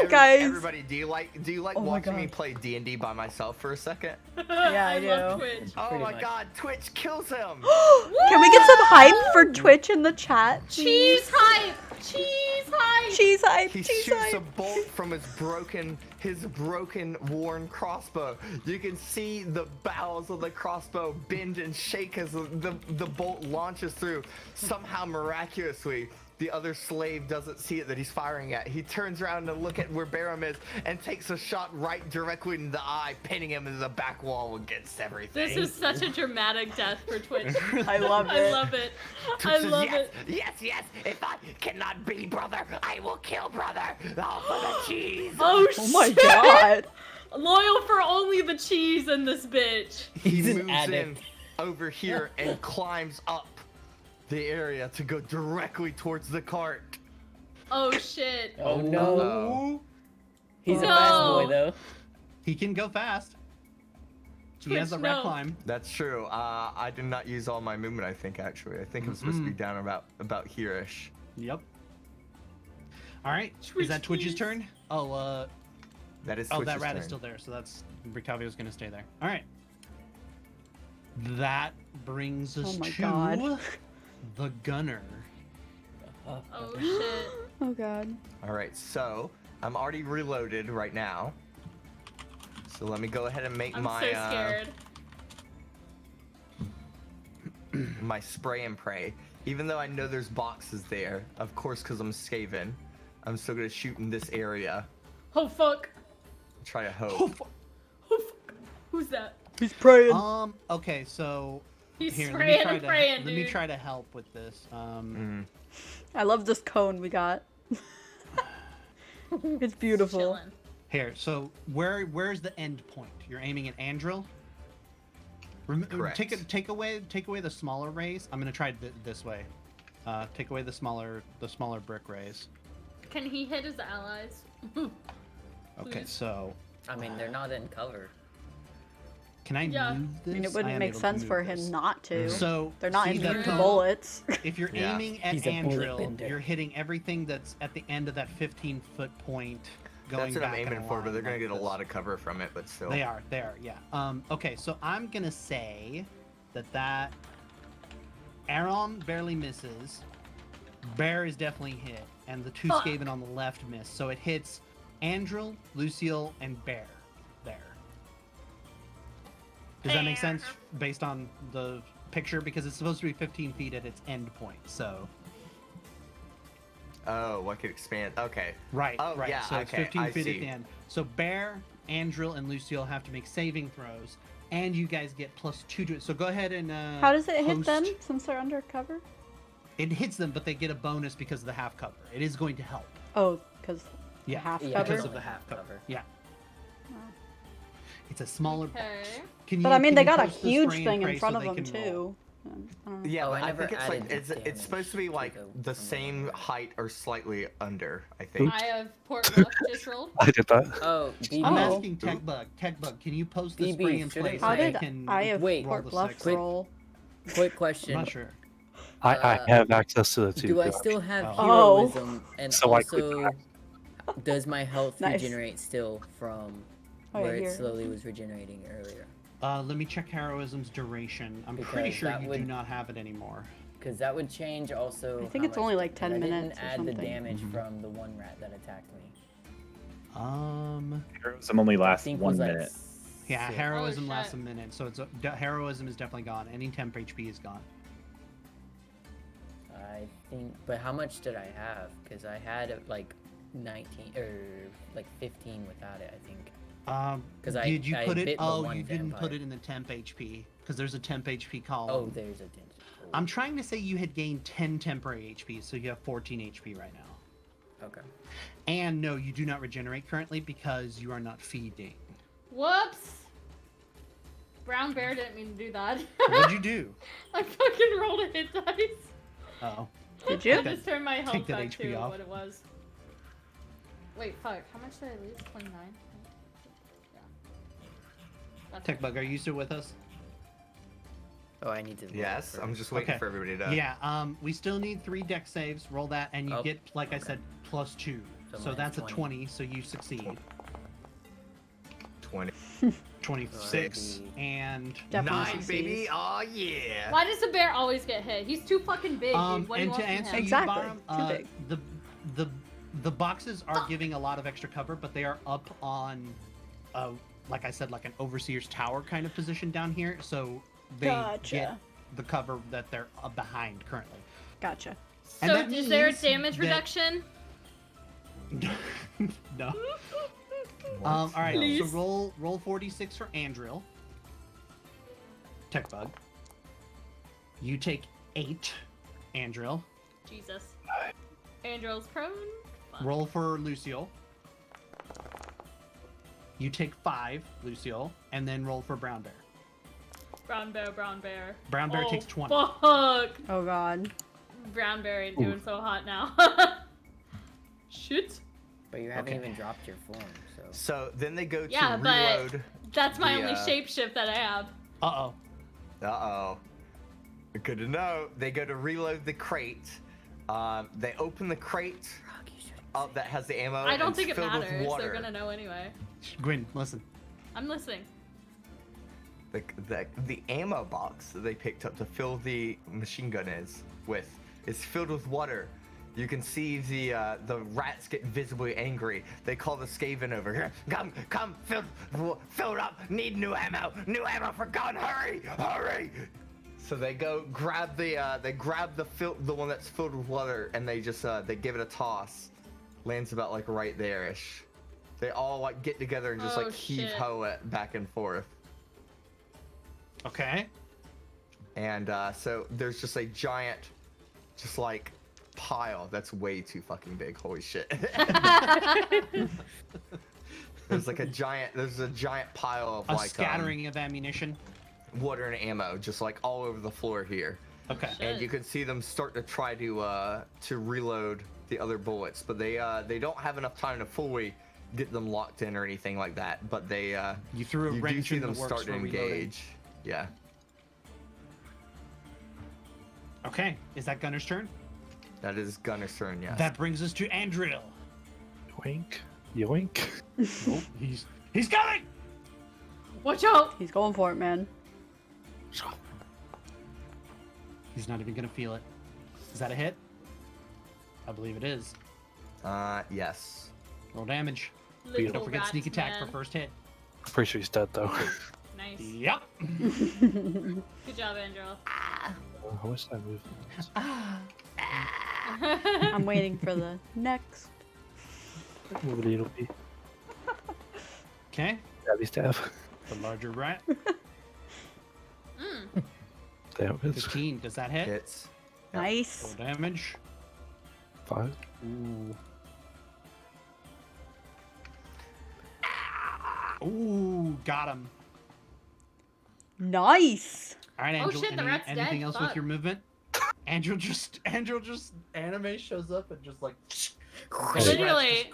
Guys. Everybody, do you like Oh my watching me God. play DnD by myself for a second? Yeah, I love do. Twitch. Oh Pretty my much. God, Twitch kills him. Can we get some hype for Twitch in the chat? Cheese hype! Cheese hype! Cheese hype. He Cheese shoots a hype. bolt from his broken, worn crossbow. You can see the barrels of the crossbow bend and shake as the bolt launches through. Somehow, miraculously, the other slave doesn't see it that he's firing at. He turns around to look at where Barum is and takes a shot right directly in the eye, pinning him into the back wall against everything. This is such a dramatic death for Twitch. I love I it. love it. I Twitch says, love yes, it. yes. If I cannot be brother, I will kill brother. All for the cheese. Oh, Oh my shit. god. Loyal for only the cheese in this bitch. He He's an moves in addict. over here and climbs up the area to go directly towards the cart. Oh shit. Oh no. Uh-oh. He's a No. fast boy though. He can go fast. He has a Twitch, red no. climb. That's true. I did not use all my movement, I think, actually. I think I'm supposed to be down about here-ish. Yep. All right. Twitch, is that Twitch's please. turn? Oh, That is oh, Twitch's that rat turn. is still there, so that's Brictavio's gonna stay there. All right. That brings us Oh my to God. the gunner. Oh shit. Oh god. All right, so I'm already reloaded right now. So let me go ahead and make I'm my so scared. my spray and pray. Even though I know there's boxes there, of course, because I'm Skaven, I'm still gonna shoot in this area. Oh fuck. Try to Oh, hope. fu- Oh fuck. Who's that? He's praying. Okay, so He's here, spraying let and praying, let me dude. try to help with this. I love this cone we got. It's beautiful. Chilling. Here, so where's the end point? You're aiming at Andril. Correct. Take away the smaller rays. I'm gonna try this way. Take away the smaller brick rays. Can he hit his allies? Okay, Please. so I mean, they're not in cover. can I Yeah. move I this? mean, it wouldn't am make able to sense move for this. him not to. So They're not see that immune to cone? bullets. If you're Yeah. aiming at He's a bullet Andril, bender. you're hitting everything that's at the end of that 15-foot point. Going That's what I'm back in aiming a for, but line they're gonna like get a this. lot of cover from it, but still. They are, yeah. Okay, so I'm gonna say that Aaron barely misses, Bear is definitely hit, and the two Fuck. Skaven on the left miss. So it hits Andril, Lucille, and Bear there. Does that make sense based on the picture? Because it's supposed to be 15 feet at its end point, so... Oh, I could expand. Okay. Right, Oh, right. yeah, So it's okay, 15 I feet see. at the end. So Bear, Andril, and Lucille have to make saving throws, and you guys get +2 to it. So go ahead and How does it hit host- them since they're under cover? It hits them, but they get a bonus because of the half cover. It is going to help. Oh, because Yeah, half Yeah, cover. because of the half cover. Yeah. It's a smaller box. Okay. Can But you- I mean, can they you got a post the huge spray and thing pray in so front of they them can roll? too. I don't know. Yeah, Oh, but I I never think it's added like the it's damage supposed to be to like the the same normal. height or slightly under, I think. I have Port Bluff just rolled. I did that. Oh, DB. I'm Oh. asking Techbug, can you post the DB, spray and shouldn't play say- How so they did can I have Wait, roll Port the Bluff six? Quick- roll? Quick I'm question. not sure. I have access to the two. Do I damage. still have Oh. heroism? And So I clicked also, does my health Nice. regenerate still from Oh, yeah, where it here. slowly was regenerating earlier? Let me check heroism's duration. I'm pretty Because sure that you do would- not have it anymore. Because that would change also. I think how it's only much- like 10 I minutes didn't or add something. the damage Mhm. from the one rat that attacked me. Heroism only I lasts think 1 was like minute. Yeah, six. heroism Oh, lasts shit. a minute, so it's heroism is definitely gone. Any temp HP is gone. I think, but how much did I have? Because I had like 19 or like 15 without it, I think. 'Cause I- Did you I put it? bit the Oh, one you didn't put vampire. it in the temp HP because there's a temp HP column. Oh, there's a dent. I'm trying to say you had gained 10 temporary HP, so you have 14 HP right now. Okay. And no, you do not regenerate currently because you are not feeding. Whoops. Brown bear didn't mean to do that. What'd you do? I fucking rolled a hit dice. Oh. Did I you? just turned my health Take that back HP to off. what it was. Wait, fuck. How much did I lose? 29? Yeah. That's Tech Bug, are you still with us? Oh, I need to. roll Yes, first. I'm just waiting Okay. for everybody to. Yeah, we still need 3 deck saves. Roll that, and you Oh, get, like I said, +2. So So minus that's 20. a 20, so you succeed. 20. 26, and... Definitely 9, succeeds. baby. Oh yeah. Why does the bear always get hit? He's too fucking big, dude. What do you and want to from answer him? you, Exactly. Barum, Too big. the boxes are giving a lot of extra cover, but they are up on, like I said, like an overseer's tower kind of position down here, so they Gotcha. get the cover that they're behind currently. Gotcha. And So that is there a means damage that- reduction? No. All right, Please. so roll 46 for Andril. Tech Bug. You take 8, Andril. Jesus. Andrel's prone. Fuck. Roll for Lucio. You take 5, Lucio, and then roll for Brown Bear. Brown bear, brown bear. Brown Bear Oh, takes 20. Fuck. Oh god. Brown bear ain't doing so hot now. Shit. But you haven't Okay. even dropped your form, so. So then they go to Yeah, but- reload. That's my The, only uh, shapeshift that I have. Uh-oh. Uh-oh. Good to know. They go to reload the crate. They open the crate Rock, you shouldn't up that has the ammo. I don't and think it's it filled with matters. water. They're gonna know anyway. Gwyn, listen. I'm listening. The ammo box that they picked up to fill the machine gun is filled with water. You can see the rats get visibly angry. They call the Skaven over here. Come, fill it up. Need new ammo for gun. Hurry! So they go grab the one that's filled with water, and they just they give it a toss. Lands about like right there-ish. They all like get together and just Oh, like heave shit. ho it back and forth. Okay. And so there's just a giant, just like pile that's way too fucking big. Holy shit! There's a giant pile of A like scattering of ammunition. water and ammo, just like all over the floor here. Okay. And you can see them start to try to reload the other bullets, but they don't have enough time to fully get them locked in or anything like that. But they You threw a you do wrench see in them the works start to for reloading. engage. Yeah. Okay. Is that Gunner's turn? That is Gunner's turn, yes. That brings us to Andril. Yoink. Yoink. Oh, he's coming! Watch out! He's going for it, man. He's not even gonna feel it. Is that a hit? I believe it is. Yes. Roll damage. Little Don't forget rats, sneak attack man. for first hit. I'm pretty sure he's dead though. Nice. Yep. Good job, Andrew. How much did I move? I'm waiting for the next. Move a little bit. Okay. Stabby stab. The larger rat. Mm. Damn it. 15. Does that hit? Hits. Nice. Roll damage. 5. Ooh. Ooh, got him. Nice. All right, Oh, Angel. shit, the rat's anything dead. else Fuck. with your movement? Angel just anime shows up and just like Literally,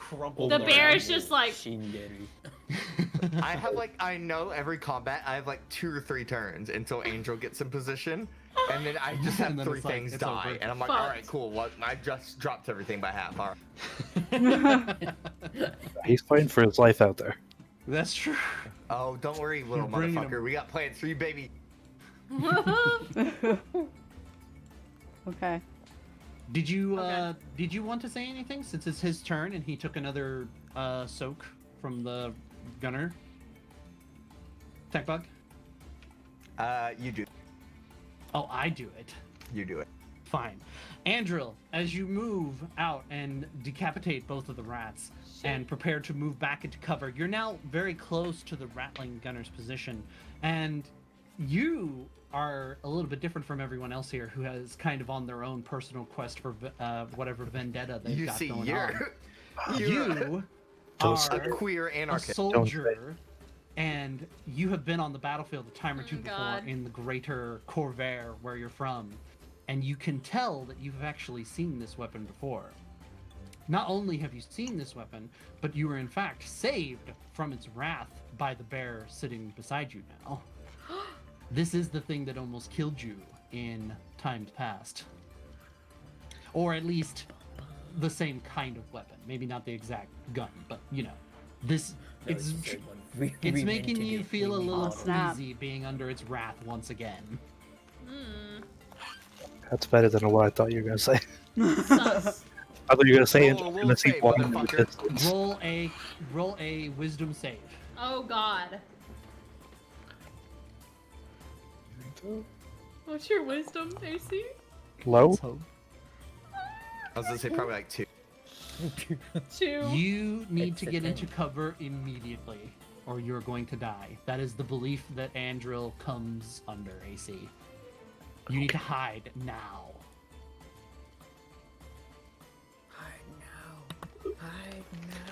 the bear is just like, Shingeri. I know every combat I have like 2 or 3 turns until Angel gets in position, and then I just have And then 3 it's like, things it's die, over. and I'm like, Fucked. all right, cool. Well, I just dropped everything by half. All right. He's fighting for his life out there. That's true. Oh, don't worry, little You're bringing motherfucker. him. We got plans for you, baby. Okay. Did you Okay. did you want to say anything since it's his turn and he took another soak from the gunner? Tech Bug? You do. Oh, I do it. You do it. Fine. Andril, as you move out and decapitate both of the rats and prepare to move back into cover, you're now very close to the rattling gunner's position. And You are a little bit different from everyone else here, who has kind of on their own personal quest for whatever vendetta they've You got see, going you're on. you're You Don't are say a queer a anarchist. soldier, and you have been on the battlefield a time or two before God. in the greater Corvair, where you're from, and you can tell that you've actually seen this weapon before. Not only have you seen this weapon, but you were in fact saved from its wrath by the bear sitting beside you now. This is the thing that almost killed you in times past. Or at least the same kind of weapon. Maybe not the exact gun, but you know. This No, it's the third one. it's making you feel a little Oh, snap. queasy being under its wrath once again. That's better than what I thought you were gonna say. Sus. I thought you were gonna say Roll a will gonna see save, one in the motherfucker. distance. Roll a wisdom save. Oh God. What's your wisdom, AC? Low? I was gonna say probably like 2. 2. You need It's to a get 10. into cover immediately, or you're going to die. That is the belief that Andril comes under, AC. You need to hide now.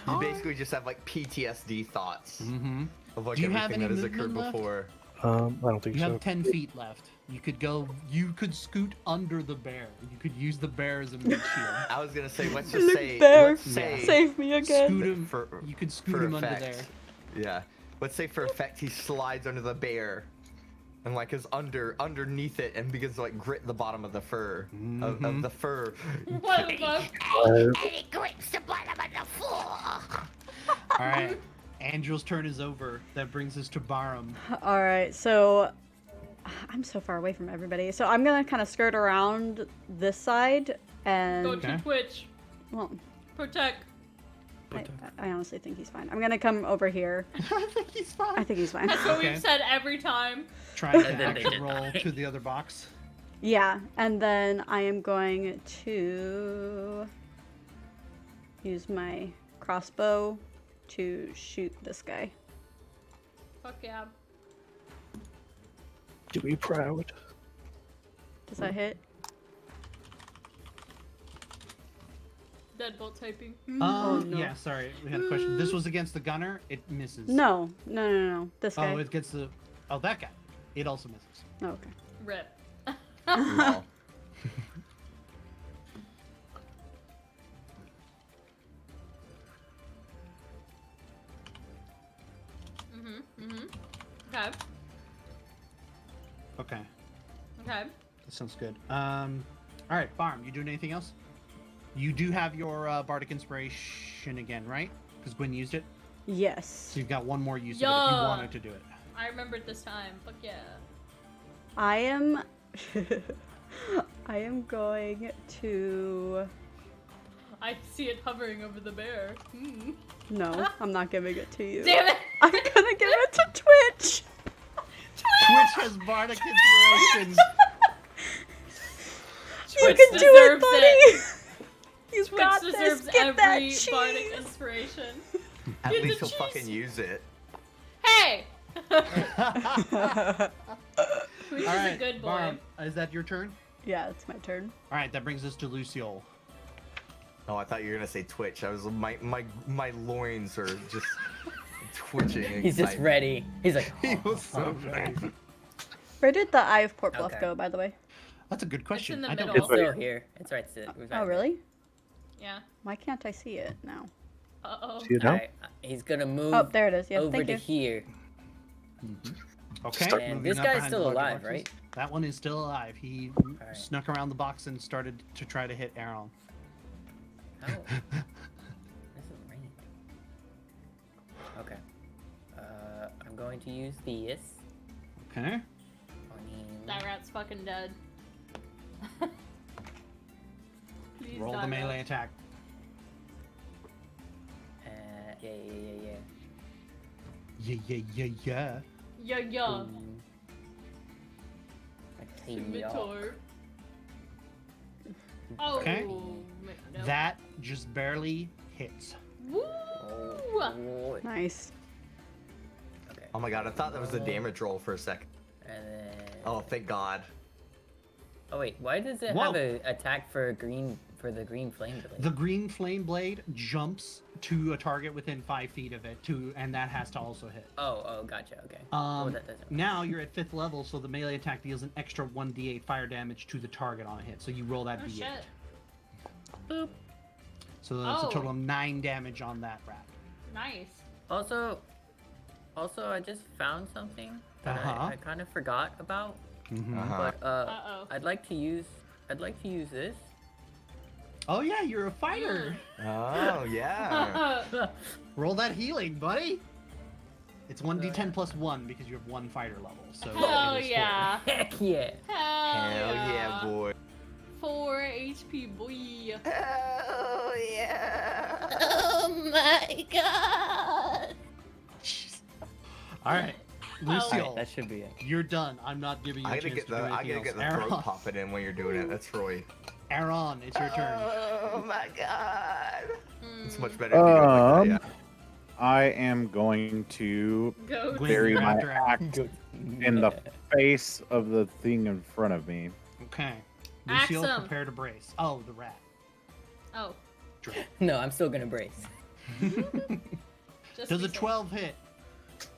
You basically just have like PTSD thoughts Mm-hmm. of like Do you have everything that any has occurred movement left? before. I don't think You so. have 10 feet left. You could go. You could scoot under the bear. You could use the bear as a meat shield. I was gonna say, let's Look, just say, bear, let's say, Save me again. Scoot him. for You could scoot for him under effect. there. Yeah, let's say for effect he slides under the bear, and like is underneath it and begins to like grit the bottom of the fur of the fur. What the fuck? And he grips the bottom of the floor. All right. Andrew's turn is over. That brings us to Barum. All right, so I'm so far away from everybody. So I'm gonna kind of skirt around this side and Go to Twitch. well, Protect. I honestly think he's fine. I'm gonna come over here. I think he's fine. I think he's fine. That's what Okay. we've said every time. Trying to And then they action did roll die. to the other box. Yeah, and then I am going to use my crossbow to shoot this guy. Fuck yeah. To be proud. Does that hit? Deadbolt typing. no. Yeah, sorry. We had a question. This was against the gunner. It misses. No. This guy. Oh, it gets the. Oh, that guy. It also misses. Oh, okay. Rip. Lol. Okay. Okay. Okay. That sounds good. All right, Barm. You doing anything else? You do have your bardic inspiration again, right? Because Gwen used it. Yes. So you've got one more use of it if you Yeah. wanted to do it. I remembered this time. Fuck yeah. I am. I am going to. I see it hovering over the bear. Hmm. No, I'm not giving it to you. Damn it! I'm gonna give it to Twitch. Twitch has bardic inspiration. You Twitch can do it, deserves buddy. You Twitch got this. deserves Get that every cheese. bardic inspiration. At Get the least he'll cheese. fucking use it. Hey! Twitch All is right, a good boy. Barm, is that your turn? Yeah, it's my turn. All right, that brings us to Luciole. Oh, I thought you were gonna say Twitch. I was my loins are just twitching. He's just excitement. ready. He's like, He was so ready. Where did the Eye of Port Bluff Okay. go, by the way? That's a good question. in the I don't middle. it's still here. It's right there. Oh, really? Yeah. Why can't I see it now? Uh-oh. See it now? Alright, he's gonna move Oh, there it is. Yeah, over thank to you. here. Okay. Start- And moving this up guy's behind the still larger alive, boxes. right? That one is still alive. He Alright. snuck around the box and started to try to hit Aaron. How? This is raining. Okay. I'm going to use this Okay. on him. That rat's fucking dead. Please Roll die, the melee rat. attack. Yeah. Yeah. Yeah. Boom. I tell you Scimitar. Oh. Okay. No. That just barely hits. Woo! Oh, Nice. okay. Oh my god, I thought that was a damage roll for a second. And then Oh, thank God. Oh wait, why does it Whoa. have a attack for the green flame blade? The green flame blade jumps to a target within 5 feet of it, and that has to also hit. Oh, gotcha. Okay. Well, that doesn't. Now you're at 5th level, so the melee attack deals an extra 1d8 fire damage to the target on a hit. So you roll that Oh d8. shit. Boop. So that's a Oh. total of 9 damage on that rat. Nice. Also, I just found something that Uh-huh. I kind of forgot about. Uh-huh. But Uh-oh. I'd like to use this. Oh yeah, you're a fighter. Oh, yeah. Roll that healing, buddy. It's 1d10 plus 1 because you have 1 fighter level. So Hell it is yeah. Heck yeah! Hell yeah, boy. 4 HP, boy. Hell yeah. Oh my god! 4. All right, Lucille, Alright, that should be it. you're done. I'm not giving you a I gotta chance get to the do I anything gotta get the else. throat popping in when you're doing it. That's Roy. Aaron, it's your turn. Oh my god. It's Mm, much better if you go like that, yeah. I am going to Go Gwen, bury you're my after Aaron. axe in the face of the thing in front of me. Okay. Axe Lucille, him. prepare to brace. Oh, the rat. Oh. Dread. No, I'm still gonna brace. Just Does a be 12 hit?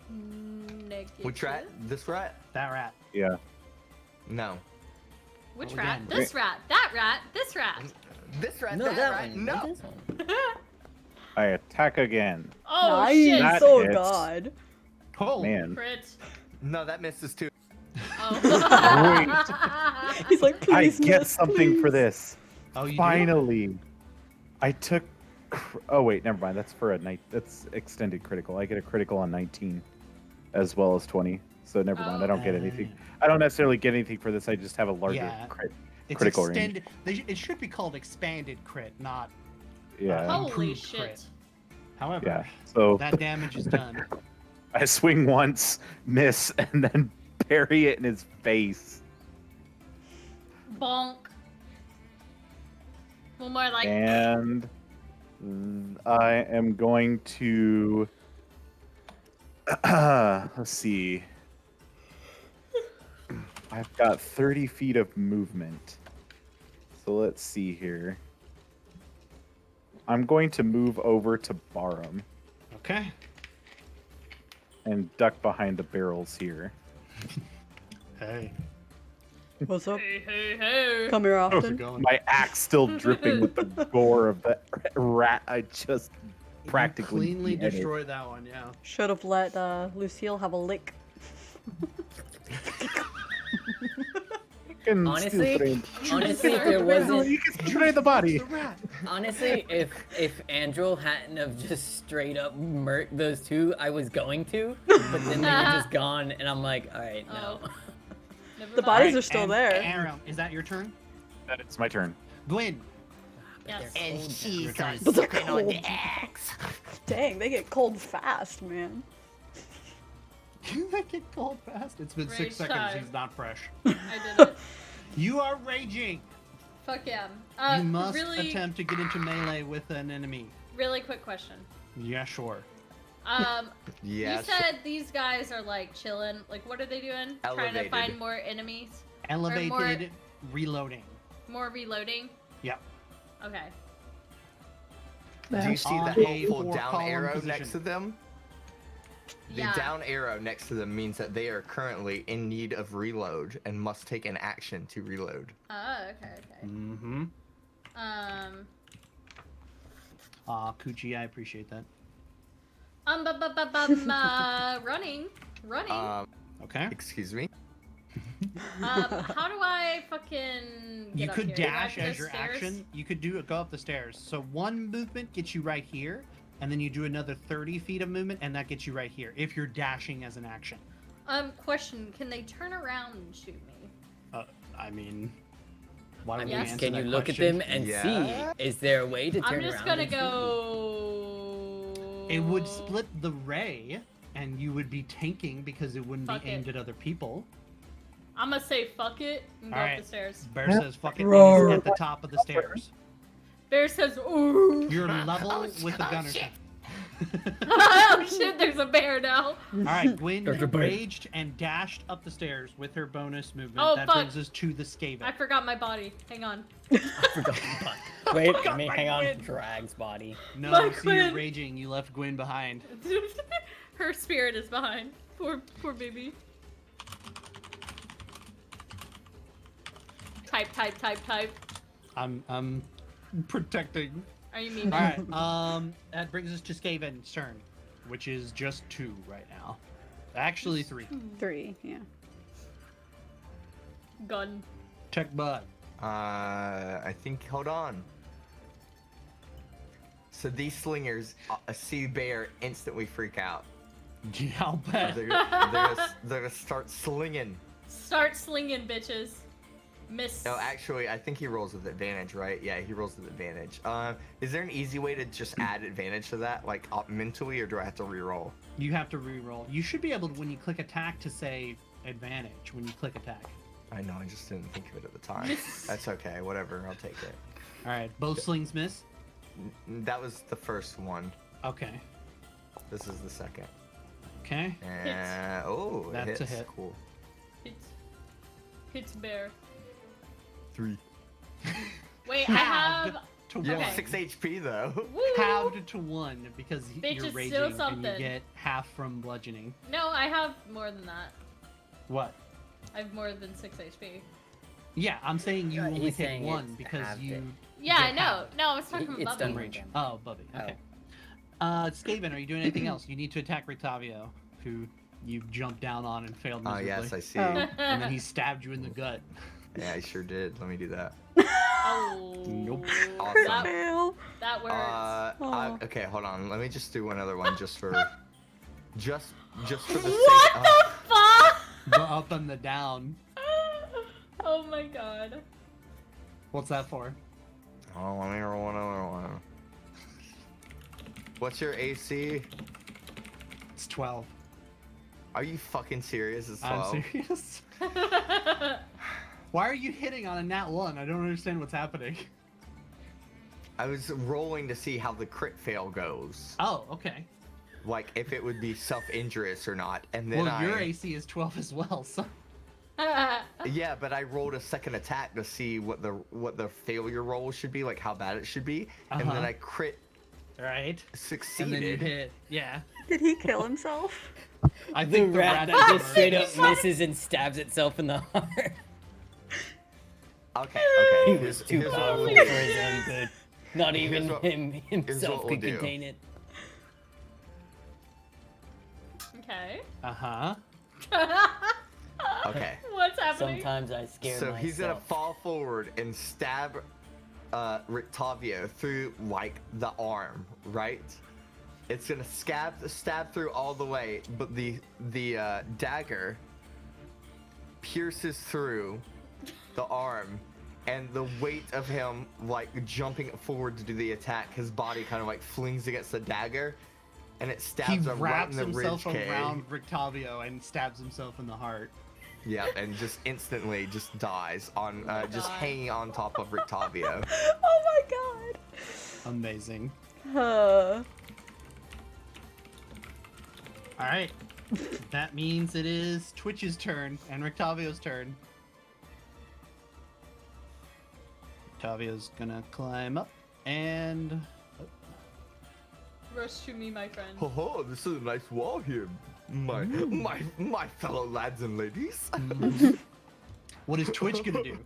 Negative. Which rat? This rat? That rat. Yeah. No. Which Oh, rat? again. This rat. That rat. This rat. This rat? No, that that rat? one. No. This one. I attack again. Oh nice. shit. That Oh hits. god. Oh, Man. Crit. No, that misses too. Oh. He's like, I please get miss, something for please." this. Oh, you do? Finally. I took. Oh wait, never mind. That's for a night. That's extended critical. I get a critical on 19, as well as 20. So never mind. I don't get anything. I don't necessarily get anything for this. I just have a larger Yeah. It's critical range. extended. It should be called expanded crit, not Yeah. Holy improved shit. crit. However, Yeah. So that damage is done. I swing once, miss, and then bury it in his face. Bonk. One more like. And I am going to. Let's see. I've got 30 feet of movement. So let's see here. I'm going to move over to Barham Okay. and duck behind the barrels here. Hey. What's up? Hey, hey, hey. Come here How's it often. going? My axe still dripping with the gore of the rat I just practically You cleanly beheaded. destroyed that one. Yeah. Should have let Lucille have a lick. You can Honestly, still train- honestly, if there wasn't, You can still train the body. The rat. honestly, if Andrew hadn't have just straight up murked those two, I was going to, but then they were just gone, and I'm like, all right, no. Oh. Never The mind. bodies Alright, are still and there. Aaron, is that your turn? It's my turn. Gwen. Yes. And she's Return. But they're sucking on the cold. axe. Dang, they get cold fast, man. You make it cold fast. It's been 6 Rage seconds. time. He's not fresh. I did it. You are raging. Fuck yeah. You must really, attempt to get into melee with an enemy. really quick question. Yeah, sure. Yeah. You said these guys are like chilling. Like, what are they doing? Trying to Elevated. find more enemies, Elevated reloading. more reloading. Yeah. Okay. Do you see the On a helpful down four-column arrow position. next to them? The Yeah. down arrow next to them means that they are currently in need of reload and must take an action to reload. Oh, okay. Mm-hmm. Coochie, I appreciate that. Running. Okay. Excuse me. How do I fucking get You up could here? Do I dash have to as your stairs? action. You could go up the stairs. So one movement gets you right here, and then you do another 30 feet of movement, and that gets you right here. If you're dashing as an action. Question: can they turn around and shoot me? I mean, why don't we Yes. answer Can you that look question? at them and Yeah. see? Is there a way to turn I'm just around? gonna and shoot? go. It would split the ray, and you would be tanking because it wouldn't Fuck be aimed it. at other people. I'm gonna say fuck it and go All up right. the stairs. Bear says, "Fuck it," Roar. and he's at the top of the stairs. Bear says, "Ooh." You're level Oh, with the oh, gunner. shit. Oh shit, there's a bear now. All right, Gwyn There's a bear. raged and dashed up the stairs with her bonus movement. Oh, that fuck. brings us to the Skaven. I forgot my body. Hang on. Wait, let me hang on. Drag's body. No, My see, you're Gwyn. raging. You left Gwyn behind. Her spirit is behind. Poor baby. Type. I'm protecting. Are you mean? All right. That brings us to Skaven's turn, which is just 2 right now. Actually 3. 3, yeah. Gun. Check bud. I think. Hold on. So these slingers see bear, instantly freak out. Yeah, I'll bet. They're gonna start slinging. Start slinging, bitches. Miss. No, actually, I think he rolls with advantage, right? Yeah, he rolls with advantage. Is there an easy way to just add advantage to that, like mentally, or do I have to re-roll? You have to re-roll. You should be able to, when you click attack, to say advantage when you click attack. I know, I just didn't think of it at the time. That's okay, whatever, I'll take it. All right, both slings miss. That was the first one. Okay. This is the second. Okay. And oh, it That's a hits. hit. Cool. Hits bear. 3. Wait, I have. to You one. have 6 HP though. Woo! Halved to 1 because Bitch, you're it's raging still and you something. get half from bludgeoning. No, I have more than that. What? I have more than 6 HP. Yeah, I'm saying you Yeah, only he's hit saying 1 it's because halved you. it. Yeah, I get know. half. No, I was talking It's about done the with range. him. Oh, Bubby. Okay. Skaven, are you doing anything else? You need to attack Rictavio, who you jumped down on and failed Oh miserably. yes, I see. Oh. And then he stabbed you in the gut. Yeah, I sure did. Let me do that. Oh. Nope. Awesome. That works. Oh. Okay, hold on. Let me just do one other one just for just for the What sake the fuck? The up and the down. Oh my god. What's that for? Oh, let me roll another one. What's your AC? It's 12. Are you fucking serious? It's 12. I'm serious. Why are you hitting on a nat 1? I don't understand what's happening. I was rolling to see how the crit fail goes. Oh, okay. Like if it would be self-injurious or not. And then Well, your AC is 12 as well, so. Yeah, but I rolled a second attack to see what the failure roll should be, like how bad it should be. And then I crit Right. succeeded. And then you hit. Yeah. Did he kill himself? I The think the rat rat that just straight up misses and stabs itself in the heart. Okay, He okay. was too here's what powerful we'll for do. his own good. Not even what- him himself we'll could do. contain it. Okay. Uh-huh. Okay. What's happening? Sometimes I scare So myself. he's gonna fall forward and stab Rictavio through like the arm, right? It's gonna stab through all the way, but the dagger pierces through the arm, and the weight of him like jumping forward to do the attack, his body kind of like flings against the dagger, and it He stabs him right wraps in the himself ribcage. around Rictavio and stabs himself in the heart. Yeah, and just instantly just dies on just God. hanging on top of Rictavio. Oh my Amazing. god. All right. That means it is Twitch's turn and Rictavio's turn. Rictavio's gonna climb up and Rush to me, my friend. Ho ho, this is a nice wall here, my fellow lads and ladies. what is Twitch gonna do?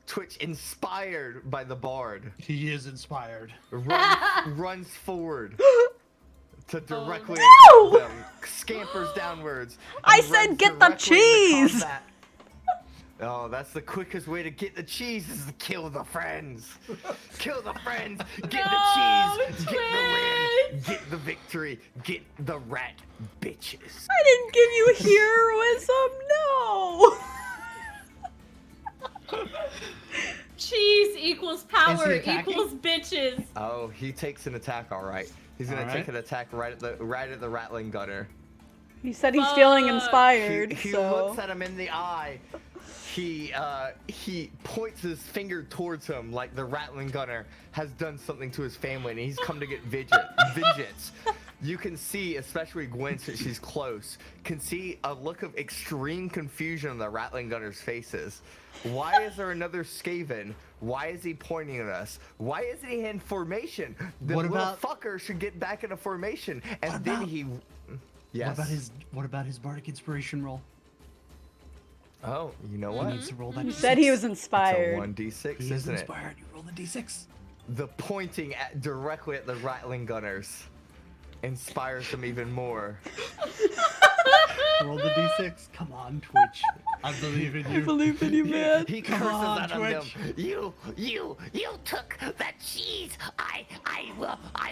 Twitch, inspired by the bard, He is inspired. runs forward to directly no! attack them, scampers downwards. I and said runs get the directly into cheese! combat. Oh, that's the quickest way to get the cheese is to kill the friends. Kill the friends, get No, the cheese, get the win, Twitch! get the victory, get the rat bitches. I didn't give you heroism, no! Cheese equals power attacking? equals bitches. Oh, he takes an attack, all right. He's gonna All take right. an attack right at the rattling gunner. He said he's feeling Fuck. inspired, He so... looks at him in the eye. He points his finger towards him like the Rattling Gunner has done something to his family and he's come to get vengeance. You can see, especially Gwen, since she's close, can see a look of extreme confusion on the Rattling Gunner's faces. Why is there another Skaven? Why is he pointing at us? Why isn't he in formation? The What little about- fucker should get back into formation. And What then about- he... Yes? What about his bardic inspiration roll? Oh, you know He what? needs to roll that. He D6. said he was It's inspired. a 1d6, He is isn't it? inspired. You roll the D6. The pointing directly at the Rattling Gunners inspires them even more. Roll the D6. Come on, Twitch. I believe in you. believe in you, man. He Come curses on, at Twitch. them. You took the cheese. I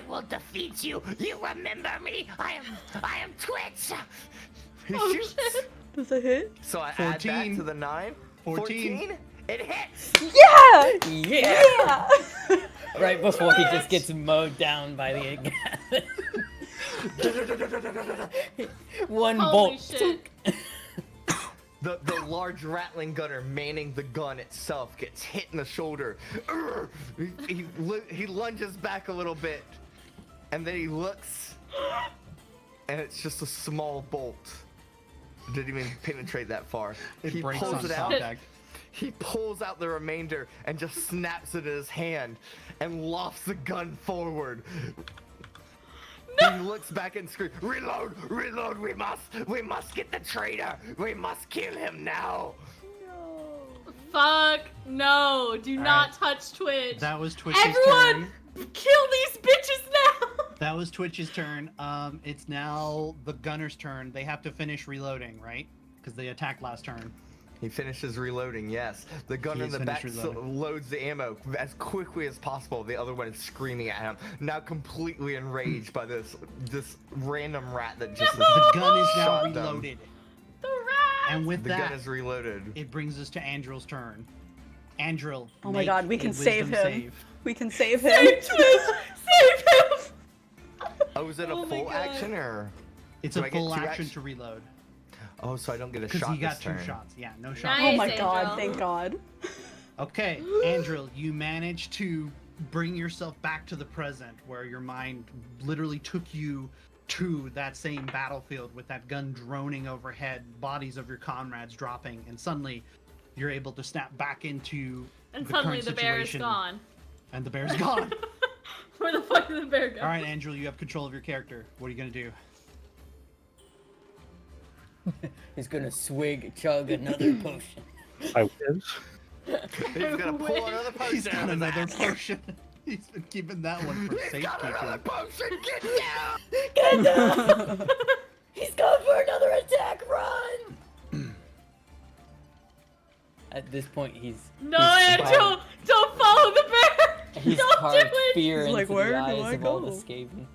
will defeat you. You remember me? I am Twitch. He Oh, shoots. shit. Does it hit? So I add that 14. to the 9. 14. It hits. Yeah! Yeah! Yeah! Right before he just gets mowed down by the one Holy bolt. shit. The large Rattling Gunner manning the gun itself gets hit in the shoulder. Urgh! He lunges back a little bit, and then he looks, and it's just a small bolt. Didn't even penetrate that far. It He breaks pulls on it out. contact. He pulls out the remainder and just snaps it in his hand and lofts the gun forward. He looks back and screams, "Reload! Reload! We must get the traitor! We must kill him now!" Fuck no. Do not touch Twitch. That was Twitch's Everyone, turn. kill these bitches now. That was Twitch's turn. It's now the gunner's turn. They have to finish reloading, right? Because they attacked last turn. He finishes reloading, yes. The gunner in He's the back finished reloading. loads the ammo as quickly as possible. The other one is screaming at him, now completely enraged by this random rat that just The gun is now shot them. reloaded. The rat. And with The that, gun is reloaded. it brings us to Andrill's turn. Andrill. Oh my make god, we a can save wisdom him. save. We can save him. Save Twitch. Save him. Oh, is it a Oh my full God. action or? It's Do a I get full two action action? to reload. Oh, so I don't get a Because shot he got this two turn. shots. Yeah, no shots. Oh my Nice, god, Angel. thank god. Okay, Andrill, you managed to bring yourself back to the present where your mind literally took you to that same battlefield with that gun droning overhead, bodies of your comrades dropping, and suddenly you're able to snap back into And the suddenly current the bear is situation, gone. And the bear's gone. Where the fuck did the bear go? All right, Andrill, you have control of your character. What are you gonna do? He's gonna chug another potion. I whiz. He's gonna pull another potion. He's got out of his another ass. potion. He's been keeping that one for He's got another safekeeping. potion. Get down. Get down! He's going for another attack run! At this point, he's No, he's Angel, don't follow the bear. He's Don't do carved it. fear He's into like, "Where the do eyes I of all the go?" Skaven.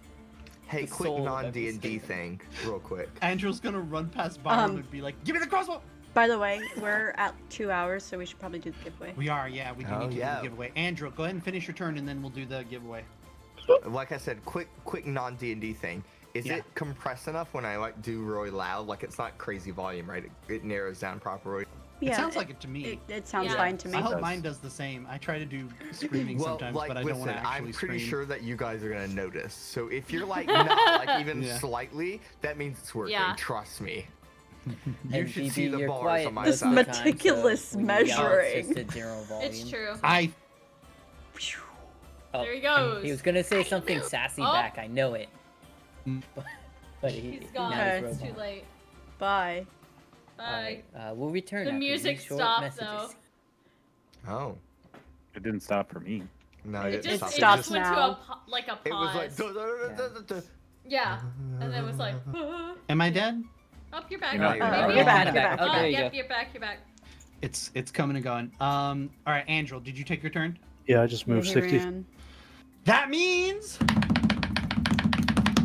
Hey, The quick soul of non-D&D every thing, real quick. Andrill's gonna run past Barb Um, and be like, "Give me the crossbow." By the way, we're at 2 hours, so we should probably do the giveaway. We are, yeah. We do Oh, need to do yeah. the giveaway. Andrill, go ahead and finish your turn, and then we'll do the giveaway. Like I said, quick non-D&D thing. Is Yeah. it compressed enough when I like do really loud? Like it's not crazy volume, right? It narrows down properly. It sounds like it to me. It sounds Yeah. fine to me. I hope does. mine does the same. I try to do screaming Well, sometimes, like, but I don't want to listen, actually I'm pretty scream. sure that you guys are gonna notice. So if you're like not like even Yeah. slightly, that means it's working. Yeah. Trust me. You And should BB, see the you're bars quiet on my This side. most of the time, meticulous so when you yell, measuring. It's just a general volume. It's true. I Oh, There he goes. He was gonna say something sassy Oh. back. I know it. Mm. But He's gone. now he's It's too robot. late. Bye. Bye. Alright, we'll return The after music these short stopped, messages. though. Oh. It didn't stop for me. No, It it just, stopped. it stops just went to now. like a pause. It was like. duh. Yeah. And then it was like, am I dead? up, you're back. You're not- Maybe you're back, you're back. Oh, Okay, there you yep, go. you're back, you're back. It's coming and going. All right, Andrill, did you take your turn? Yeah, I just moved He 60. ran. That means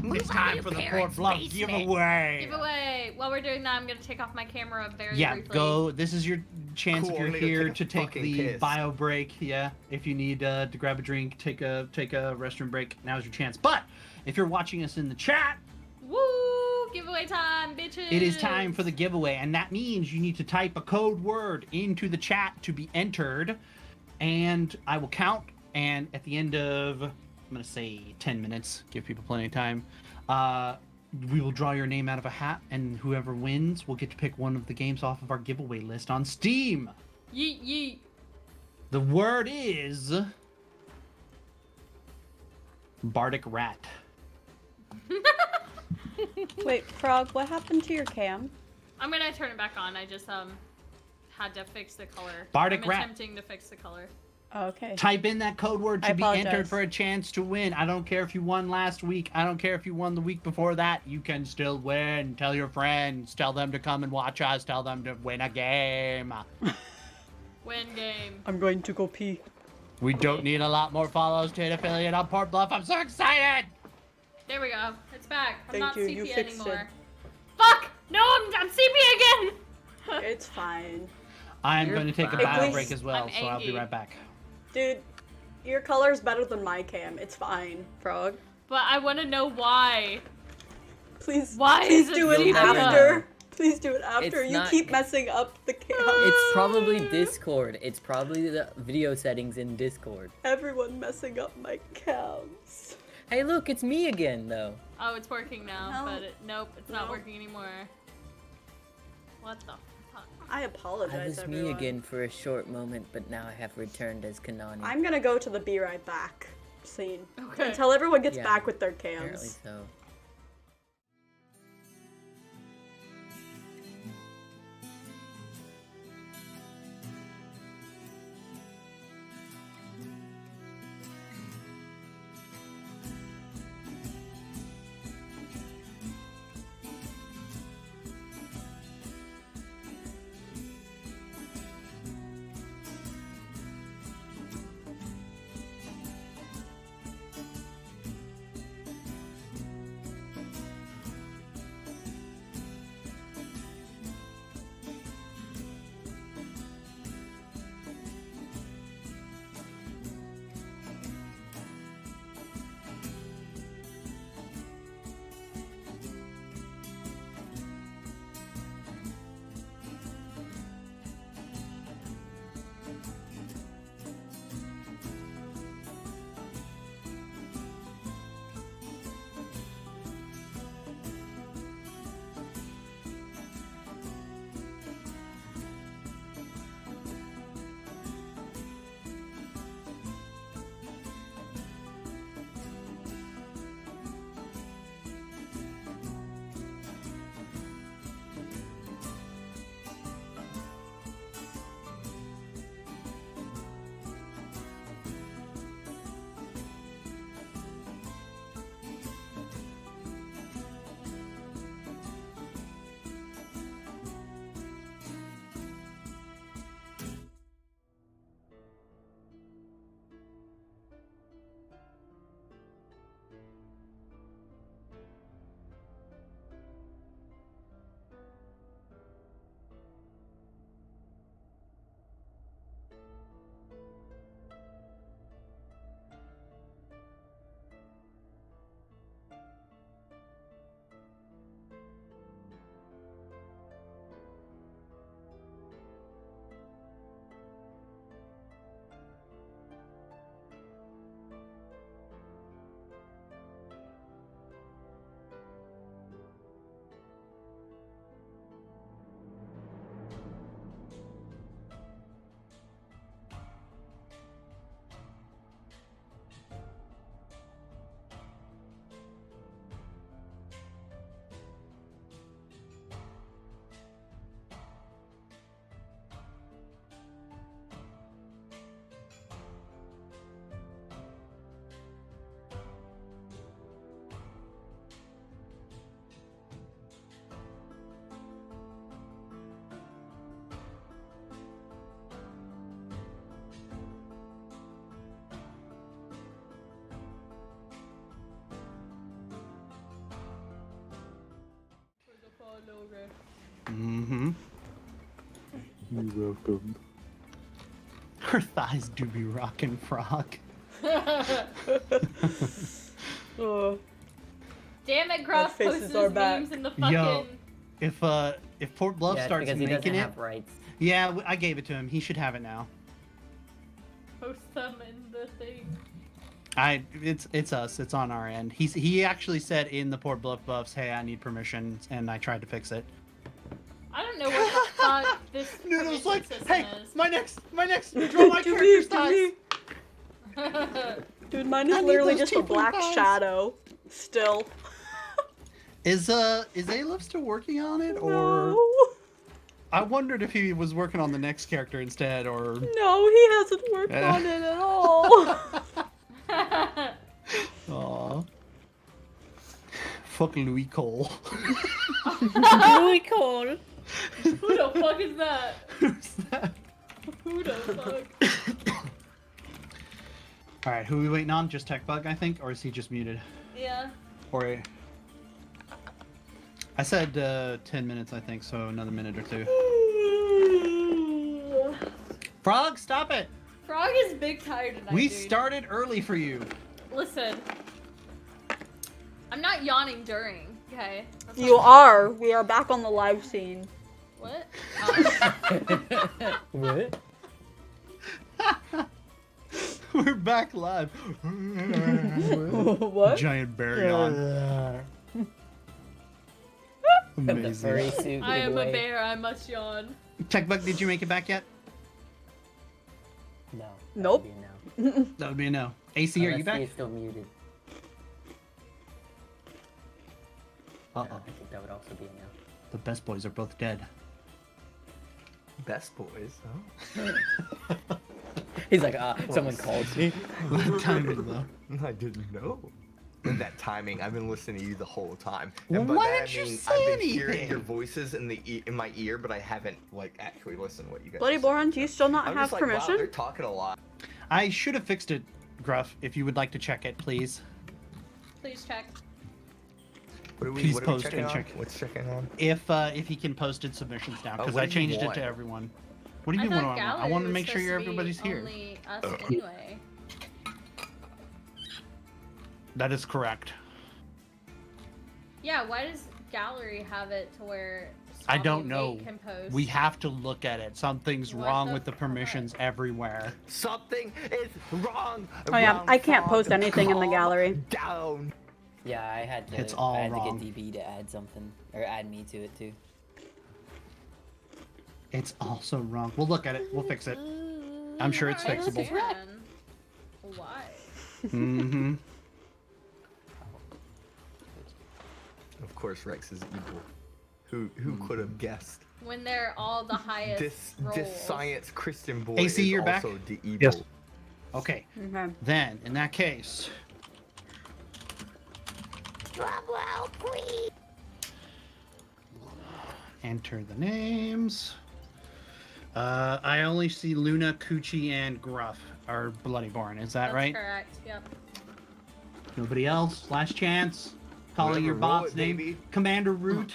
Move it's out time of for the your Port parents' Bluff basement. giveaway. Giveaway. While we're doing that, I'm gonna take off my camera very Yeah, briefly. go. This is your chance Cool, if you're I'm gonna go here take a to take fucking the piss. bio break. Yeah, if you need to grab a drink, take a restroom break. Now's your chance. But if you're watching us in the chat, Woo! Giveaway time, bitches! It is time for the giveaway, and that means you need to type a code word into the chat to be entered, and I will count, and at the end of, I'm going to say 10 minutes, give people plenty of time, we will draw your name out of a hat, and whoever wins will get to pick one of the games off of our giveaway list on Steam. Yeet yeet. The word is Bardic Rat. Wait, Frog, what happened to your cam? I'm gonna turn it back on. I just had to fix the color. Bardic I'm Rat. attempting to fix the color. Oh, okay. Type in that code word I to be entered apologize. for a chance to win. I don't care if you won last week. I don't care if you won the week before that. You can still win. Tell your friends. Tell them to come and watch us. Tell them to win a game. Win game. I'm going to go pee. We don't need a lot more follows to hit affiliate on Port Bluff. I'm so excited. There we go. It's back. I'm Thank not you, CP you fixed anymore. Fuck! No, I'm CP again! It's fine. I'm You're going to take a fine. bio At break as well, I'm so I'll be angry. right back. Dude, your color's better than my cam. It's fine, Frog. But I want to know why. Please, Why please is it do it You'll never after. know. Please do it after. It's You not- keep messing up the cam. It's probably Discord. It's probably the video settings in Discord. Everyone messing up my cams. Hey, look, it's me again, though. Oh, it's working now, No. but nope, it's not No. working anymore. What the fuck? I I apologize, was everyone. me again for a short moment, but now I have returned as Kanani. I'm gonna go to the be right back scene. Okay. Until everyone gets Yeah, back with their Apparently cams. so. Mm-hmm. You're welcome. Her thighs do be rockin', Frog. Oh. Damn it, Groff faces posts are his back. memes in the fucking. Yo. If Port Bluff Yeah, starts because he doesn't making it, have rights. yeah, I gave it to him. He should have it now. Post them in the thing. It's us. It's on our end. He actually said in the Port Bluff buffs, "Hey, I need permission," and I tried to fix it. I don't know what the fuck this Noodle's permission like, system "Hey, is. my next, draw my To me, character's to dice." me. Dude, mine is I need literally those just a black T.P. pies. shadow. Still. Is Alef still working on it, or No. I wondered if he was working on the next character instead, or No, he hasn't worked on it at all. Aw. Fuck Louis Cole. Louis Cole. Who the fuck is that? Who's that? Who the fuck? All right, who are we waiting on? Just Tech Bug, I think, or is he just muted? Yeah. Or I said 10 minutes, I think, so another minute or two. Frog, stop it! Frog is big tired tonight. We dude. started early for you. Listen. I'm not yawning during, okay? That's You not- are. We are back on the live scene. What? What? We're back live. What? Giant bear yawn. The Amazing. furry suit. I am a giveaway. bear, I must yawn. Tech Bug, did you make it back yet? No. Nope. That would be a no. That would be a no. AC, are you Unless back? he's still muted. Uh No, oh. I think that would also be a no. The best boys are both dead. Best boys. Oh. He's like, someone called me. What timing though? I didn't know. And that timing, I've been listening to you the whole time. Well, And by why that didn't you I mean say I've been hearing anything? your voices in in my ear, but I haven't like actually listened to what you guys. Bloody are saying. Boron, do you still not I'm have just like, wow, permission? they're talking a lot. I should have fixed it, Gruff. If you would like to check it, please. Please check. What are we, Please what are we post checking and on? check. What's checking on? If he can posted submissions now, because what I do you changed it want? to everyone. What do you I mean? thought What do I want? I gallery want to was make sure supposed to be everybody's here. Only us anyway. That is correct. Yeah, why does gallery have it to where I don't Swami know. Mate can post? We have to look at it. Something's What wrong the with the permissions everywhere. Something is wrong. Oh yeah, around I can't Frog. post anything in the Calm gallery. Down. Yeah, I had to. It's all I had wrong. to get DB to add something or add me to it too. It's also wrong. We'll look at it. We'll fix it. I'm sure it's I fixable. understand. Why? Mm-hmm. Of course, Rex is evil. Who could have guessed? When they're all the highest This rolls. science Christian boy AC, is you're back? also the evil. Yes. Okay. Okay. Then, in that case, Drumroll, please. enter the names. I only see Luna, Coochie, and Gruff are Bloody Born. Is that That's right? correct. Yep. Nobody else? Last chance. Calling Whatever, your roll bot's it, name. baby. Commander Root.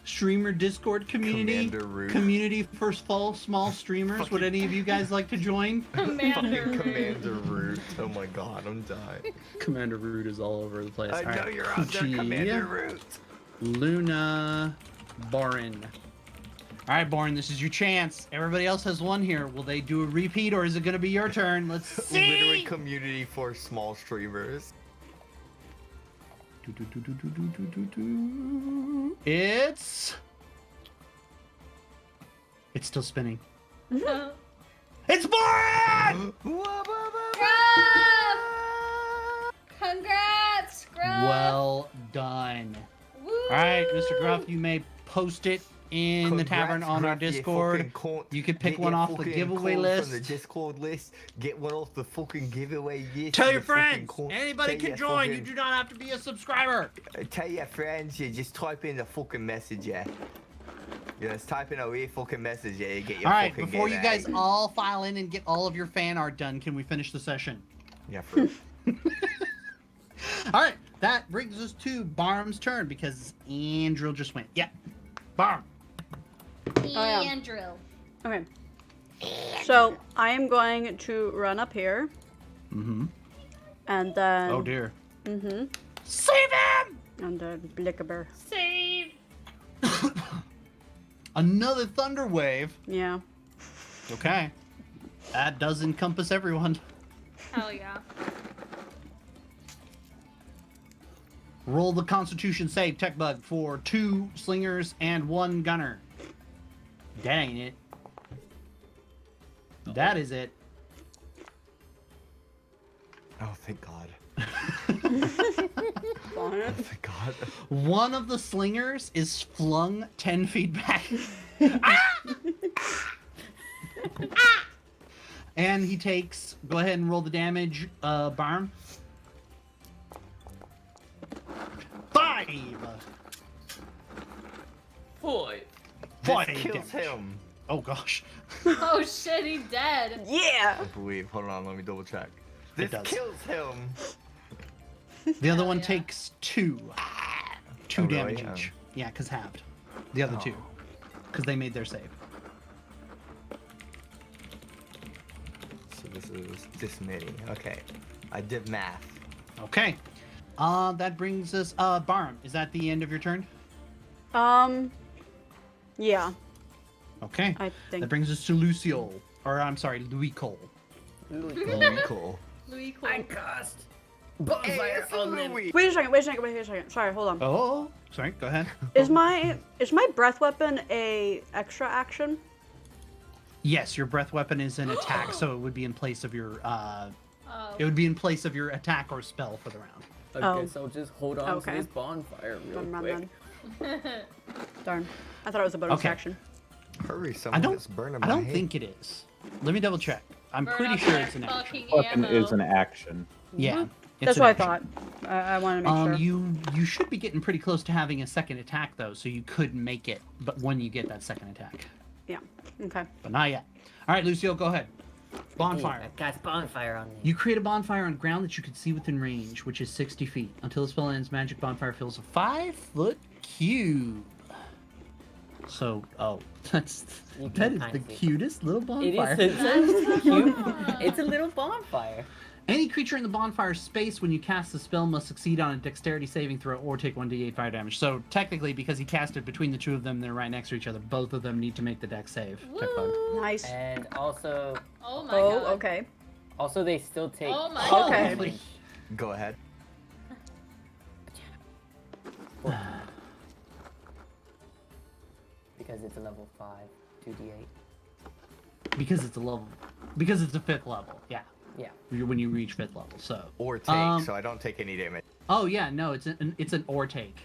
Streamer Discord community. Commander Root. Community for small streamers. Would any of you guys like to join? Commander Fucking Root. Commander Root. Oh my god, I'm dying. Commander Root is all over the place. I All know right. you're out there, Coochie, Commander Root. Luna, Borin. All right, Borin, this is your chance. Everybody else has one here. Will they do a repeat, or is it going to be your turn? Let's see. Literally community for small streamers. It's still spinning. Gruff! It's Borin! Congrats, Gruff! Well done. Woo! All right, Mr. Gruff, you may post it in the tavern on our Congrats, Gruff, you Discord. fucking cunt. You can pick Get one your off the fucking giveaway code list. From the Discord list. Get one off the fucking giveaway list. Tell you your fucking friends. cunt. Anybody Tell can your join. You fucking- do not have to be a subscriber. Tell your friends, you just type in the fucking message, yeah. You just type in a wee fucking message, yeah, you get your All right, fucking before you giveaway. guys all file in and get all of your fan art done, can we finish the session? Yeah, for All right, that brings us to Barm's turn because Andrew just went. Yeah, Barm. yeah. And drill. Okay. So I am going to run up here, Mm-hmm. and then. Oh dear. Mm-hmm. Save him! And the Blickaber. Save. Another thunder wave. Yeah. Okay. That does encompass everyone. Hell yeah. Roll the Constitution save, Tech Bug, for 2 slingers and 1 gunner. That ain't it. That is it. Oh, thank God. Fine. Thank God. One of the slingers is flung 10 feet back. Ah! Ah! And he takes. Go ahead and roll the damage, Barn. 5. Boy. Five This kills damage. him. Oh gosh. Oh shit, he's dead. Yeah. I believe. Hold on, let me double check. This does. kills him. The other Hell one yeah. takes 2. 2 Oh, damage really? each. Yeah, because halved. The other 2. Because they made their save. So this is this many. Okay. I did math. Okay. That brings us. Barn, is that the end of your turn? Yeah, Okay. I think. That brings us to Luciol. Or, I'm sorry, Louis Cole. Very cool. Louis Cole. I cast bonfire on them. Wait a second. Sorry, hold on. Oh, sorry, go ahead. Is my breath weapon a extra action? Yes, your breath weapon is an attack, so it would be in place of your, Oh. it would be in place of your attack or spell for the round. I Oh. guess I'll just hold on Okay. to this bonfire real Run, quick. run. Darn. I thought it was a bonus Okay. action. Hurry, I someone don't, is burning I my don't head. think it is. Let me double check. I'm Burn pretty up sure that it's an action. fucking Weapon ammo. is an action. Yeah. it's That's an what I action. thought. I wanted to make sure. You should be getting pretty close to having a second attack though, so you could make it, but when you get that second attack. Yeah. Okay. But not yet. All right, Lucio, go ahead. Bonfire. I cast bonfire on them. You create a bonfire on ground that you can see within range, which is 60 feet. Until the spell ends, magic bonfire fills a 5-foot cube. So, that You is can the kind of see. cutest little It bonfire. is. It's cute. It's a little bonfire. Any creature in the bonfire space when you cast the spell must succeed on a dexterity saving throw or take 1d8 fire damage. So technically, because he cast it between the two of them, they're right next to each other. Both of them need to make the dex save. Tech bug. Woo. Nice. And also, Oh my Oh, god. okay. also they still take. Oh my cold Okay. damage. Go ahead. Because it's a level 5, 2d8. Because it's a level. Because it's a 5th level. Yeah. Yeah. When you reach 5th level. So. Or take, Um, so I don't take any damage. Oh yeah, no, it's an or take.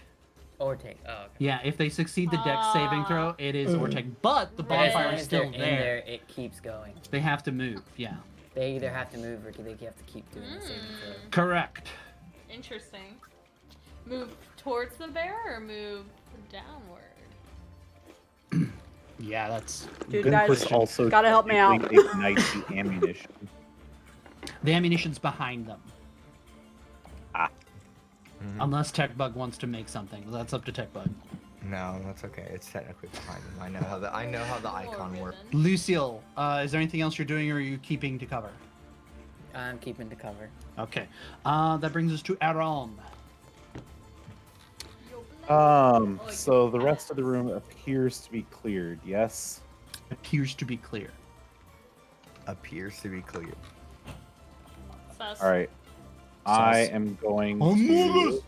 Or take. Oh, okay. Yeah, if they succeed the dex saving throw, it is or take. But the Right. bonfire As is long still as they're in there. there, it keeps going. They have to move. Yeah. They either have to move or they have to keep doing the same thing. Correct. Interesting. Move towards the bear or move downward? Yeah, that's Dude, good guys, question. Also, gotta help me out. technically ignite the ammunition. The ammunition's behind them. Mhm. Unless Tech Bug wants to make something. That's up to Tech Bug. No, that's okay. It's technically behind him. I know how the icon works. Lucille, is there anything else you're doing or are you keeping to cover? I'm keeping the cover. Okay. That brings us to Aram. So the rest of the room appears to be cleared, yes? Appears to be clear. Appears to be clear. Sus. Alright. I Sus. am going Amogus!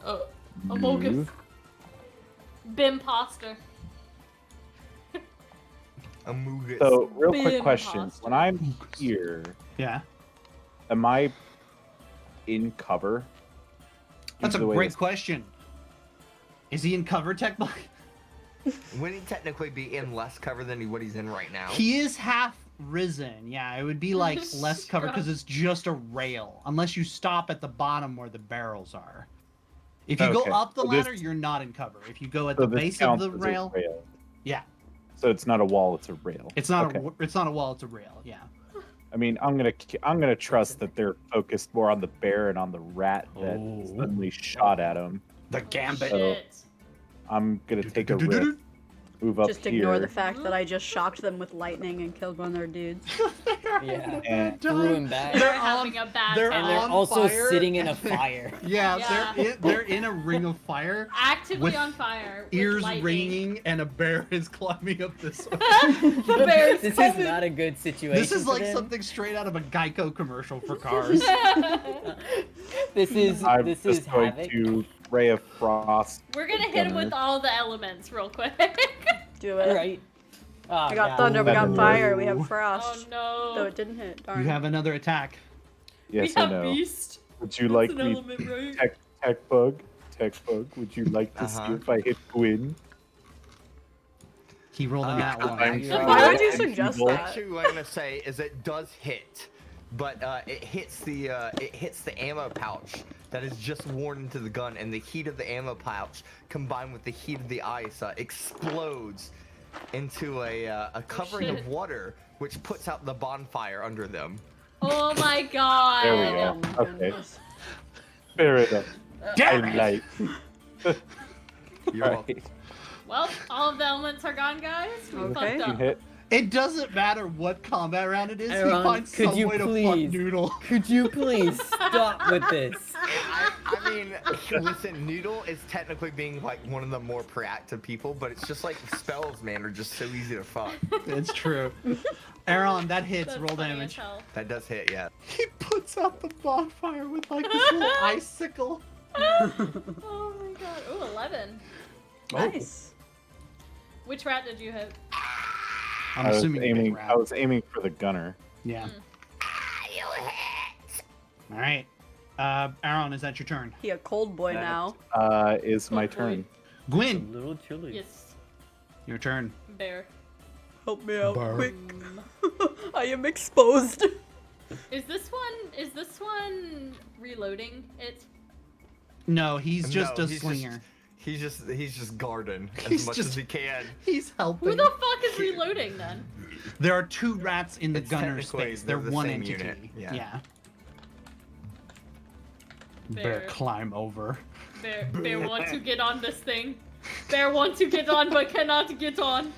to Amogus. move. Bimposter. Amogus. So, real quick Bim question. imposter. When I'm here, Yeah. am I in cover? That's a Either way great this- question. Is he in cover, Tech Bug? Wouldn't he technically be in less cover than what he's in right now? He is half risen. Yeah, it would be like less cover because it's just a rail. Unless you stop at the bottom where the barrels are. If you go Okay, up the so this- ladder, you're not in cover. If you go at So the this base of counts the as a rail, yeah. So it's not a wall; it's a rail. it's not Okay. it's not a wall, it's a rail. Yeah. I mean, I'm gonna trust that they're focused more on the bear and on the rat that Oh. suddenly shot at him. The gambit. So- Shit. I'm gonna take a risk move up Just here. ignore the fact that I just shocked them with lightning and killed one of their dudes. Yeah. And Threw him back. They're having a bad they're time. And they're on also fire. sitting in a fire. Yeah, Yeah. they're in a ring of fire, Actively with on fire. With ears lightning. ringing, and a bear is climbing up this way. The bear's This is coming. not a good situation. This is for like them. something straight out of a Geico commercial for cars. This is I'm this is just going havoc. to Ray of Frost. We're gonna hit him with all the elements real quick. Do it. Right. Oh, We got no. thunder, we got No. fire, we have Oh frost. no. Though it didn't hit. Darn. You have another attack. Yes, we I have know. beast. Would you That's like an me, element, right? tech bug? Would you like to see if I hit Gwyn? He rolled a nat one. Why would you suggest that? Actually, what I'm gonna say is it does hit, but it hits the ammo pouch that is just worn into the gun, and the heat of the ammo pouch combined with the heat of the ice explodes into a covering shit. of water, which puts out the bonfire under them. Oh my god. There we go. Oh, Okay. goodness. Fair enough. Damn I it! like. You're welcome. Right. Well, all of the elements are gone, guys. We Okay. fucked You up. hit. It doesn't matter what combat round it is. Aaron, he finds could some you way to fuck please? Noodle. Could you please stop with this? I mean, listen, Noodle is technically being like one of the more proactive people, but it's just like spells, man, are just so easy to fuck. It's true. Aaron, that hits. That's Roll funny as damage. hell. That does hit, yeah. He puts out the bonfire with like this little icicle. Oh my god. Ooh, 11. Nice. Which rat did you hit? I'm I was assuming you aiming. big I rat. was aiming for the gunner. Yeah. You hit. All right. Aaron, is that your turn? He a cold boy now. Is my Oh, boy. turn. A Gwyn, little chilly. Yes. your turn. Bear. Help me out Bark. quick. I am exposed. Is this one reloading? It's No, he's just No, a he's slinger. He's just guarding as He's much just- as he can. He's helping. who the fuck is reloading then? There are two rats in the It's gunner technically space. They're the one same entity. unit, yeah. Bear Bear. climb over. Bear want to get on this thing. Bear want to get on but cannot get on.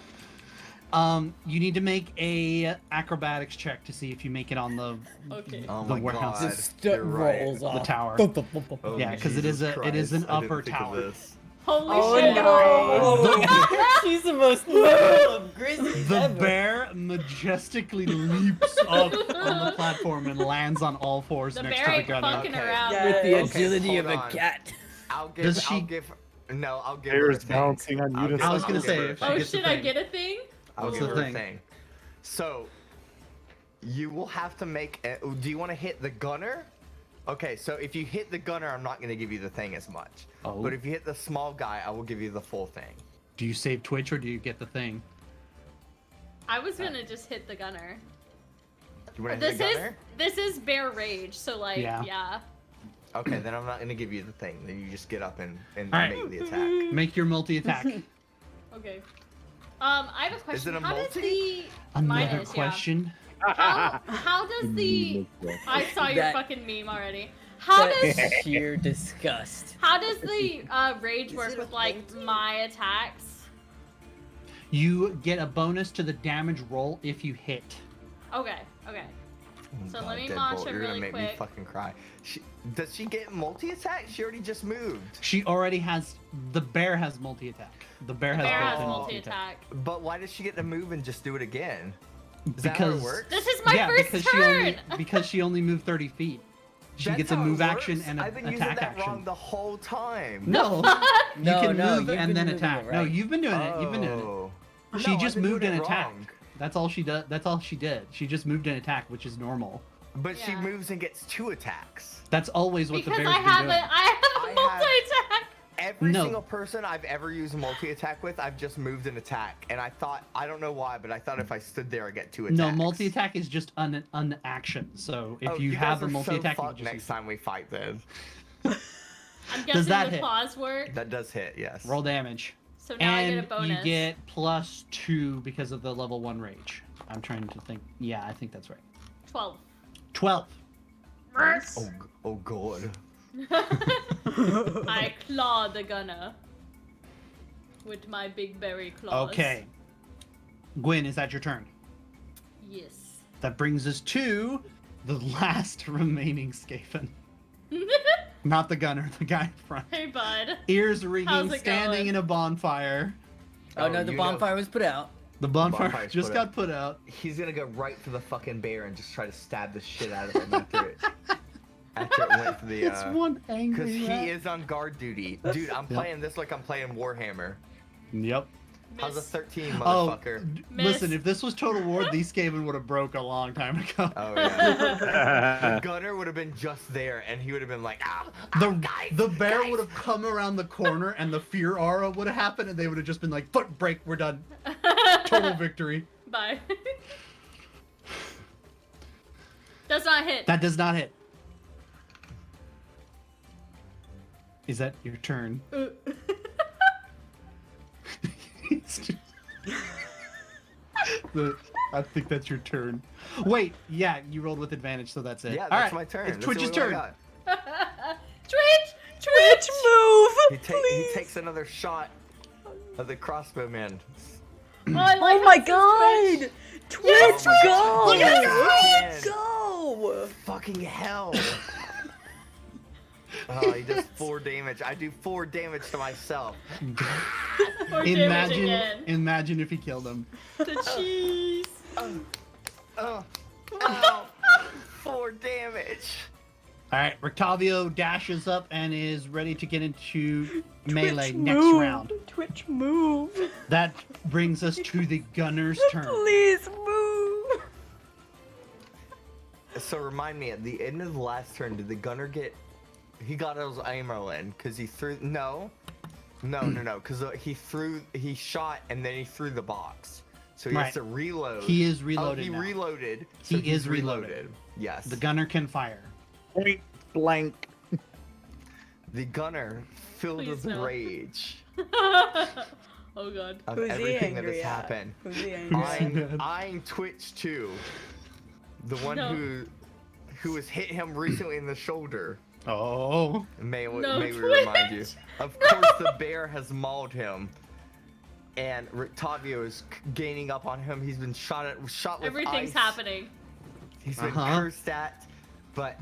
You need to make a acrobatics check to see if you make it on the Okay. Oh The my warehouse. god. Just You're right. rolls off. tower. Oh, Yeah, 'cause it is Jesus it is an Christ, I didn't upper think of tower. this. Holy Oh, shit. no. She's the most loyal of grizzlies The ever. bear majestically leaps up on the platform and lands on all fours The next bear to the ain't gunner. fucking Okay. around. Yeah. With the Okay, agility of hold a on. cat. I'll give. Does she- I'll give. No, I'll give Bear her a is thing. balancing on I'll give- I was I'll gonna give say, her a if she Oh thing. gets the shit, I thing. get a thing? I'll What's give the her thing? a thing. So, you will have to make. Do you want to hit the gunner? Okay, so if you hit the gunner, I'm not going to give you the thing as much. Oh. But if you hit the small guy, I will give you the full thing. Do you save Twitch or do you get the thing? I was gonna just hit the gunner. You want to hit the gunner? This is bear rage, so like Yeah. yeah. Okay, then I'm not going to give you the thing. Then you just get up and Alright. make the attack. Make your multi attack. Okay. I have a question. it a How does multi? the Another minus, question. Yeah. How does the I saw your That- fucking meme already. How does That's sheer disgust. how does the rage work with like my attacks? You get a bonus to the damage roll if you hit. Okay, okay. Oh So God, let me Deadbolt, launch it you're really gonna make me quick. fucking cry. Does she get multi-attack? She already just moved. She already has. The bear has multi attack. The bear has Bear has built-in multi-attack. But why does she get to move and just do it again? Is that how Because it works? This is my first because turn! because she only moved 30 feet. She That's gets a how it move works? action and an I've been using attack that wrong action. the whole time. No, you No, can no, move you've and been then moving attack. it No, right. you've been doing it. You've been doing it. Oh. She No, just I've been moved doing an it attack. wrong. That's all she does. That's all she did. She just moved an attack, which is normal. But she Yeah. moves and gets 2 attacks. That's always what Because the bear's I have been doing. I have a multi-attack! Every No. single person I've ever used multi-attack with, I've just moved an attack. And I don't know why, but I thought if I stood there, I get 2 attacks. No, multi attack is just an action. So if Oh, you guys have a are multi attack, so you fucked can just next time we fight then. I'm guessing that the hit? claws work. That does hit, yes. roll damage. So now I And get a bonus. you get +2 because of the level 1 rage. I'm trying to think. Yeah, I think that's right. 12. 12. Oh god. I claw the gunner. with my big berry claws. Okay. Gwyn, is that your turn? Yes. That brings us to the last remaining Skaven. Not the gunner, the guy in front. Hey, bud. Ears ringing, How's it standing going? in a bonfire. Oh no, the you bonfire was put out. The bonfire Bonfire's just put got out. put out. He's gonna go right for the fucking bear and just try to stab the shit out of him after it went for the. It's one angry Because rat. he is on guard duty, dude. I'm playing this like I'm playing Warhammer. Yep. How's a Miss. 13, Oh, motherfucker? listen, if this was Total War, these Skaven would have broke a long time ago. Oh yeah. The gunner would have been just there, and he would have been like, The bear would have come around the corner and the fear aura would have happened and they would have just been like, foot break, we're done. Total victory. Bye. Does not hit. That does not hit. Is that your turn? I think that's your turn. Wait, yeah, you rolled with advantage, so that's it. Yeah, All that's right, my turn. It's That's Twitch's the only turn. one I Twitch! Twitch, move! He takes another shot of the crossbow man. Oh, I like Oh my how it's god! Twitch, Yes, Twitch! go! Look at Twitch! Go! Fucking hell! Oh, he does 4 damage. I do 4 damage to myself. Or damage Imagine, again. imagine if he killed him. The cheese. Oh, 4 damage. All right, Rictavio dashes up and is ready to get into melee Twitch, next move. round. Twitch, move! That brings us to the gunner's turn. Please move! So remind me, at the end of the last turn, did the gunner get? He got his ammo in because he threw. No, because he shot and then he threw the box. So he Right. has to reload. He is reloaded Oh, he now. reloaded. He so he's is reloaded. Yes. The gunner can fire. Point blank. The gunner, filled Please with no. rage Oh god. of Who's he everything that angry has at? happened, Who's he angry at? eyeing Twitch too, the one No. who has hit him recently in the shoulder. Oh. May we No, remind you? Twitch! Of course, the bear has mauled him, and Rictavio is gaining up on him. He's been shot with Everything's ice. happening. He's been cursed at, but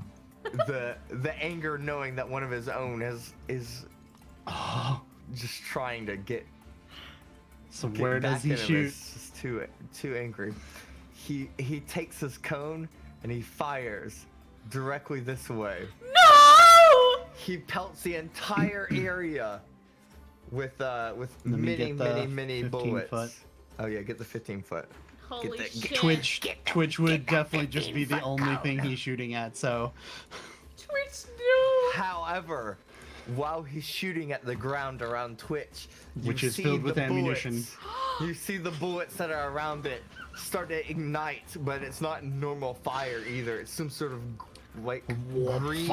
the anger knowing that one of his own is Oh. just trying to get. So get where does back he at him shoot? is just too angry. He takes his cone and he fires directly this way. No! He pelts the entire area with me many get the many 15 bullets. foot. Oh yeah, get the 15-foot. Holy Get shit. Twitch would Get the definitely just be the 15-foot only cone. thing he's shooting at, so. Twitch, no! However, while he's shooting at the ground around Twitch, you Which is see filled with the ammunition. bullets- you see the bullets that are around it start to ignite, but it's not normal fire either. It's some sort of like green,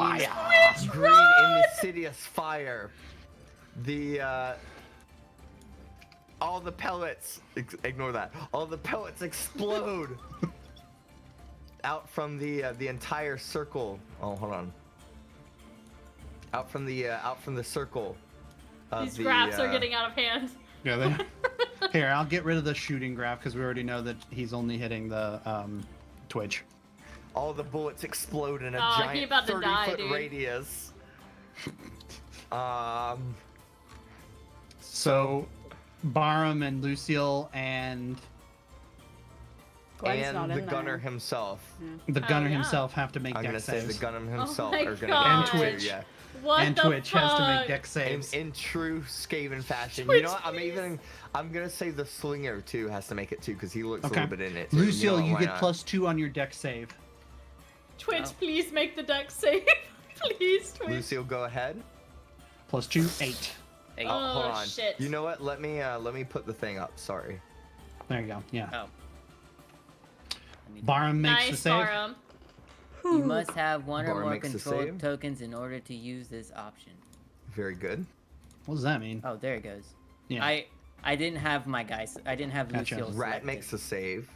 green insidious fire. The all the pellets, ignore that. All the pellets explode out from the entire circle. Oh, hold on. Out from the circle. Of These the, graphs are getting out of hand. Yeah, they. Here, I'll get rid of the shooting graph because we already know that he's only hitting the Twitch. All the bullets explode in a Oh, he giant about to die, 30-foot dude. radius. So, Barham and Lucille and Gwen's not and the in gunner there. himself. the Oh, gunner yeah. himself have to make I'm gonna dex say saves. the gunner himself my are gonna God. get And it too, Twitch. yeah. What And the Twitch has to make fuck? dex saves. In true Skaven fashion. Twitch, you know what? please. I'm gonna say the slinger too has to make it too because he looks a Okay. little bit in it. Too. Lucille, know you what, get why not? +2 on your dex save. Twitch, Oh. please make the deck save. Please, Twitch. Lucille, go ahead. +2, 8. Hey, Oh, Hold on. shit. You know what? Let me put the thing up. Sorry. There you go. Yeah. oh. I need- Barham makes the Nice, save. Barham. You must have one or Bar more makes a control save. tokens in order to use this option. Very good. What does that mean? Oh, there it goes. Yeah. I didn't have my guys. I didn't have Gotcha. Lucille Rat selected. makes a save.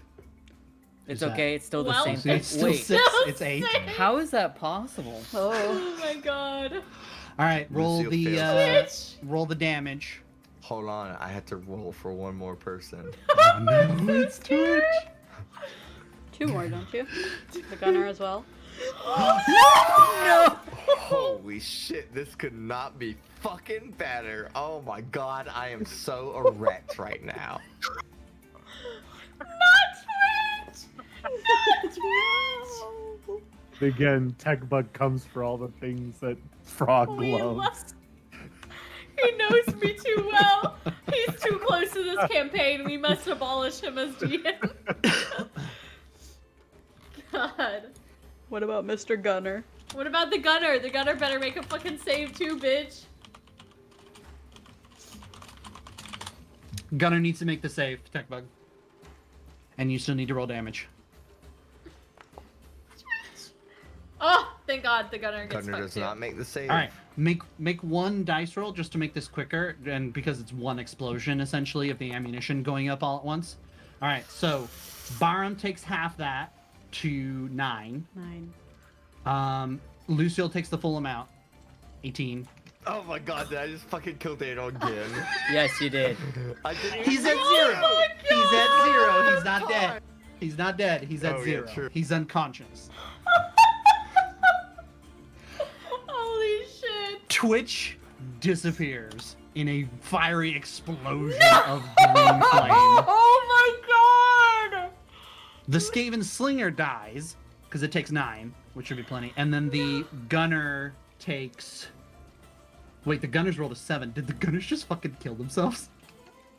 It's Is that- okay. It's still the Well, same See, thing. it's still Wait, 6. No It's 8. save. how is that possible? Oh. Oh my god. All right, roll Lucille the fails. Twitch. roll the damage. Hold on, I had to roll for one more person. Oh, no, it's Twitch. 2 more, don't you? The gunner as well. No! Holy shit, this could not be fucking better. Oh my god, I am so erect right now. Not Twitch! Not Twitch! Again, Tech Bug comes for all the things that Frog We loves. He knows me too well. He's too close to this campaign. We must abolish him as GM. God. What about Mr. Gunner? What about the gunner? The gunner better make a fucking save too, bitch. Gunner needs to make the save, Tech Bug. And you still need to roll damage. Oh, thank God the gunner gets Gunner fucked does too. not make the save. All right, make one dice roll just to make this quicker, and because it's one explosion essentially of the ammunition going up all at once. All right, so Barham takes half that to 9. 9. Lucille takes the full amount, 18. Oh my god, did I just fucking kill Daniel again? Yes, you did. I didn't He's at even- 0. my He's at 0. He's not God. dead. He's not dead. He's at Oh, yeah, 0. true. He's unconscious. Holy shit. Twitch disappears in a fiery explosion of green flame. Oh my God. The Skaven Slinger dies, because it takes 9, which should be plenty. And then the Gunner takes... Wait, the Gunners rolled a 7. Did the Gunners just fucking kill themselves?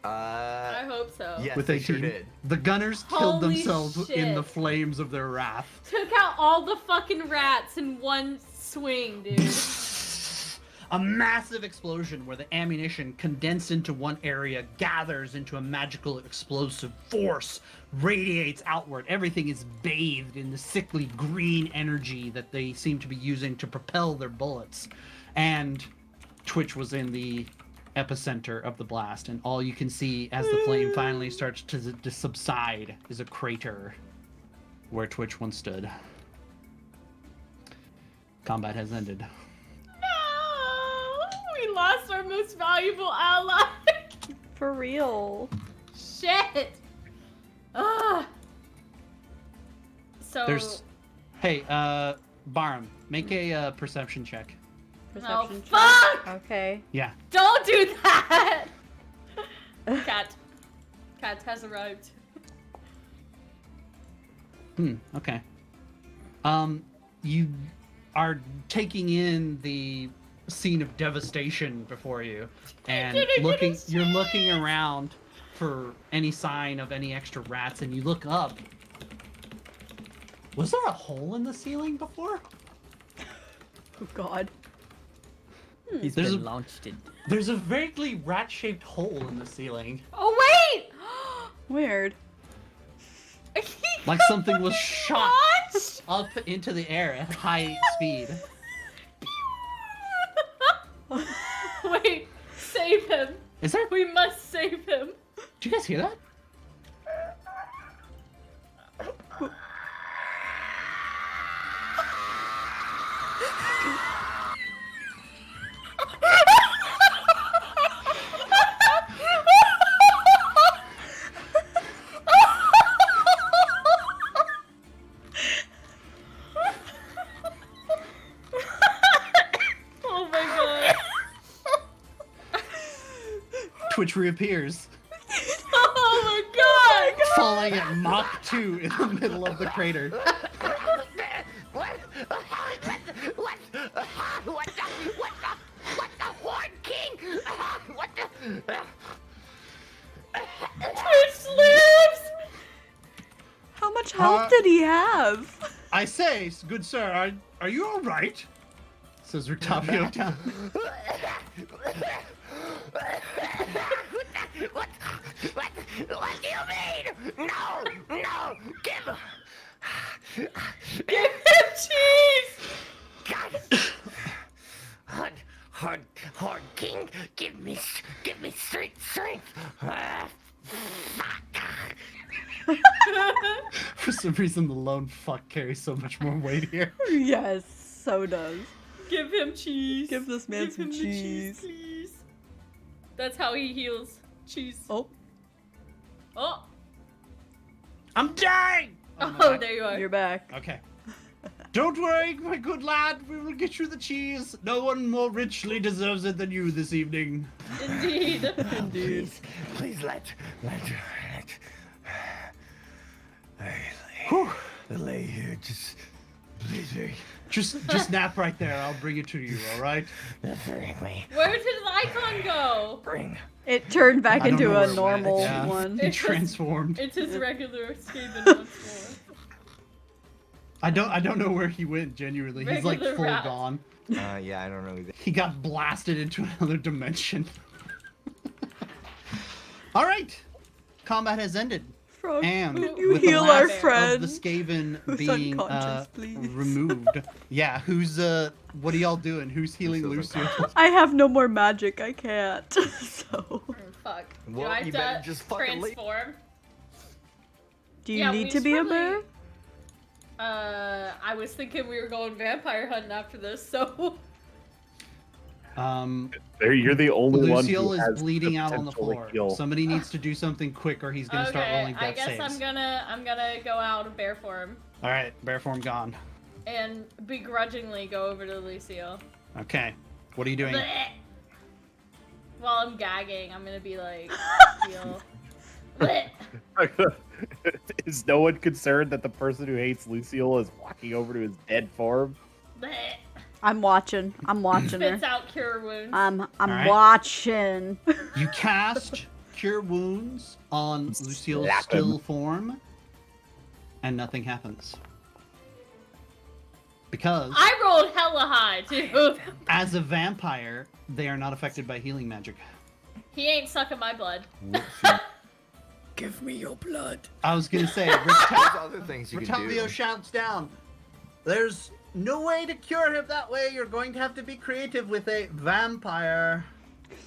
I hope so. yes, With they 18? sure did. The Gunners killed Holy themselves in the shit. flames of their wrath. Took out all the fucking rats in one swing, dude. A massive explosion where the ammunition condensed into one area gathers into a magical explosive force, radiates outward. Everything is bathed in the sickly green energy that they seem to be using to propel their bullets. And Twitch was in the epicenter of the blast, and all you can see as the flame finally starts to subside is a crater where Twitch once stood. Combat has ended. No, we lost our most valuable ally. For real. Shit. Ugh. So. There's, hey, Barham, make a perception check. Oh Perception check. fuck! Okay. Yeah. Don't do that. Cat has arrived. Okay. You are taking in the scene of devastation before you, and you're looking around for any sign of any extra rats, and you look up. Was there a hole in the ceiling before? Oh God. He's There's been a- launched it. There's a vaguely rat-shaped hole in the ceiling, Oh wait! Weird. like something was shot What? up into the air at high speed. Wait, save him. Is there? We must save him. Do you guys hear that? Oh my god. Twitch reappears, Oh my god. falling at Mach 2 in the middle of the crater. What the Horn King? What the? Twitch lives. How much health did he have? I say, good sir, are you all right? Says Rictavio down. What do you mean? No, give. Give him cheese. God. Horn King, give me strength. Fuck. For some reason, the lone fuck carries so much more weight here. Yes, so does. Give him cheese. Give this man Give some him the cheese. please. That's how he heals. Cheese. Oh, Oh. I'm dying! Oh, there you are. you're back. Okay. Don't worry, my good lad. We will get you the cheese. No one more richly deserves it than you this evening. Indeed. Indeed. Please let lay here. Just please, Just nap right there. I'll bring it to you. All right. bring me. Where did the icon go? Bring. It turned back I don't know into where a it normal went. Yeah. one. It transformed. It's his regular Skaven once more. I don't know where he went. Genuinely, he's like Regular full rat. gone. Yeah, I don't know either. He got blasted into another dimension. All right, combat has ended, Frog, and can you with heal the our last friend? of the Skaven who's being unconscious, please? removed. Yeah, who's what are y'all doing? Who's healing Lucio's Lucio? I have no more magic. I can't. So, Oh, fuck. Well, Do I you have better to just fucking leave. transform? do you Yeah, need we to be a probably- bear? I was thinking we were going vampire hunting after this, so. You're the only one Lucille who is has bleeding the out on the potential to floor. heal. Somebody needs to do something quick, or he's gonna start rolling I death guess saves. I'm gonna go out of bear form All right, bear form gone. and begrudgingly go over to Lucio. Okay, what are you doing? Blech. While I'm gagging, I'm gonna be like, heal. Blech. Is no one concerned that the person who hates Lucille is walking over to his dead form? Blech. I'm watching. I'm watching her. Spits out cure wounds. I'm Alright. watching. You cast Cure Wounds on Lucille's Slap him. still form, and nothing happens. Because, I rolled hella high too. as a vampire, they are not affected by healing magic. He ain't sucking my blood. Give me your blood. I was gonna say, There's Rita- other things you can Ritavio do. shouts down, "There's no way to cure him that way. You're going to have to be creative with a vampire."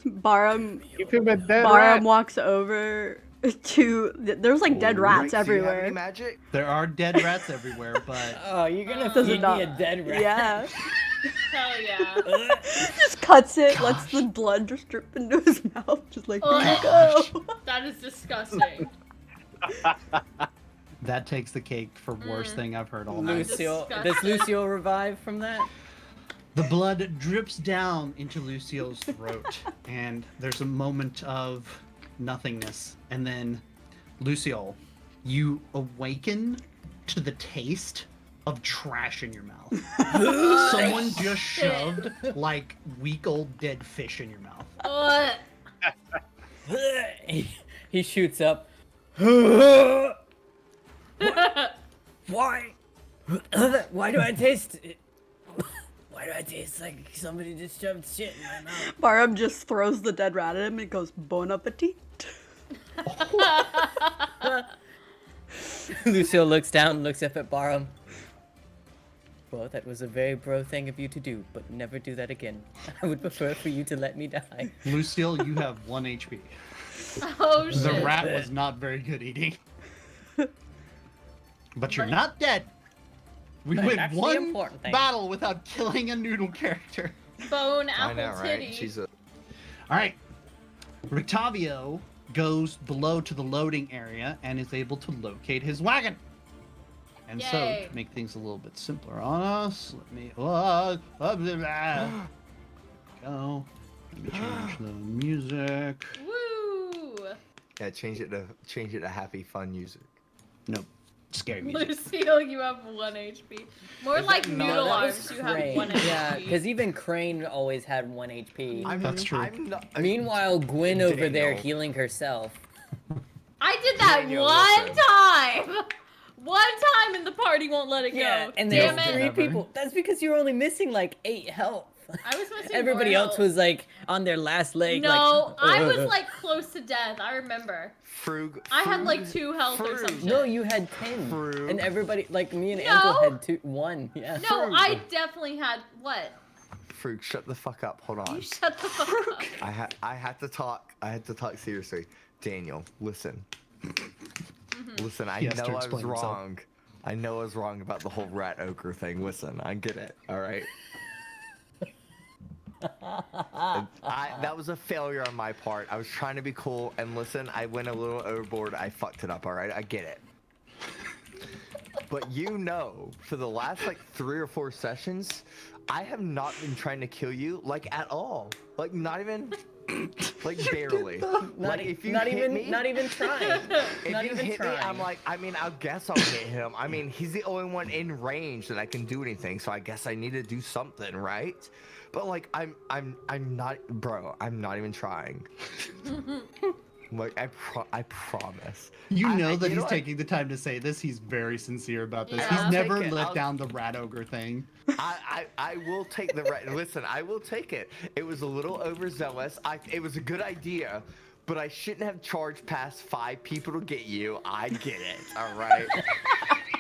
Barum Keep him a dead Barum rat. walks over to. There's like dead rats Do you have any everywhere. magic? There are dead rats everywhere, but Oh, you're gonna Does it feed not- me a dead rat? Yeah. Hell yeah. Just cuts it, lets the blood just drip into his mouth, just like there you go. That is disgusting. that takes the cake for worst thing I've heard all night. Lucio, Disgusting. does Lucio revive from that? The blood drips down into Lucille's throat, and there's a moment of nothingness. And then, Lucille, you awaken to the taste of trash in your mouth. Someone just shoved, like, week old dead fish in your mouth. Ugh. He shoots up. Why? Why do I taste it? Why do I taste like somebody just shoved shit in my mouth? Barum just throws the dead rat at him and goes, "Bon appetit." Lucio looks down, looks up at Barum. Well, that was a very bro thing of you to do, but never do that again. I would prefer for you to let me die. Lucille, you have 1 HP. Oh The shit. rat was not very good eating. But you're not dead. We That's went actually the one important thing. battle without killing a noodle character. Bone I apple know, right? titty. She's a. All right. Rictavio goes below to the loading area and is able to locate his wagon. And so, Yay. to make things a little bit simpler on us, let me. Blah, blah, blah, blah. Go. Let me change the music. Woo! Yeah, change it to happy fun music. Nope. Scary music. Lucille, you have 1 HP. More Is like that not- noodle that arms, you have 1 HP. Yeah, because even Crane always had 1 HP. That's true. I'm not, Meanwhile, Gwen over there Daniel. healing herself. I did that Daniel, one listen. time! One time and the party won't let it Yeah, go. and Damn there's it. 3 Never. people. That's because you're only missing like 8 health. I was missing Everybody more else health. was like on their last leg. No, like, I was like close to death. I remember. Frug. I had like Frug- 2 health or Frug. something. No, you had 10. Fruit. And everybody, like me and No. Angel had 1. Yeah. No, I definitely had what? Frug, shut the fuck up. Hold on. You shut the fuck up. I had to talk. I had to talk seriously. Daniel, listen. Listen, I He has to know I was explain himself. wrong. I know I was wrong about the whole rat ogre thing. Listen, I get it. All right. That was a failure on my part. I was trying to be cool, and listen, I went a little overboard. I fucked it up, all right? I get it. But you know, for the last like 3 or 4 sessions, I have not been trying to kill you like at all. Like not even, like barely. Like if you hit me, not even trying. if Not you even hit me, trying. I'm like, I mean, I guess I'll hit him. I mean, he's the only one in range that I can do anything. So I guess I need to do something, right? But like, I'm not, bro. I'm not even trying. Like I promise. You know that you he's what? taking the time to say this. He's very sincere about this. Yeah. He's I'll never take it. let down the rat ogre thing. I will take the listen. I will take it. It was a little overzealous. It was a good idea, but I shouldn't have charged past 5 people to get you. I get it. All right.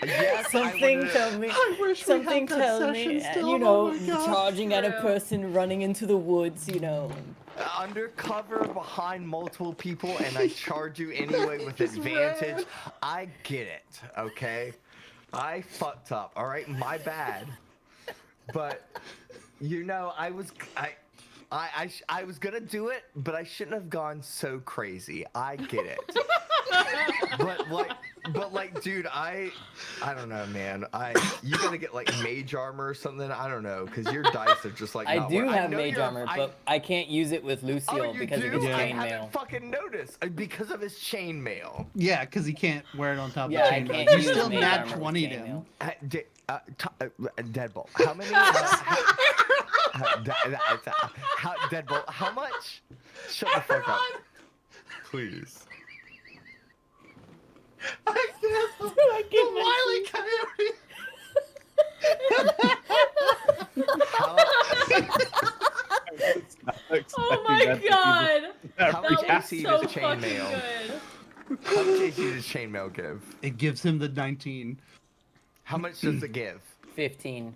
Yes, Something tell me. Something that tell session me. still. You know, Oh my God. charging at a True. person running into the woods. You know. undercover behind multiple people, and I charge you anyway with advantage. I get it. Okay. I fucked up. All right. My bad. But you know, I was gonna do it, but I shouldn't have gone so crazy. I get it. but like, dude, I don't know, man. You gotta get like mage armor or something. I don't know, because your dice are just like. I not do work- have know mage you're- armor, but I can't use it with Lucio you because do? of his I chainmail. haven't fucking noticed because of his chainmail. Yeah, because he can't wear it on top Yeah, I of the can't chainmail. You use still mage nat armor with 20'd chainmail. him. Deadbolt. How many? Deadbolt. How much? Shut the fuck up, please. I can't. The Wile E. How, Oh my god! how much That was AC so does fucking chainmail? good. How much AC does chainmail give? It gives him the 19. How much does it give? 15.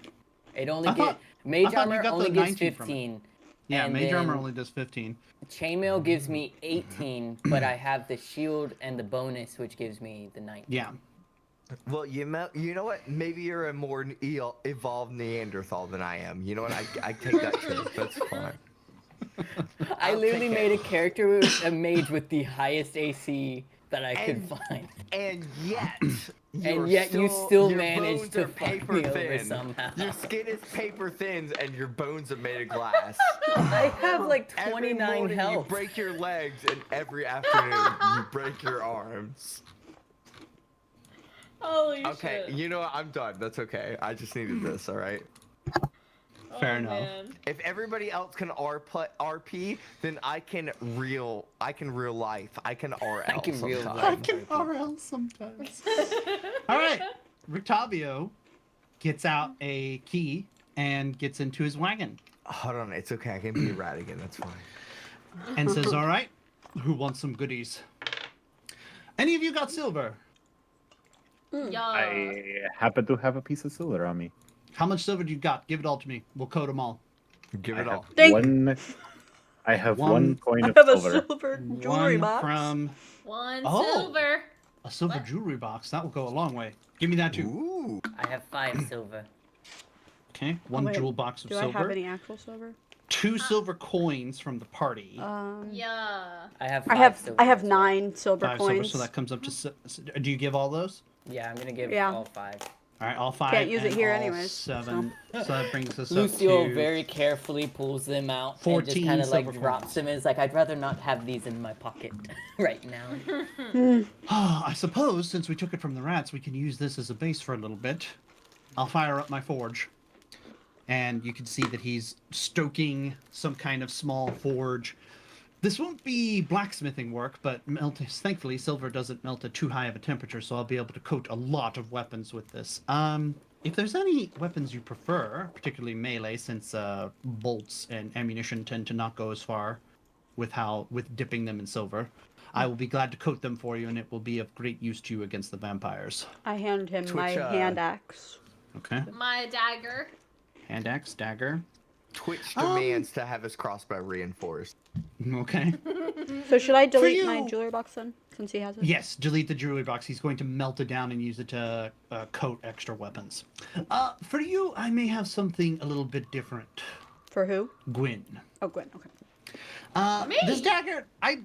It only I get thought mage you armor got only the gives 19 from it. 15. Yeah, and mage armor then only does 15. Chainmail gives me 18, but I have the shield and the bonus, which gives me the 19. Yeah. Well, you know what? Maybe you're a more evolved Neanderthal than I am. You know what? I take that too. That's fine. I I'll literally take made it. a character with a mage with the highest AC that I could And- find. And yet, And yet you still your managed bones to are fuck paper me over thin. somehow. Your skin is paper thin, and your bones are made of glass. I have like Every 29 morning health. you break your legs, and every afternoon you break your arms. Holy Okay, shit. you know what? I'm done. That's okay. I just needed this. All right. Fair Oh, enough. man. If everybody else can RP, then I can real life. I can RL. I can real sometimes. life. I can RL sometimes. All right. Rictavio gets out a key and gets into his wagon Hold on, it's okay. I can be a rat again. That's fine. and says, "All right, who wants some goodies? Any of you got silver? Yeah. I happen to have a piece of silver on me. How much silver do you got? Give it all to me. We'll code them all. Give I it have all. I have One- one coin I of have a silver. silver jewelry One box. from One Oh. silver. a silver What? jewelry box. That will go a long way. Give me that too. Ooh. I have 5 silver. Okay. One wait, jewel box of Do I silver. have any actual silver? 2 silver coins from the party. Yeah. I have 5 I have silver I have as well. 9 silver 5 coins. silver, so that comes up to. Do you give all those? Yeah, I'm gonna give Yeah. all 5. All right, all 5. Can't use it and here all anyways, 7. So that brings us Lucio up to. very carefully pulls them out and 14 just kind of like silver drops coins. them. It's like, I'd rather not have these in my pocket right now. I suppose since we took it from the rats, we can use this as a base for a little bit. I'll fire up my forge. And you can see that he's stoking some kind of small forge. This won't be blacksmithing work, but thankfully silver doesn't melt at too high of a temperature, so I'll be able to coat a lot of weapons with this. If there's any weapons you prefer, particularly melee, since bolts and ammunition tend to not go as far with dipping them in silver, I will be glad to coat them for you, and it will be of great use to you against the vampires. I hand him my Twitch, hand axe. Okay. My dagger. Hand axe, dagger. Twitch demands to have his crossbow reinforced. Okay. So should I delete my you- jewelry box then, since he has it? Yes, delete the jewelry box. He's going to melt it down and use it to coat extra weapons. For you, I may have something a little bit different. For who? Gwyn. Oh, Gwen. Okay. This dagger, I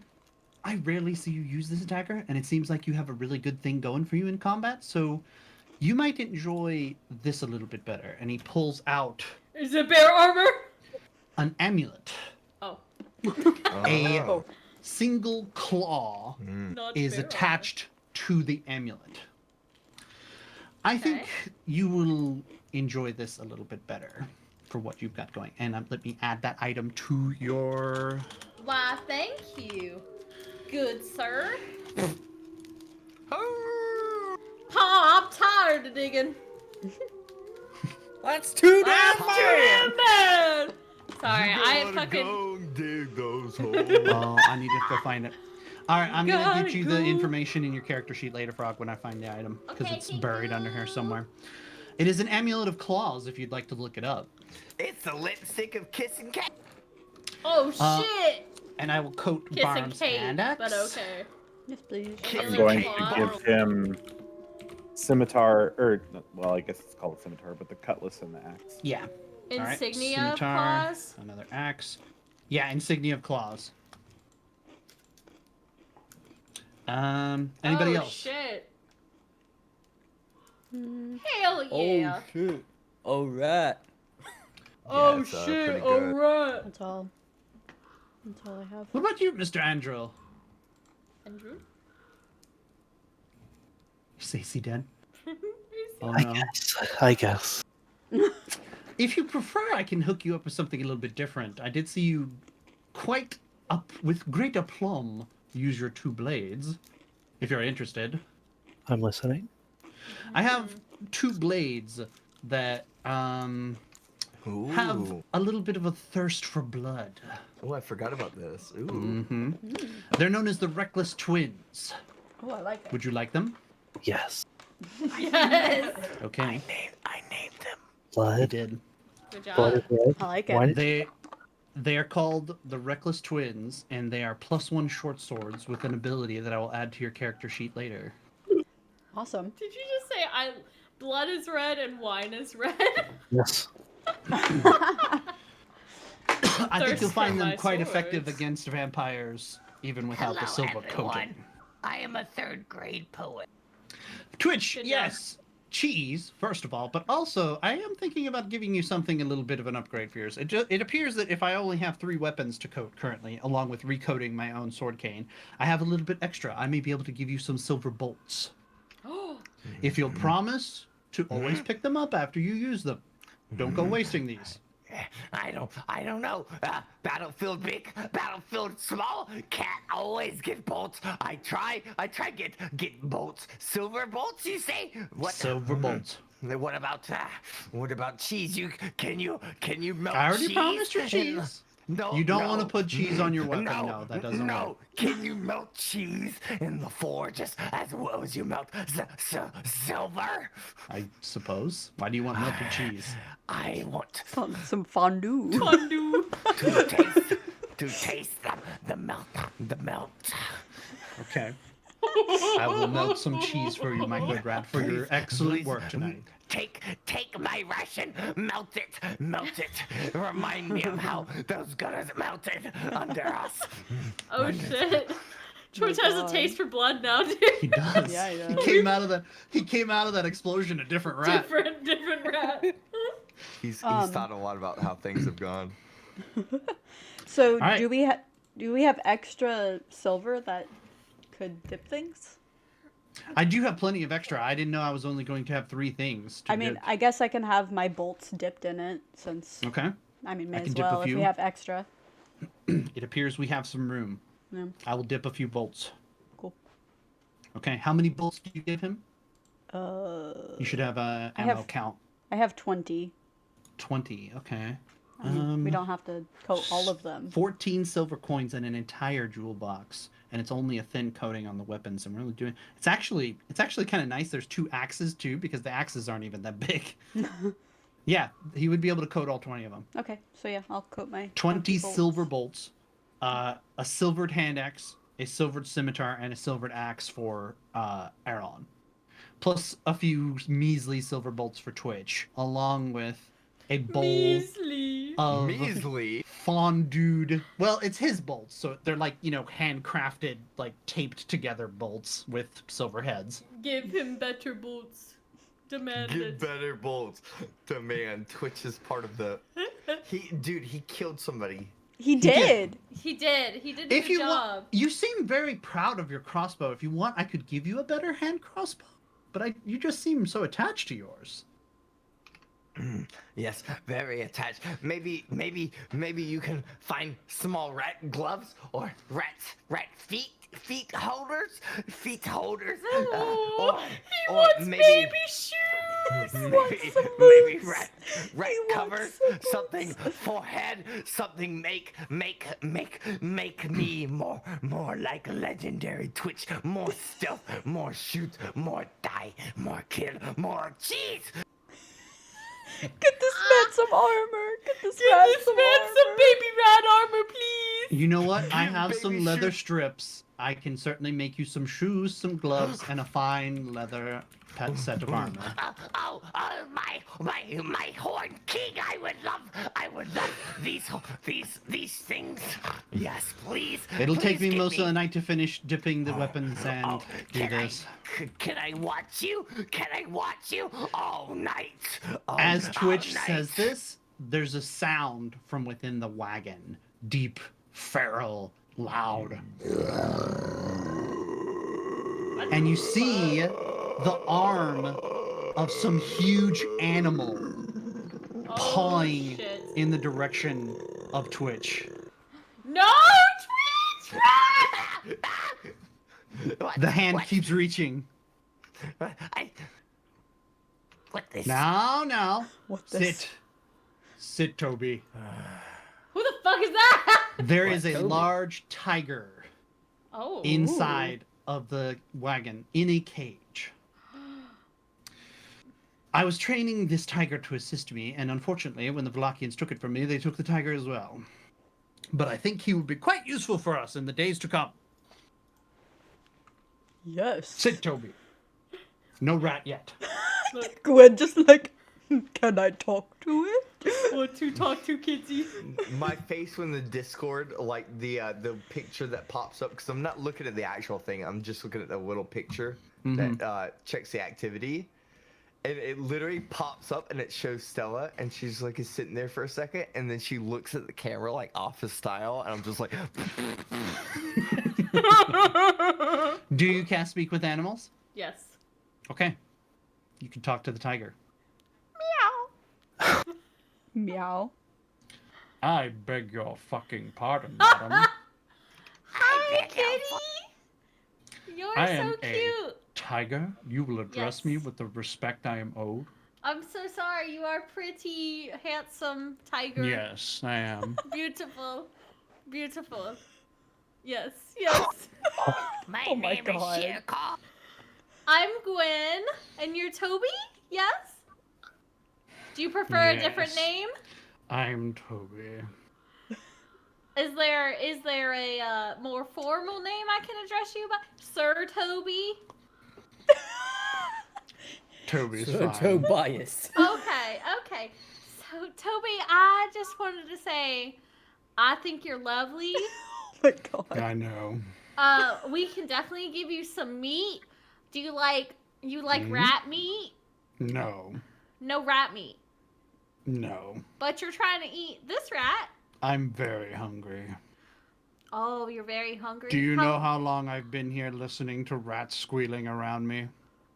rarely see you use this dagger, and it seems like you have a really good thing going for you in combat, so you might enjoy this a little bit better. And he pulls out Is it bear armor? an amulet. Oh. A Oh. single claw Not is bear attached to the amulet. I think you will enjoy this a little bit better for what you've got going. And let me add that item to your... armor. Why, thank you. Good sir. Pa, I'm tired of digging. That's too damn Too bad. damn bad. Sorry, I fucking. Go dig those holes. Oh, I need to go find it. All right, I'm going to Gotta get you the go. information in your character sheet later, Frog, when I find the item. Because Okay, it's thank buried under you. here somewhere. It is an amulet of claws, if you'd like to look it up. It's the lipstick of kissing cat. Oh Uh, shit! And I will coat Kissing Barnes' Kate, hand axe. but okay. Yes, please. I'm Amulet going claw. to give him scimitar, or well, I guess it's called a scimitar, but the cutlass and the axe. Yeah. All right, Insignia of scimitar, claws. Another axe. Yeah, insignia of claws. Anybody Oh else? shit! Mm, Hell yeah! Oh shit. Alright. Oh it's, shit! pretty good. Alright. that's all. That's all I have. What about you, Mr. Andrew? Andrew. Stacey dead? Oh I no. guess. I guess. If you prefer, I can hook you up with something a little bit different. I did see you quite up with great aplomb use your two blades. If you're interested. I'm listening. I have two blades that have Ooh. a little bit of a thirst for blood. Oh, I forgot about this. Ooh. Mm-hmm. They're known as the Reckless Twins. Oh, I like it. Would you like them? Yes. Yes. Okay. I named them. I Blood. did. Good Blood job. is red. I like Wine. it. They are called the Reckless Twins, and they are +1 short swords with an ability that I will add to your character sheet later. Awesome. Did you just say blood is red and wine is red? Yes. I think you'll Thirst find for them my quite effective swords. against vampires, even without the Hello, silver everyone. coating. I am a third grade poet. Twitch, Good job. yes. Cheese, first of all, but also I am thinking about giving you something a little bit of an upgrade for yours. It appears that if I only have 3 weapons to coat currently, along with recoating my own sword cane, I have a little bit extra. I may be able to give you some silver bolts. Oh. If you'll promise to always pick them up after you use them. Don't go wasting these. I don't know. Battlefield big, battlefield small. Can't always get bolts. I try get bolts. Silver bolts, you say? What? Silver bolts. What about cheese? Can you melt I already cheese? promised you in- cheese. No, You don't no, want to put cheese on your weapon. No, No, that doesn't no. work. Can you melt cheese in the forge as well as you melt silver? I suppose. Why do you want melted cheese? I want Some fondue. Fondue. to taste the melt. Okay. I will melt some cheese for you, my good rat, for your excellent Please, work tonight. Take my ration, melt it. Remind me of how those gunners melted under us. Oh shit. George has a God. taste for blood now, dude. He does. Yeah, he He does. came out of that explosion a different rat. Different rat. He's Um, thought a lot about how things have gone. So Alright. do we have extra silver that could dip things? I do have plenty of extra. I didn't know I was only going to have 3 things. To I mean, dip. I guess I can have my bolts dipped in it since Okay. I mean, I may can as dip a well if few. we have extra. It appears we have some room. Yeah. I will dip a few bolts. Cool. Okay. How many bolts do you give him? You should have a I ammo have- count. I have 20. 20. Okay. I mean, we don't have to coat all of them. 14 silver coins and an entire jewel box, and it's only a thin coating on the weapons. I'm really doing. It's actually kind of nice. There's 2 axes too, because the axes aren't even that big. Yeah, he would be able to coat all 20 of them. Okay, so yeah, I'll coat my 20 bolts. silver bolts, a silvered hand axe, a silvered scimitar, and a silvered axe for Aaron, plus a few measly silver bolts for Twitch, along with a bowl Measly. of Measly. fondued. Well, it's his bolts, so they're like, handcrafted, like taped together bolts with silver heads. Give him better bolts. Demand Get it. better bolts. Demand. Twitch is part of the. He killed somebody. He did. did. He did. He did a If good you job. want, you seem very proud of your crossbow. If you want, I could give you a better hand crossbow. But you just seem so attached to yours. Yes, very attached. Maybe you can find small rat gloves or rat feet holders. Oh, he or wants maybe baby shoes. maybe rat He covers, wants some something for head, something make me more like a legendary Twitch, more stealth, more shoot, more die, more kill, more cheese. Get this man some armor. Get this man some armor. baby rat armor, please. You know what? I Give have some baby leather shoes. strips. I can certainly make you some shoes, some gloves, and a fine leather pet set of armor. My horn king! I would love these things. Yes, please. It'll take Please me give most of the night to finish dipping the weapons and do can this. Can I watch you? Can I watch you all night? As All Twitch night. says this, there's a sound from within the wagon. Deep, feral, loud. And you see the arm of some huge animal pawing shit. in the direction of Twitch. No, Twitch! What? The hand What? keeps reaching. What this? Now. What this? Sit, Toby. Who the fuck is that? There What, is a Toby? large tiger Oh. inside of the wagon in a cage. I was training this tiger to assist me, and unfortunately, when the Valakians took it from me, they took the tiger as well. But I think he would be quite useful for us in the days to come. Yes. Sit, Toby. No rat yet. Gwen just like, can I talk to it? Want to talk to Kidsy? My face when the Discord, like the picture that pops up, because I'm not looking at the actual thing. I'm just looking at the little picture that checks the activity. And it literally pops up and it shows Stella, and she's like is sitting there for a second, and then she looks at the camera like office style, and I'm just like, Do you cast Speak with Animals? Yes. Okay. You can talk to the tiger. Meow. I beg your fucking pardon, madam. Hi, kitty. You're I so am a- cute. Tiger, you will address me Yes. with the respect I am owed. I'm so sorry. You are pretty, handsome tiger. Yes, I am. Beautiful. Beautiful. Yes. My Oh my name God. is Shirko. I'm Gwen, and you're Toby? Yes? Do you prefer a different Yes. name? I'm Toby. Is there a more formal name I can address you by? Sir Toby? Toby's So fine. Tobias. Okay. So, Toby, I just wanted to say, I think you're lovely. Oh my god. I know. We can definitely give you some meat. Do you like Mhm. rat meat? No. No rat meat. No. But you're trying to eat this rat. I'm very hungry. Oh, you're very hungry. Do you know how long I've been here listening to rats squealing around me?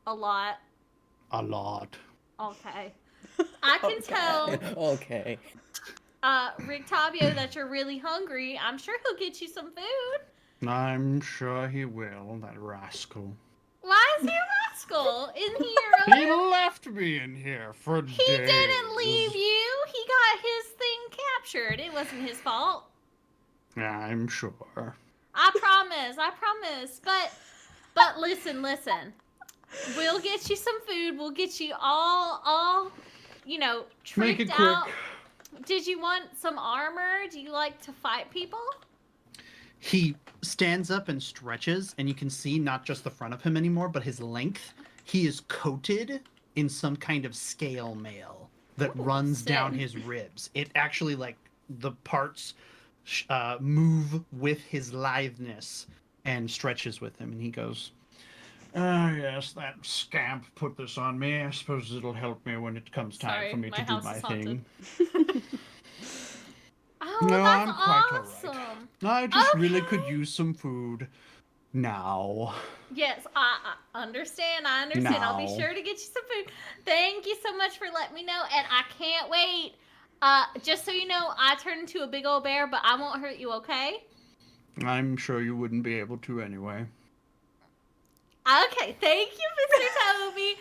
A lot. A lot. Okay. I can tell Okay. Rick Tavio that you're really hungry. I'm sure he'll get you some food. I'm sure he will, that rascal. Why is he a rascal? Isn't he He your owner? left me in here for days. He didn't leave you. He got his thing captured. It wasn't his fault. I'm sure. I promise. But listen. We'll get you some food. We'll get you all Make it tricked quick. out. Did you want some armor? Do you like to fight people? He stands up and stretches, and you can see not just the front of him anymore, but his length. He is coated in some kind of scale mail. that Ooh, runs down sick. his ribs. It actually, like, the parts move with his litheness and stretches with him. And he goes, "Ah, yes, that scamp put this on me. I suppose it'll help me when it comes time Sorry, for me my to do house my is haunted. thing." Oh, No, that's I'm quite all awesome. right. I just really could Okay. use some food now. Yes, I understand. I understand. I'll be Now. sure to get you some food. Thank you so much for letting me know, and I can't wait. Just so you know, I turned into a big old bear, but I won't hurt you, okay? I'm sure you wouldn't be able to anyway. Okay, thank you, Mr. Toby.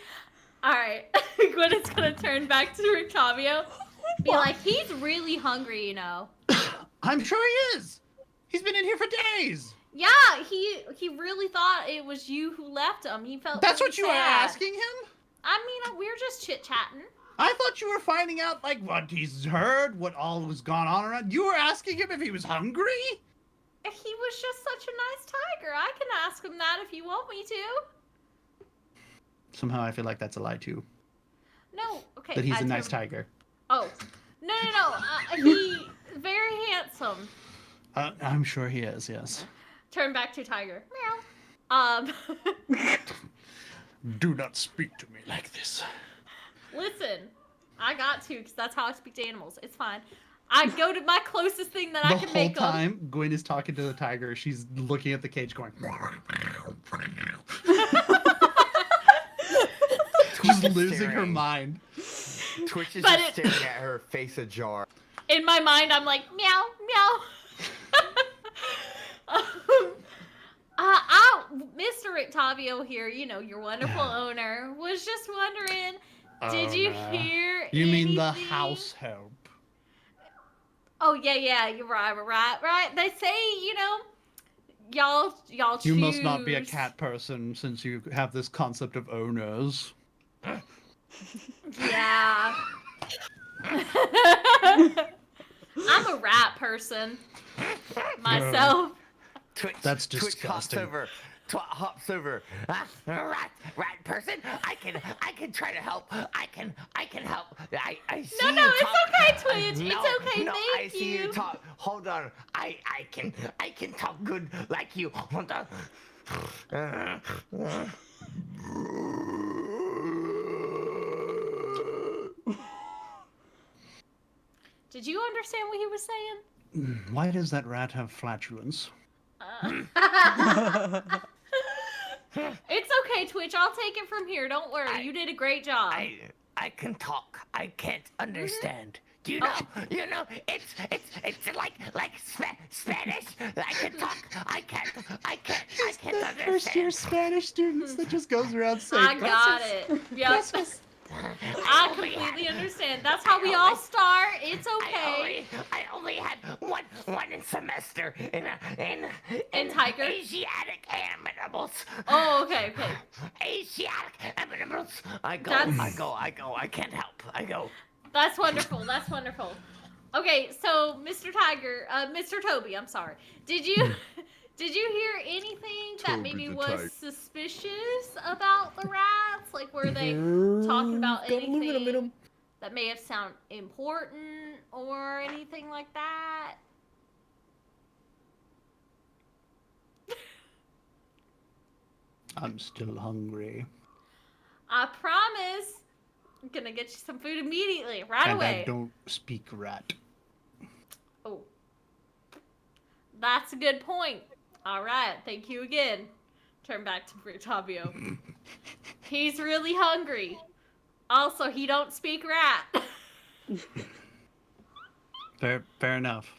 Alright, Gwyneth's gonna turn back to Rictavio. Be like, he's really hungry, you know. I'm sure he is. He's been in here for days. Yeah, he really thought it was you who left him. He felt That's really what you were sad. asking him? I mean, we're just chit-chatting. I thought you were finding out, like, what he's heard, what all was gone on around. You were asking him if he was hungry? He was just such a nice tiger. I can ask him that if you want me to. Somehow I feel like that's a lie, too. No, okay. That he's a nice tiger. Oh, no. He very handsome. I'm sure he is, yes. Turn back to tiger. Meow. Do not speak to me like this. Listen, I got to, because that's how I speak to animals. It's fine. I go to my closest thing that I can make The whole time, Gwen is talking to the tiger. She's looking at the cage going... She's losing her mind. Twitch is But just staring at her, face ajar. In my mind, I'm like, meow, meow. Mr. Rictavio here, you know, your wonderful owner, was just wondering, did you hear You mean the anything? house help? Oh, yeah, you're right. They say, you know, y'all choose. You must not be a cat person since you have this concept of owners. Yeah. I'm a rat person myself. That's Twitch disgusting. hops over. Rat person. I can try to help. I can help. I see No, you it's talk. okay, Twitch. No, It's okay. no, Thank I see you. you talk. Hold on. I can talk good like you. Hold on. Did you understand what he was saying? Why does that rat have flatulence? It's okay, Twitch. I'll take it from here. Don't worry. You did a great job. I can talk. I can't understand. Do you know? You know, it's like Spanish. I can talk. I can't understand. First year Spanish students that just goes around saying, I got it. Yep. I completely understand. That's how we all start. It's okay. I only had one semester in Tiger? Asiatic animals. Oh, okay. Asiatic animals. I go. I can't help. I go. That's wonderful. Okay, so Mr. Toby, I'm sorry. Did you hear anything that maybe was suspicious about the rats? Like, were they talking about anything that may have sounded important or anything like that? I'm still hungry. I promise. I'm gonna get you some food immediately, right And away. I don't speak rat. Oh. That's a good point. All right, thank you again. Turn back to Rictavio. He's really hungry. Also, he don't speak rat. Fair enough.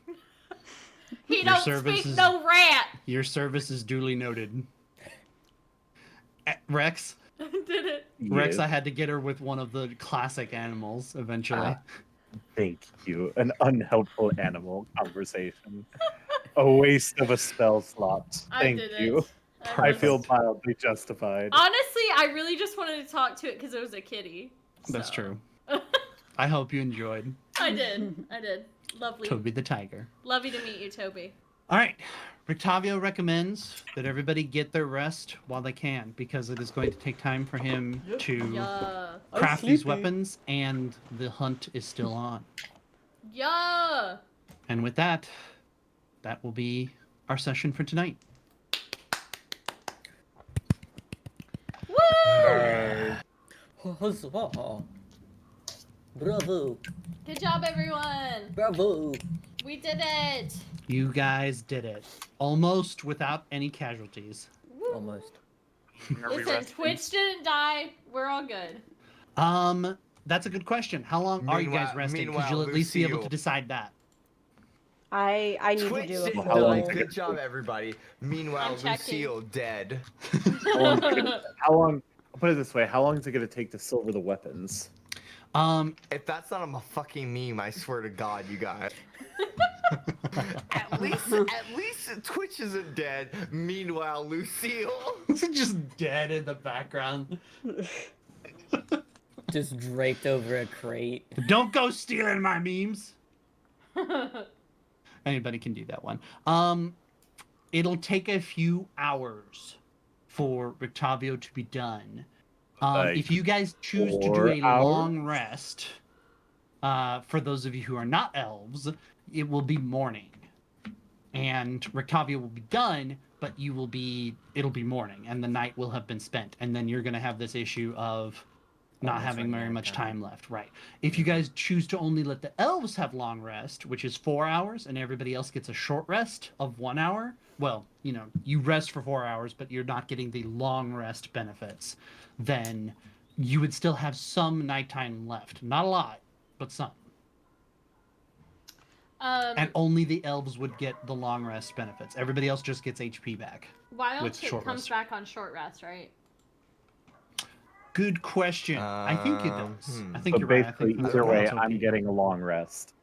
He Your don't service speak is- no rat. Your service is duly noted. Rex? Did it? Rex, Yes. I had to get her with one of the classic animals eventually. Thank you. An unhelpful animal conversation. A waste of a spell slot. I Thank did you. it. I feel mildly justified. Honestly, I really just wanted to talk to it because it was a kitty. That's so. true. I hope you enjoyed I did. Lovely. Toby the Tiger. Lovely to meet you, Toby. All right. Rictavio recommends that everybody get their rest while they can, because it is going to take time for him to Yeah. craft these weapons, and the hunt is still on. Yeah. And with that, that will be our session for tonight. Woo! Huzzah. Bravo. Good job, everyone. Bravo. We did it. You guys did it. Almost without any casualties. Woo. Almost. Listen, Twitch didn't die. We're all good. That's a good question. How long are you guys resting? Because you'll at least be able to Lucille. decide that. I need to Twitch do a didn't How poll. long die. is it? Good job, everybody. Meanwhile, I'm checking. Lucille dead. How long? I'll put it this way: how long is it going to take to silver the weapons? If that's not a fucking meme, I swear to God, you guys. at least Twitch isn't dead. Meanwhile, Lucille. It's just dead in the background. Just draped over a crate. Don't go stealing my memes. Anybody can do that one. It'll take a few hours for Rictavio to be done. Like If you guys choose to do 4 a hours? long rest, for those of you who are not elves, it will be morning. And Rictavio will be done, but it'll be morning, and the night will have been spent. And then you're going to have this issue of not Almost having running very out of much time. time left. Right. If you guys choose to only let the elves have long rest, which is 4 hours, and everybody else gets a short rest of 1 hour, well, you rest for 4 hours, but you're not getting the long rest benefits, then you would still have some nighttime left. Not a lot, but some. And only the elves would get the long rest benefits. Everybody else just gets HP back. Wild with Shape short comes rest. back on short rest, right? Good question. I think it does. I think But you're right. I basically, think that's either why way, it's okay. I'm getting a long rest.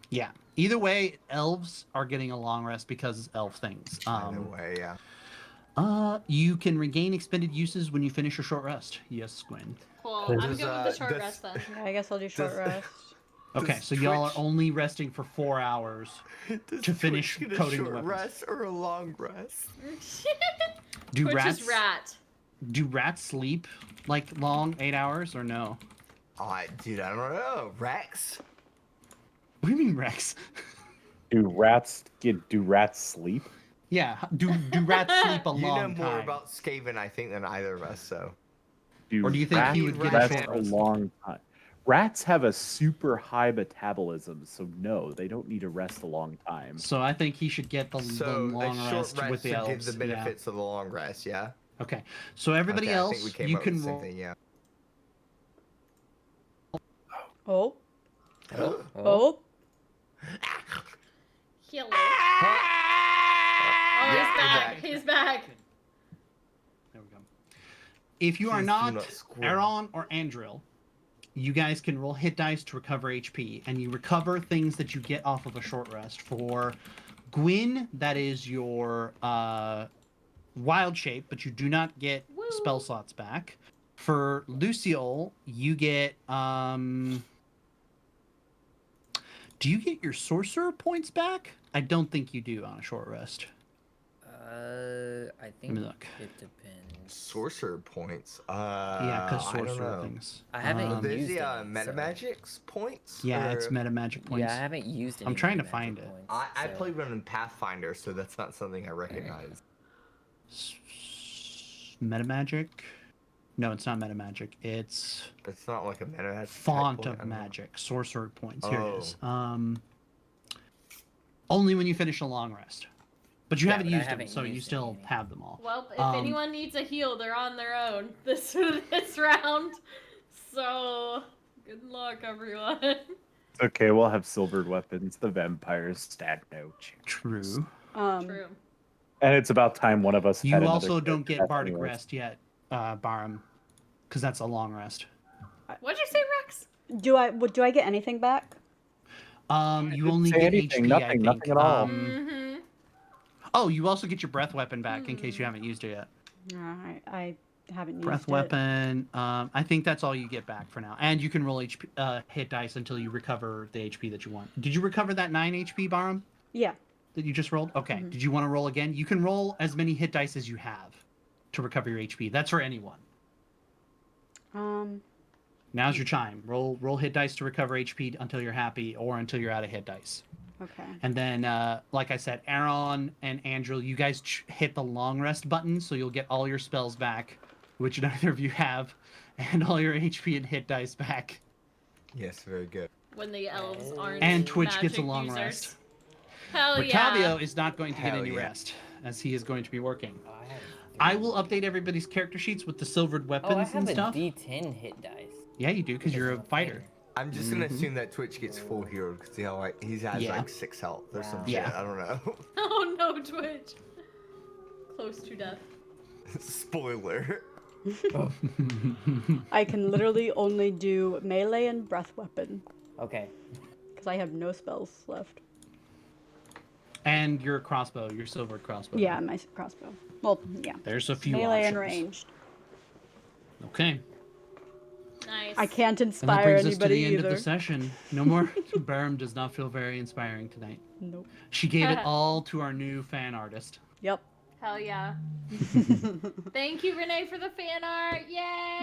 Yeah. Either way, elves are getting a long rest because elf things. Either way, yeah. You can regain expended uses when you finish your short rest. Yes, Gwen. Cool. Does, I'm good with the short does- rest then. Yeah, I guess I'll do short Does- rest. Okay, Does so y'all are Twitch- only resting for 4 hours. Does to finish Twitch get a coding the short weapons. rest or a long rest? Do Twitch rats is rat. do rats sleep like long 8 hours or no? Dude, I don't know. Rex? What do you mean, Rex? Do rats sleep? Yeah, do rats sleep a You know long more time? about Skaven, I think, than either of us, so. Or do you think he rats would get a rest short a rest? long time? Rats have a super high metabolism, so no, they don't need to rest a long time. So I think he should get the So long a short rest rest with the to elves. give the benefits of the long rest, yeah? Yeah. Okay. So everybody Okay, I else, think we came you up with can the same roll. thing, yeah. Oh, Oh. oh. Heal. Yeah, Oh, he's we're back. back. He's back. There we go. If you are Please do not not squirm. Aaron or Andril, you guys can roll hit dice to recover HP, and you recover things that you get off of a short rest. For Gwyn, that is your wild shape, but you do not get Woo. spell slots back. For Lucille, you get do you get your sorcerer points back? I don't think you do on a short rest. I think Let me look. it depends. Sorcerer points. Yeah, because I don't sorcerer know. things. I haven't There's used the any, meta so- magics points? Yeah, it's or- meta magic points. Yeah, I haven't used any. I'm trying to magic find it. points, I so- played one in Pathfinder, so that's not something I recognize. Meta magic? No, it's not meta magic. It's It's not like a meta magic. type font point, I of don't know. magic, sorcerer points. Here it is. Oh. Only when you finish a long rest, but you Yeah, haven't but I used them, haven't so you used still any. have them all. Well, if Um, anyone needs a heal, they're on their own this round. So, good luck, everyone. It's okay, we'll have silvered weapons. The vampires stand no chance. True. True. And it's about time one of us. had You another also don't character get death bardic anyways. rest yet, Barum, because that's a long rest. What'd you say, Rex? Do I get anything back? You didn't only say get anything, HP. nothing, I think. nothing at all. Mm-hmm. Oh, you also get your breath weapon back in case you haven't used it yet. I haven't used Breath it. weapon. I think that's all you get back for now. And you can roll hit dice until you recover the HP that you want. Did you recover that 9 HP, Barum? Yeah. that you just rolled? Okay. Mhm. Did you want to roll again? You can roll as many hit dice as you have to recover your HP. That's for anyone. Now's your time. Roll hit dice to recover HP until you're happy or until you're out of hit dice. Okay. And then, like I said, Aaron and Andrew, you guys hit the long rest button, so you'll get all your spells back, which neither of you have, and all your HP and hit dice back. Yes, very good. When the elves aren't And Twitch gets a magic long users. rest. Hell Rictavio yeah. is not going to get Hell any yeah. rest, as he is going to be working. Oh, I have I will update everybody's character sheets with the silvered weapons Oh, I have and a stuff. D10 hit dice. Yeah, you do, because you're a fighter. I'm just gonna assume that Twitch gets full hero because he has Yeah. like 6 health or some Wow. shit. Yeah. I don't know. Oh no, Twitch. Close to death. Spoiler. I can literally only do melee and breath weapon Okay. because I have no spells left. And your crossbow, your silvered crossbow. Yeah, my crossbow. Well, yeah. There's a few Melee options. and ranged. Okay. Nice. I can't And that inspire brings us to anybody the end either. of the session. No more. Barum does not feel very inspiring tonight. Nope. She gave it all to our new fan artist. Yep. Hell yeah. Thank you, Renee, for the fan art. Yay!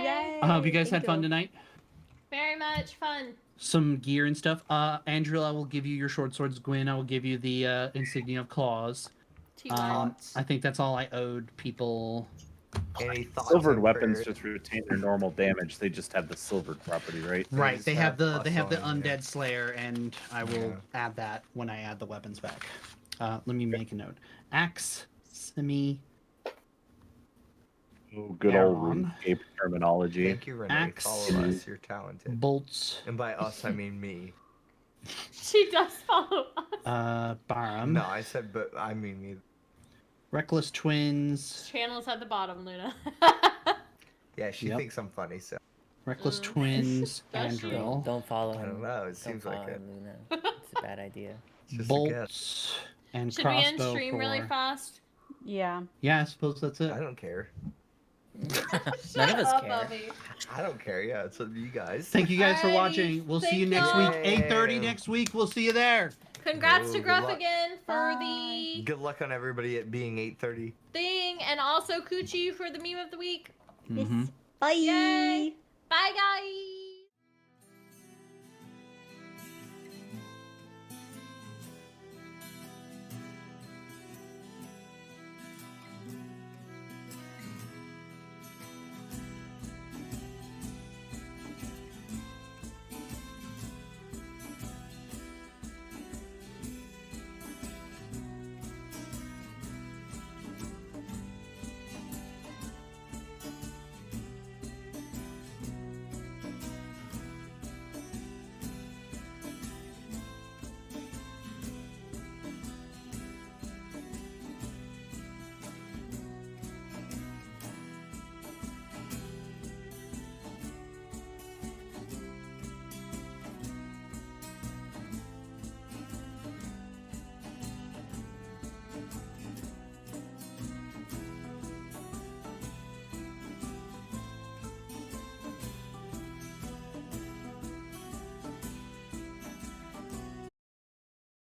Yay! I hope you guys Thank had fun you. tonight. Very much fun. Some gear and stuff. Andrew, I will give you your short swords. Gwyn, I will give you the insignia of claws. I think that's all I owed people. Any thoughts Silvered and weapons prayers? just retain their normal damage. They just have the silvered property, right? Right. just They have have the plus undead one, yeah. slayer, and I will Yeah. add that when I add the weapons back. Let me make a note. Axe, semi, Oh, good old Aaron. RuneScape terminology. Thank you, Renee. Axe. Follow us. You're talented. bolts, And by us, I mean me. She does follow us. Barum, No, I said, but I mean me. reckless twins, Channel's at the bottom, Luna. Yeah, she Yep. thinks I'm funny, so reckless twins, Does she? Andrew, Don't follow I him. don't know. It Don't seems follow like it. him, Luna. It's a bad idea. It's just a guess. bolts, and Should we end crossbow stream for... really fast? Yeah. Yeah, I suppose that's it. I don't care. None of us Shut up, care. Bobby. I don't care. Yeah, it's up to you guys. Thank you guys for Alrighty. watching. We'll see you Thank next y'all. week, 8:30 next week. We'll see you there. Congrats Ooh, to good Gruff luck. again for Bye. the Good luck on everybody at being 8:30. thing, and also Coochie for the meme of the week. Mhm. Bye. Yay. Bye, guys.